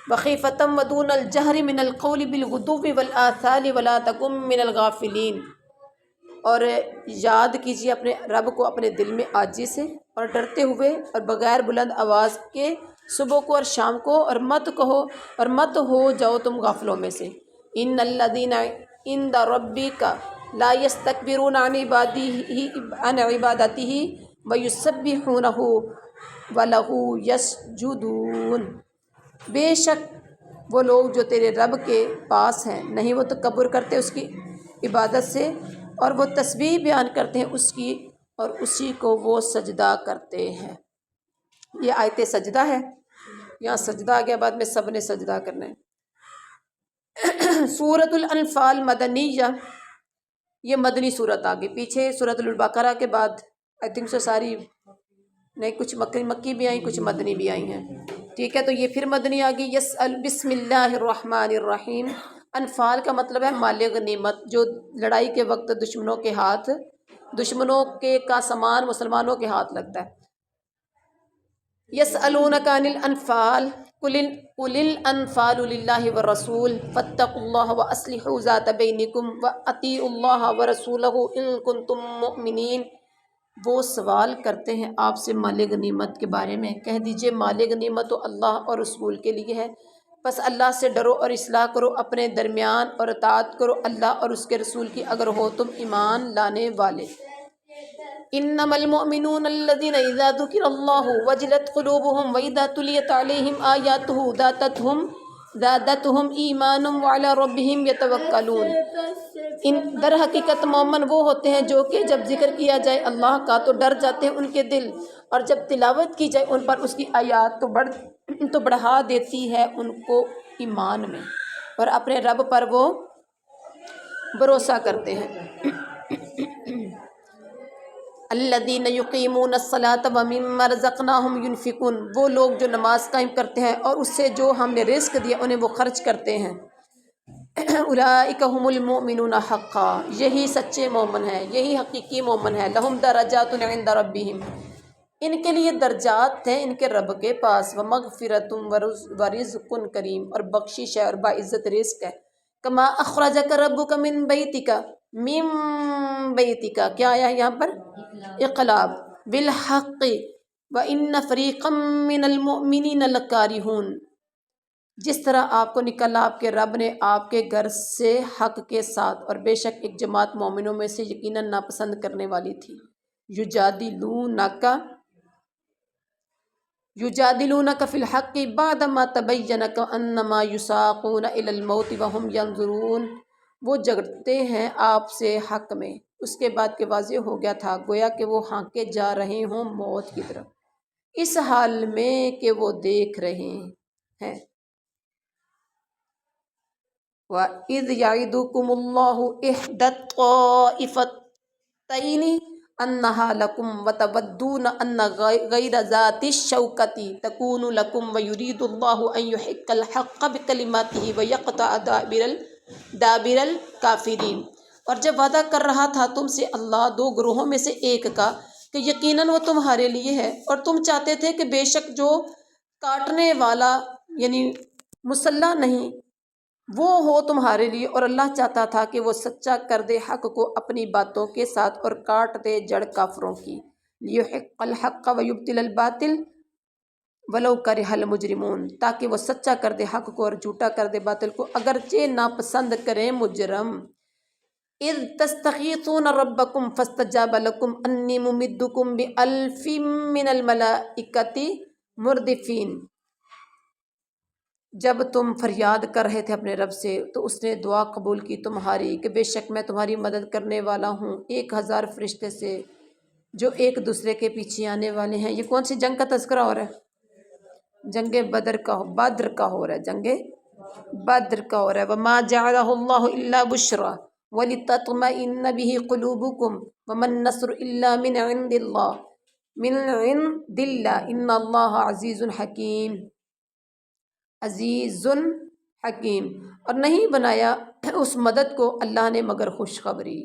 وَخِيفَةً وَدُونَ الْجَهْرِ مِنَ الْقَوْلِ بِالْغُدُوِّ وَالْآصَالِ وَلَا تَكُن مِّنَ الْغَافِلِينَ۔ اور یاد کیجیے اپنے رب کو اپنے دل میں عاجزی سے اور ڈرتے ہوئے اور بغیر بلند آواز کے، صبح کو اور شام کو، اور مت ہو جاؤ تم غافلوں میں سے۔ ان الذین عند ربک لا یستکبرون عن عبادتہ ویسبحونہ ولہ یسجدون۔ بے شک وہ لوگ جو تیرے رب کے پاس ہیں، نہیں وہ تکبر کرتے اس کی عبادت سے، اور وہ تسبیح بیان کرتے ہیں اس کی، اور اسی کو وہ سجدہ کرتے ہیں۔ یہ آیت سجدہ ہے، یہاں سجدہ آ گیا، بعد میں سب نے سجدہ کرنا ہے۔ سورۃ الانفال مدنیہ، یہ مدنی صورت آ گئی۔ پیچھے سورۃ البقرہ کے بعد آئی تھنک سو ساری نہیں، کچھ مکی بھی آئیں، کچھ مدنی بھی آئی ہیں، ٹھیک ہے، تو یہ پھر مدنی آ گئی۔ بسم اللہ الرحمن الرحیم۔ انفال کا مطلب ہے مال غنیمت، جو لڑائی کے وقت دشمنوں کا سامان مسلمانوں کے ہاتھ لگتا ہے۔ یسألونک عن الانفال قل الانفال للہ والرسول فاتقوا اللہ واصلحوا ذات بینکم واطیعوا اللہ ورسولہ ان کنتم مؤمنین۔ وہ سوال کرتے ہیں آپ سے مال غنیمت کے بارے میں، کہہ دیجئے مال غنیمت تو اللہ اور رسول کے لیے ہے، بس اللہ سے ڈرو اور اصلاح کرو اپنے درمیان، اور اطاعت کرو اللہ اور اس کے رسول کی اگر ہو تم ایمان لانے والے۔ انما المؤمنون الذین اذا ذکر اللہ وجلت قلوبهم واذا تلیت علیہم آیاتہ زادتہم ایمانا وعلی ربہم یتوکلون۔ در حقیقت مومن وہ ہوتے ہیں جو کہ جب ذکر کیا جائے اللہ کا تو ڈر جاتے ہیں ان کے دل، اور جب تلاوت کی جائے ان پر اس کی آیات تو بڑھا دیتی ہے ان کو ایمان میں، اور اپنے رب پر وہ بھروسہ کرتے ہیں۔ الذین یقیمون الصلاۃ ومما رزقناہم ینفقون، وہ لوگ جو نماز قائم کرتے ہیں اور اس سے جو ہم نے رزق دیا انہیں وہ خرچ کرتے ہیں۔ اولئک ھم المؤمنون حقا، یہی سچے مومن ہیں، یہی حقیقی مومن ہیں۔ لہم درجات عند ربہم، ان کے لیے درجات ہیں ان کے رب کے پاس، ومغفرۃ ورزق کریم، اور بخشش ہے اور باعزت رزق ہے۔ کما اخرجک ربک من بیتک، کیا آیا ہے یہاں پر؟ اقلاب، بالحق وان فریقا من المؤمنین لکارہون، جس طرح آپ کو نکالا آپ کے رب نے آپ کے گھر سے حق کے ساتھ، اور بے شک ایک جماعت مومنوں میں سے یقیناً ناپسند کرنے والی تھی۔ یجادلونک فی الحق بعدما تبین کانما یساقون الی الموت وهم ینظرون، وہ جھگڑتے ہیں آپ سے حق میں اس کے بعد کہ واضح ہو گیا تھا گویا کہ وہ ہانکے جا رہے ہوں موت کی طرف، اس حال میں کہ وہ دیکھ رہے ہیں۔ وَإِذْ يَعِدُكُمُ اللَّهُ إِحْدَى الطَّائِفَتَيْنِ أَنَّهَا لَكُمْ وَتَوَدُّونَ أَنَّ غَيْرَ ذَاتِ الشَّوْكَةِ تَكُونُ لَكُمْ وَيُرِيدُ اللَّهُ أَن يُحِقَّ الْحَقَّ بِكَلِمَاتِهِ وَيَقْطَعَ دَابِرَ الْكَافِرِينَ۔ اور جب وعدہ کر رہا تھا تم سے اللہ دو گروہوں میں سے ایک کا کہ یقیناً وہ تمہارے لیے ہے، اور تم چاہتے تھے کہ بے شک جو کاٹنے والا یعنی مسلح نہیں وہ ہو تمہارے لیے، اور اللہ چاہتا تھا کہ وہ سچا کر دے حق کو اپنی باتوں کے ساتھ اور کاٹ دے جڑ کافروں کی۔ لیحق الحق ویبطل الباطل ولو کرہ المجرمون، تاکہ وہ سچا کر دے حق کو اور جھوٹا کر دے باطل کو اگرچہ ناپسند کریں مجرم۔ اذ تستغیثون ربکم فاستجاب لکم انی ممدکم بألف من الملائکۃ مردفین، جب تم فریاد کر رہے تھے اپنے رب سے تو اس نے دعا قبول کی تمہاری کہ بے شک میں تمہاری مدد کرنے والا ہوں 1000 فرشتے سے جو ایک دوسرے کے پیچھے آنے والے ہیں۔ یہ کون سی جنگ کا تذکرہ ہو رہا ہے؟ جنگ بدر کا ہو رہا ہے، جنگ بدر کا ہو رہا ہے۔ وما جعلہ اللہ الا بشرا وَلِتَطْمَئِنَّ بِهِ قُلُوبُكُمْ وَمَا النَّصْرُ إِلَّا مِنْ عِنْدِ اللَّهِ إِنَّ اللَّهَ عَزِيزٌ حَكِيمٌ، عزیز حکیم۔ اور نہیں بنایا اس مدد کو اللہ نے مگر خوشخبری،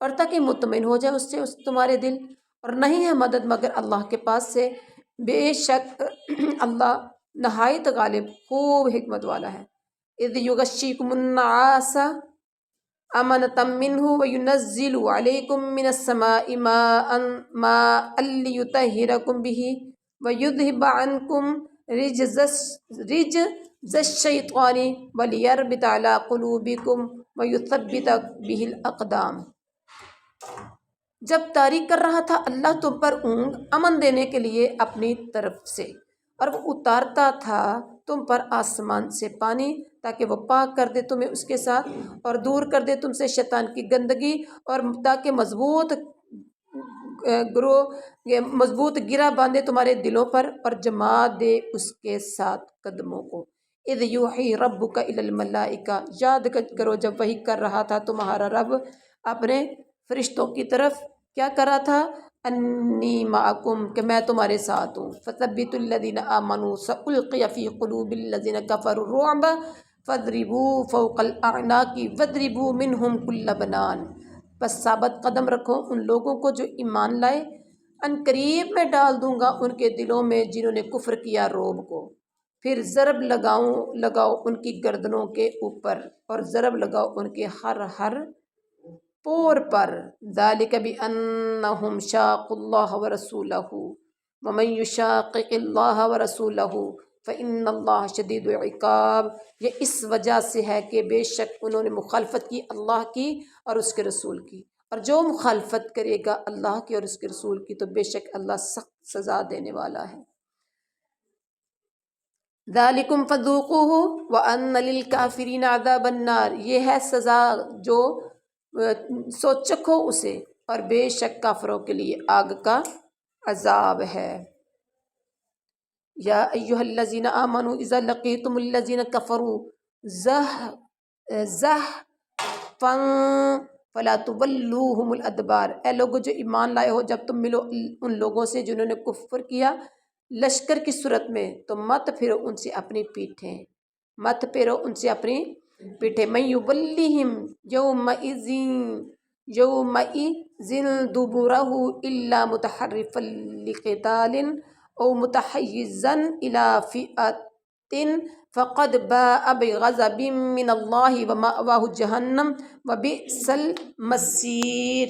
اور تاکہ مطمئن ہو جائے اس سے تمہارے دل، اور نہیں ہے مدد مگر اللہ کے پاس سے، بے شک اللہ نہایت غالب خوب حکمت والا ہے۔ اذ یغشیکم النعاس امنۃ منہ وینزل علیکم من السماء ماء لیطہرکم بہ ویذہب عنکم رجز الشیطان ولیربط علی قلوبکم ویثبت بہ الاقدام۔ جب طاری کر رہا تھا اللہ تم پر اونگ امن دینے کے لیے اپنی طرف سے، اور وہ اتارتا تھا تم پر آسمان سے پانی تاکہ وہ پاک کر دے تمہیں اس کے ساتھ، اور دور کر دے تم سے شیطان کی گندگی، اور تاکہ مضبوط گرہ باندھے تمہارے دلوں پر، اور جما دے اس کے ساتھ قدموں کو۔ اذ یوحی ربک الی الملائکہ، یاد کرو جب وحی کر رہا تھا تمہارا رب اپنے فرشتوں کی طرف، کیا کر رہا تھا؟ انی معکم، کہ میں تمہارے ساتھ ہوں۔ فثبتوا الذین آمنوا سألقی فی قلوب الذین کفروا الرعب فاضربوا فوق الاعناق واضربوا منہم کل بنان۔ بس ثابت قدم رکھو ان لوگوں کو جو ایمان لائے، ان قریب میں ڈال دوں گا ان کے دلوں میں جنہوں نے کفر کیا رعب کو، پھر ضرب لگاؤ ان کی گردنوں کے اوپر، اور ضرب لگاؤ ان کے ہر پور پر۔ ذالک بأنہم شاقوا اللہ ورسولہ ومن یشاقق اللہ ورسولہ فإن اللہ شدید العقاب۔ یہ اس وجہ سے ہے کہ بے شک انہوں نے مخالفت کی اللہ کی اور اس کے رسول کی، اور جو مخالفت کرے گا اللہ کی اور اس کے رسول کی تو بے شک اللہ سخت سزا دینے والا ہے۔ ذالکم فذوقوہ وان للکافرین عذاب النار، یہ ہے سزا جو سو چکھو اسے، اور بے شک کافروں کے لیے آگ کا عذاب ہے۔ یا ایھا الذین آمنوا اذا لقیتم الذین کفروا زحفا فلا تولوہم الادبار، اے لوگو جو ایمان لائے ہو جب تم ملو ان لوگوں سے جنہوں نے کفر کیا لشکر کی صورت میں، تو مت پھرو ان سے اپنی پیٹھیں، مت پھرو ان سے اپنی پیٹھیں۔ من یولیہم یومئذ دبرہ الا متحرفا لقتال او متحیزا الی فئۃ فقد باء بغضب من اللہ ومأواہ جہنم وبئس المصیر۔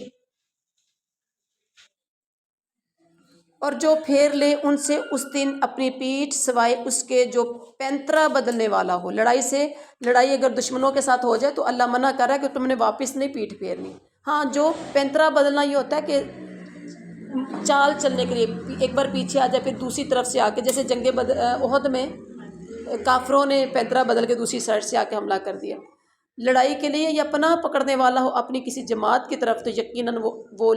اور جو پھیر لے ان سے اس دن اپنی پیٹھ سوائے اس کے جو پینترا بدلنے والا ہو۔ لڑائی اگر دشمنوں کے ساتھ ہو جائے تو اللہ منع کر رہا ہے کہ تم نے واپس نہیں پیٹھ پھیرنی۔ ہاں، جو پینترا بدلنا یہ ہوتا ہے کہ چال چلنے کے لیے ایک بار پیچھے آ جائے پھر دوسری طرف سے آ کے، جیسے جنگ احد میں کافروں نے پینترا بدل کے دوسری سائڈ سے آ کے حملہ کر دیا۔ لڑائی کے لیے یا پناہ پکڑنے والا ہو اپنی کسی جماعت کی طرف تو یقیناً وہ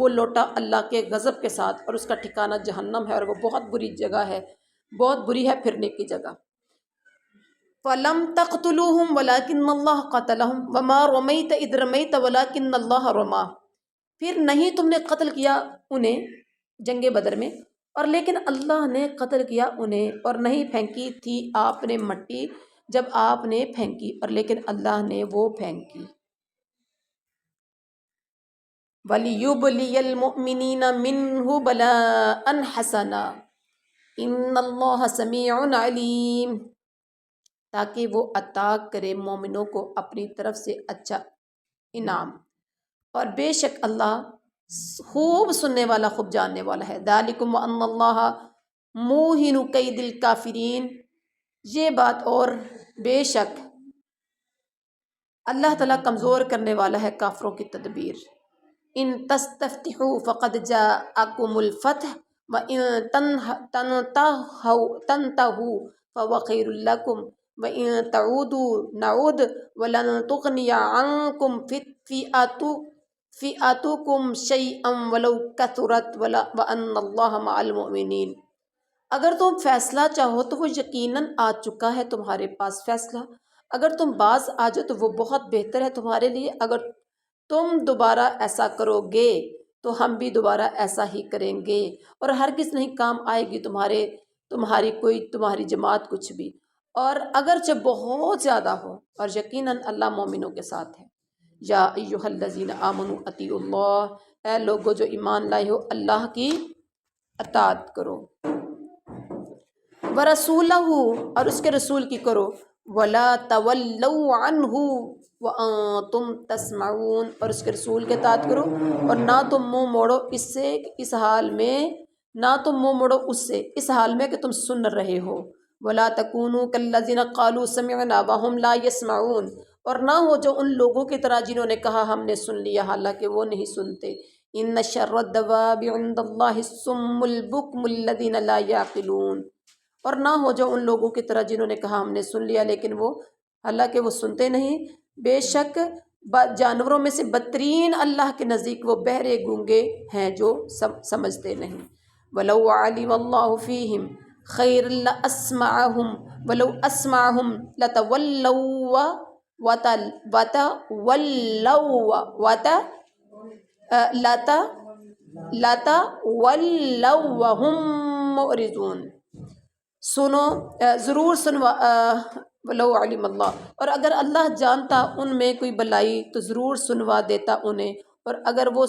لوٹا اللہ کے غضب کے ساتھ، اور اس کا ٹھکانہ جہنم ہے، اور وہ بہت بری جگہ ہے، بہت بری ہے پھرنے کی جگہ۔ فَلَمْ تَقْتُلُوهُمْ وَلَٰكِنَّ اللَّهَ قَتَلَهُمْ وَمَا رَمَيْتَ إِذْ رَمَيْتَ وَلَٰكِنَّ اللَّهَ رَمَىٰ، پھر نہیں تم نے قتل کیا انہیں جنگ بدر میں، اور لیکن اللہ نے قتل کیا انہیں، اور نہیں پھینکی تھی آپ نے مٹی جب آپ نے پھینکی، اور لیکن اللہ نے وہ پھینکی۔ وَلِيُبْلِيَ الْمُؤْمِنِينَ مِنْهُ بَلَاءً حَسَنًا إِنَّ اللَّهَ سَمِيعٌ عَلِيمٌ، تاکہ وہ عطا کرے مومنوں کو اپنی طرف سے اچھا انعام، اور بے شک اللہ خوب سننے والا خوب جاننے والا ہے۔ ذَلِكُمْ وَأَنَّ اللَّهَ مُوهِنُ كَيْدِ الْكَافِرِينَ، یہ بات اور بے شک اللہ تعالیٰ کمزور کرنے والا ہے کافروں کی تدبیر۔ ان تستفتحوا فقد جاءکم الفتح وان تنتہوا فهو خیر لکم وان تعودوا نعد ولن تغنی عنکم فئاتکم شیئا ولو کثرت وان اللہ مع المؤمنین۔ اگر تم فیصلہ چاہو تو وہ یقیناً آ چکا ہے تمہارے پاس فیصلہ، اگر تم باز آ جاؤ تو وہ بہت بہتر ہے تمہارے لیے، اگر تم دوبارہ ایسا کرو گے تو ہم بھی دوبارہ ایسا ہی کریں گے، اور ہرگز نہیں کام آئے گی تمہاری جماعت کچھ بھی، اور اگرچہ بہت زیادہ ہو، اور یقیناً اللہ مومنوں کے ساتھ ہے۔ یا ایہا الذین آمنوا اطیعوا اللہ، اے لوگو جو ایمان لائے ہو اللہ کی اطاعت کرو، ورسولہ، اور اس کے رسول کی کرو، ولا تولوا عنہ وانتم تسمعون، اور اس کے رسول کے اطاعت کرو اور نہ تم منہ موڑو اس سے، اس حال میں کہ تم سن رہے ہو، ولا تکونوا کالذین قالوا سمعنا وهم لا يسمعون، اور نہ ہو جو ان لوگوں کی طرح جنہوں نے کہا ہم نے سن لیا حالانکہ وہ نہیں سنتے۔ ان شر الدواب عند اللہ الصم البکم الذین لا یعقلون، اور نہ ہو جو ان لوگوں کی طرح جنہوں نے کہا ہم نے سن لیا لیکن وہ حالانکہ وہ سنتے نہیں، بے شک جانوروں میں سے بدترین اللہ کے نزدیک وہ بہرے گونگے ہیں جو سمجھتے نہیں۔ وَلَوْ عَلِمَ اللَّهُ فِيهِمْ خَيْرًا لَأَسْمَعَهُمْ وَلَوْ أَسْمَعَهُمْ لَتَوَلَّوْا وَهُمْ مُعْرِضُونَ، ولو علم اللہ، اور اگر اللہ جانتا ان میں کوئی بلائی تو ضرور سنوا دیتا انہیں، اور اگر وہ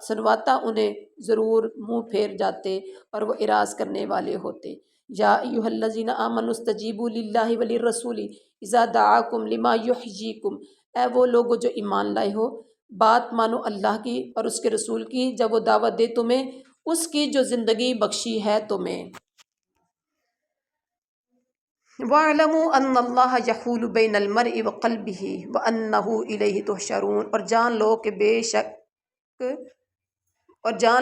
سنواتا انہیں ضرور منہ پھیر جاتے اور وہ اعراض کرنے والے ہوتے۔ یا ایھا الذین آمنوا استجیبوا للہ وللرسول اذا دعاکم لما یحییکم، اے وہ لوگ جو ایمان لائے ہو، بات مانو اللہ کی اور اس کے رسول کی جب وہ دعوت دے تمہیں اس کی جو زندگی بخشی ہے تمہیں۔ وَاعْلَمُوا أَنَّ اللَّهَ يَحُولُ بَيْنَ الْمَرْءِ وَقَلْبِهِ وَأَنَّهُ إِلَيْهِ تُحْشَرُونَ، اور جان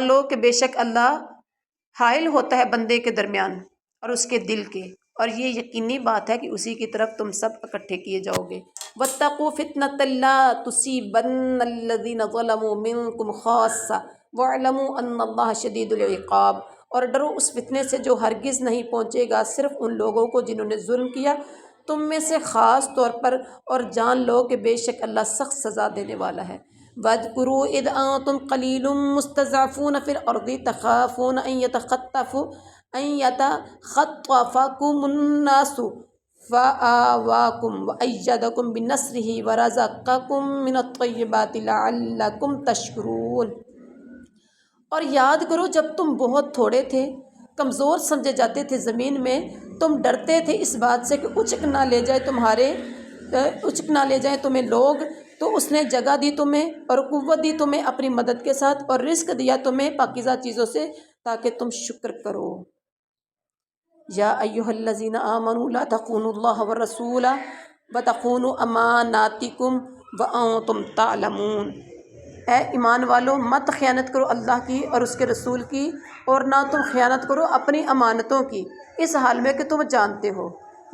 لو کہ بے شک اللہ حائل ہوتا ہے بندے کے درمیان اور اس کے دل کے، اور یہ یقینی بات ہے کہ اسی کی طرف تم سب اکٹھے کیے جاؤ گے۔ وَاتَّقُوا فِتْنَةً لَا تُصِيبَنَّ الَّذِينَ ظَلَمُوا مِنكُمْ خَاصَّةً وَاعْلَمُوا أَنَّ اللَّهَ شَدِيدُ الْعِقَابِ، اور ڈرو اس فتنے سے جو ہرگز نہیں پہنچے گا صرف ان لوگوں کو جنہوں نے ظلم کیا تم میں سے خاص طور پر، اور جان لو کہ بے شک اللہ سخت سزا دینے والا ہے۔ وَاذْكُرُوا إِذْ أَنْتُمْ قَلِيلٌ مُسْتَضْعَفُونَ فِي الْأَرْضِ تَخَافُونَ أَنْ يَتَخَطَّفَكُمُ النَّاسُ فَآوَاكُمْ وَأَيَّدَكُمْ بِنَصْرِهِ وَرَزَقَكُمْ مِنَ الطَّيِّبَاتِ لَعَلَّكُمْ تَشْكُرُونَ، اور یاد کرو جب تم بہت تھوڑے تھے، کمزور سمجھے جاتے تھے زمین میں، تم ڈرتے تھے اس بات سے کہ اچک نہ لے جائیں تمہیں لوگ، تو اس نے جگہ دی تمہیں اور قوت دی تمہیں اپنی مدد کے ساتھ، اور رزق دیا تمہیں پاکیزہ چیزوں سے تاکہ تم شکر کرو۔ یا ایھا الذین آمنوا لا تخونوا اللہ والرسول وتخونوا اماناتکم وانتم تعلمون، اے ایمان والو مت خیانت کرو اللہ کی اور اس کے رسول کی، اور نہ تم خیانت کرو اپنی امانتوں کی اس حال میں کہ تم جانتے ہو۔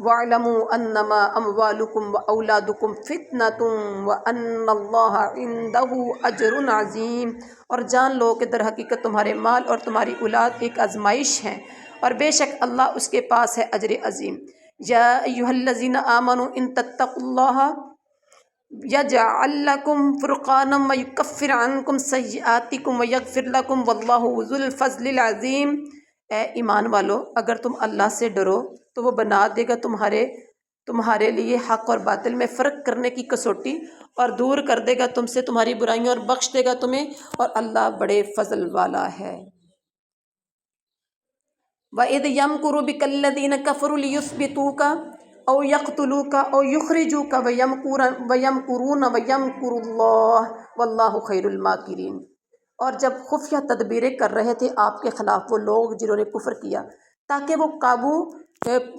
وَاعْلَمُوا أَنَّمَا أَمْوَالُكُمْ وَأَوْلَادُكُمْ فِتْنَةٌ وَأَنَّ اللَّهَ عِندَهُ أَجْرٌ عَظِيمٌ، اور جان لو کہ در حقیقت تمہارے مال اور تمہاری اولاد ایک آزمائش ہیں، اور بے شک اللہ اس کے پاس ہے اجر عظیم۔ یا ایھا الذین آمنوا ان تتقوا اللہ یجعل لکم فرقانا ویکفر عنکم سیئاتکم ویغفر لکم واللہ ذو الفضل العظیم، اے ایمان والو اگر تم اللہ سے ڈرو تو وہ بنا دے گا تمہارے لیے حق اور باطل میں فرق کرنے کی کسوٹی، اور دور کر دے گا تم سے تمہاری برائیاں اور بخش دے گا تمہیں، اور اللہ بڑے فضل والا ہے۔ وَإِذْ يَمْكُرُ بِكَ الَّذِينَ كَفَرُوا لِيُثْبِتُوكَ أَوْ يَقْتُلُوكَ أَوْ يُخْرِجُوكَ وَيَمْكُرُونَ وَيَمْكُرُ اللَّهُ وَاللَّهُ خَيْرُ الْمَاكِرِينَ، اور جب خفیہ تدبیریں کر رہے تھے آپ کے خلاف وہ لوگ جنہوں نے کفر کیا تاکہ وہ قابو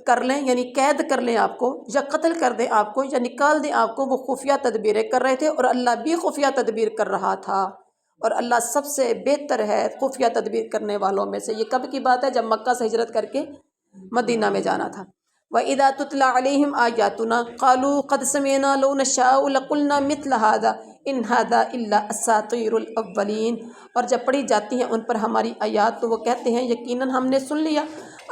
کر لیں، یعنی قید کر لیں آپ کو، یا قتل کر دیں آپ کو، یا نکال دیں آپ کو، وہ خفیہ تدبیریں کر رہے تھے، اور اللہ بھی خفیہ تدبیر کر رہا تھا، اور اللہ سب سے بہتر ہے خفیہ تدبیر کرنے والوں میں سے۔ یہ کب کی بات ہے؟ جب مکہ سے ہجرت کر کے مدینہ میں جانا تھا۔ وَإِذَا تُتْلَى عَلَيْهِمْ آيَاتُنَا قَالُوا قَدْ سَمِعْنَا لَوْ نَشَاءُ لَقُلْنَا مِثْلَ هَذَا إِنْ هَذَا إِلَّا أَسَاطِيرُ الْأَوَّلِينَ، اور جب پڑھی جاتی ہیں ان پر ہماری آیات تو وہ کہتے ہیں یقیناً ہم نے سن لیا،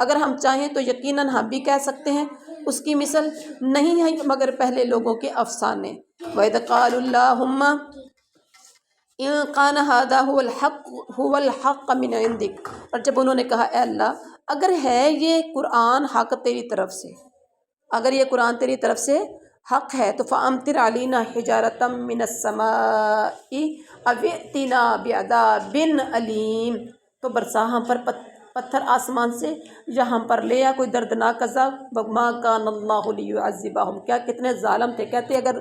اگر ہم چاہیں تو یقیناً ہم بھی کہہ سکتے ہیں اس کی مثل نہیں ہے مگر پہلے لوگوں کے افسانے۔ وَإِذْ قَالُوا اللَّهُمَّ إِنْ كَانَ هَذَا هُوَ الْحَقُّ مِنْ عِنْدِكَ، اور جب انہوں نے کہا اے اللہ اگر ہے یہ قرآن حق تیری طرف سے، اگر یہ قرآن تیری طرف سے حق ہے تو فَأَمْطِرْ عَلَيْنَا حِجَارَةً مِّنَ السَّمَاءِ أَوْ ائْتِنَا بِعَذَابٍ أَلِيمٍ، تو برسا ہم پر پتھر آسمان سے، یا ہم پر لے آ کوئی دردناک عذاب۔ وَمَا كَانَ اللَّهُ لِيُعَذِّبَهُمْ، کیا کتنے ظالم تھے، کہتے اگر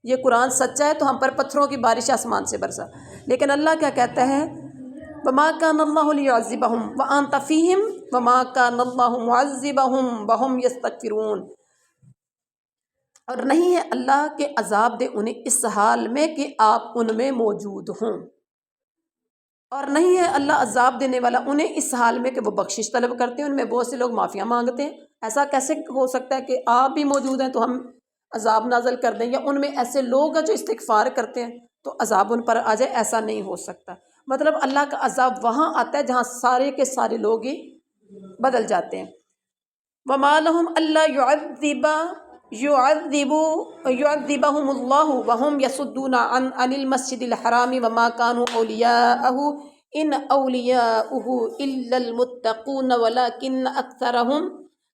یہ قرآن سچا ہے تو ہم پر پتھروں کی بارش آسمان سے برسا، لیکن اللہ کیا کہتا ہے وَمَا كَانَ اللَّهُ لِيُعَذِّبَهُمْ وَأَنْتَ فِيهِمْ وَمَا كَانَ اللَّهُ مُعَذِّبَهُمْ وَهُمْ يَسْتَغْفِرُونَ، اور نہیں ہے اللہ کے عذاب دے انہیں اس حال میں کہ آپ ان میں موجود ہوں، اور نہیں ہے اللہ عذاب دینے والا انہیں اس حال میں کہ وہ بخشش طلب کرتے ہیں۔ ان میں بہت سے لوگ معافیاں مانگتے ہیں، ایسا کیسے ہو سکتا ہے کہ آپ بھی موجود ہیں تو ہم عذاب نازل کر دیں، یا ان میں ایسے لوگ ہیں جو استغفار کرتے ہیں تو عذاب ان پر آ جائے، ایسا نہیں ہو سکتا۔ مطلب اللہ کا عذاب وہاں آتا ہے جہاں سارے کے سارے لوگ ہی بدل جاتے ہیں۔ وَمَا لَهُمْ أَلَّا يُعَذِّبَهُمُ اللَّهُ وَهُمْ يَصُدُّونَ عَنِ الْمَسْجِدِ الْحَرَامِ وَمَا كَانُوا أَوْلِيَاءَهُ إِنْ أَوْلِيَاؤُهُ إِلَّا الْمُتَّقُونَ وَلَكِنَّ أَكْثَرَهُمْ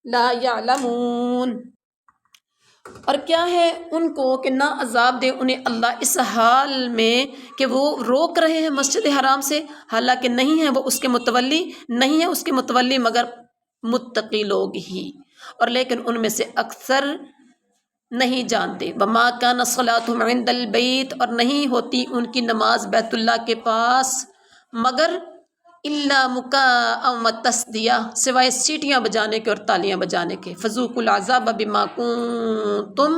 لَا يَعْلَمُونَ، اور کیا ہے ان کو کہ نہ عذاب دے انہیں اللہ اس حال میں کہ وہ روک رہے ہیں مسجد حرام سے، حالانکہ نہیں ہے وہ اس کے متولی، نہیں ہے اس کے متولی مگر متقی لوگ ہی، اور لیکن ان میں سے اکثر نہیں جانتے۔ وَمَا كَانَ صَلَاتُهُمْ عِنْدَ الْبَيْتِ، اور نہیں ہوتی ان کی نماز بیت اللہ کے پاس مگر إِلَّا مُكَاءً وَتَصْدِيَةً، سوائے سیٹیاں بجانے کے اور تالیاں بجانے کے۔ فَذُوقُوا الْعَذَابَ بِمَا كُنْتُمْ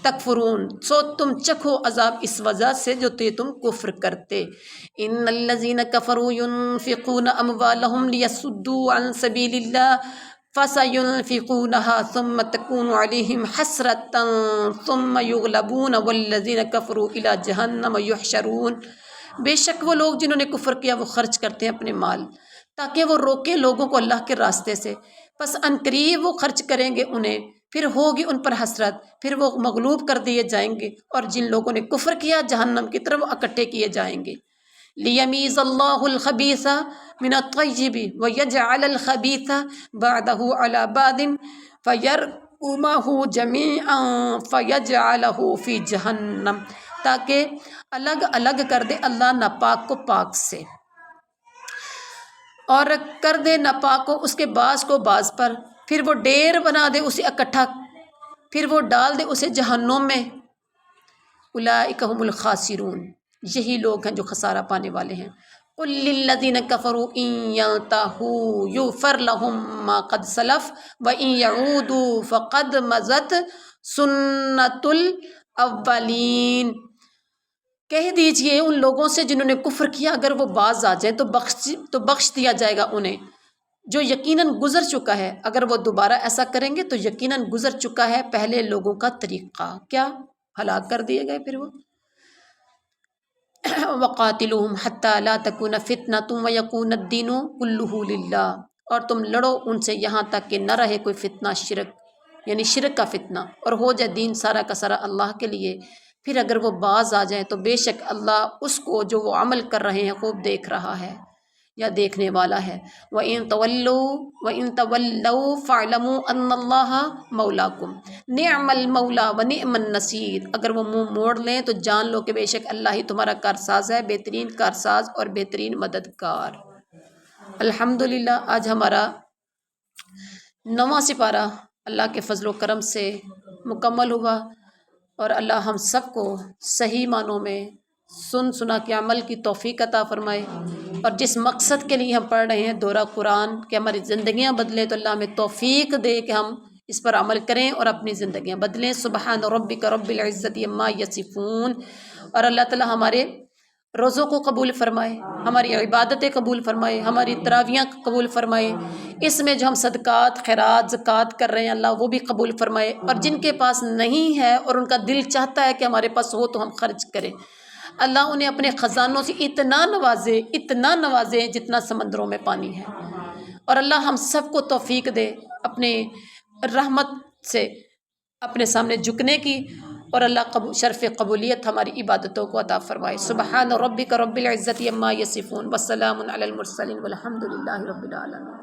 تَكْفُرُونَ، سو تم چکھو عذاب اس وجہ سے جو تم کفر کرتے۔ إِنَّ الَّذِينَ كَفَرُوا يُنْفِقُونَ أَمْوَالَهُمْ لِيَصُدُّوا عَنْ سَبِيلِ اللَّهِ فَسَيُنْفِقُونَهَا ثُمَّ تَكُونُ عَلَيْهِمْ حَسْرَةً ثُمَّ يُغْلَبُونَ وَالَّذِينَ كَفَرُوا إِلَى جَهَنَّمَ يُحْشَرُونَ، بے شک وہ لوگ جنہوں نے کفر کیا وہ خرچ کرتے ہیں اپنے مال تاکہ وہ روکے لوگوں کو اللہ کے راستے سے، پس عنقریب وہ خرچ کریں گے انہیں، پھر ہوگی ان پر حسرت، پھر وہ مغلوب کر دیے جائیں گے، اور جن لوگوں نے کفر کیا جہنم کی طرف اکٹھے کیے جائیں گے۔ لِيَمِيزَ اللَّهُ الْخَبِيثَ مِنَ الطَّيِّبِ وَيَجْعَلَ الْخَبِيثَ بَعْضَهُ عَلَى بَعْضٍ فَيَرْكُمَهُ جَمِيعًا فَيَجْعَلَهُ فِي جَهَنَّمَ، تاکہ الگ الگ کر دے اللہ ناپاک کو پاک سے، اور کر دے ناپاک کو اس کے بعض کو بعض پر، پھر وہ ڈیر بنا دے اسے اکٹھا، پھر وہ ڈال دے اسے جہنم میں۔ اولئک هم الخاسرون، یہی لوگ ہیں جو خسارہ پانے والے ہیں۔ قل للذین کفروا ان ينتهوا یغفر لهم ما قد سلف وان يعودوا فقد مضت سنت الاولین، کہہ دیجئے ان لوگوں سے جنہوں نے کفر کیا اگر وہ باز آ جائیں تو بخش دیا جائے گا انہیں جو یقیناً گزر چکا ہے، اگر وہ دوبارہ ایسا کریں گے تو یقیناً گزر چکا ہے پہلے لوگوں کا طریقہ، کیا ہلاک کر دیے گئے۔ پھر وہ وَقَاتِلُوهُمْ حَتَّى لَا تَكُونَ فِتْنَةٌ وَيَكُونَ الدِّينُ كُلُّهُ لِلَّهِ، اور تم لڑو ان سے یہاں تک کہ نہ رہے کوئی فتنہ شرک، یعنی شرک کا فتنہ، اور ہو جائے دین سارا کا سارا اللہ کے لیے۔ پھر اگر وہ باز آ جائیں تو بے شک اللہ اس کو جو وہ عمل کر رہے ہیں خوب دیکھ رہا ہے یا دیکھنے والا ہے۔ وَإِن تَوَلَّوْا فَاعْلَمُوا أَنَّ اللَّهَ مَوْلَاكُمْ نِعْمَ الْمَوْلَى وَنِعْمَ النَّصِيرُ، اگر وہ منہ موڑ لیں تو جان لو کہ بے شک اللہ ہی تمہارا کارساز ہے، بہترین کارساز اور بہترین مددگار۔ الحمدللہ آج ہمارا 9واں سپارہ اللہ کے فضل و کرم سے مکمل ہوا، اور اللہ ہم سب کو صحیح معنوں میں سنا کے عمل کی توفیق عطا فرمائے، اور جس مقصد کے لیے ہم پڑھ رہے ہیں دورہ قرآن کہ ہماری زندگیاں بدلیں، تو اللہ ہمیں توفیق دے کہ ہم اس پر عمل کریں اور اپنی زندگیاں بدلیں۔ سبحان ربک رب العزت عما یصفون، اور اللہ تعالی ہمارے روزوں کو قبول فرمائے، ہماری عبادتیں قبول فرمائے، ہماری تراویحیں قبول فرمائے، اس میں جو ہم صدقات خیرات زکوٰۃ کر رہے ہیں اللہ وہ بھی قبول فرمائے، اور جن کے پاس نہیں ہے اور ان کا دل چاہتا ہے کہ ہمارے پاس ہو تو ہم خرچ کریں، اللہ انہیں اپنے خزانوں سے اتنا نوازے جتنا سمندروں میں پانی ہے، اور اللہ ہم سب کو توفیق دے اپنے رحمت سے اپنے سامنے جھکنے کی، اور اللہ شرف قبولیت ہماری عبادتوں کو عطا فرمائے۔ سبحان ربک رب العزت عما یصفون وسلام علی المرسلین والحمد للہ رب العالمین۔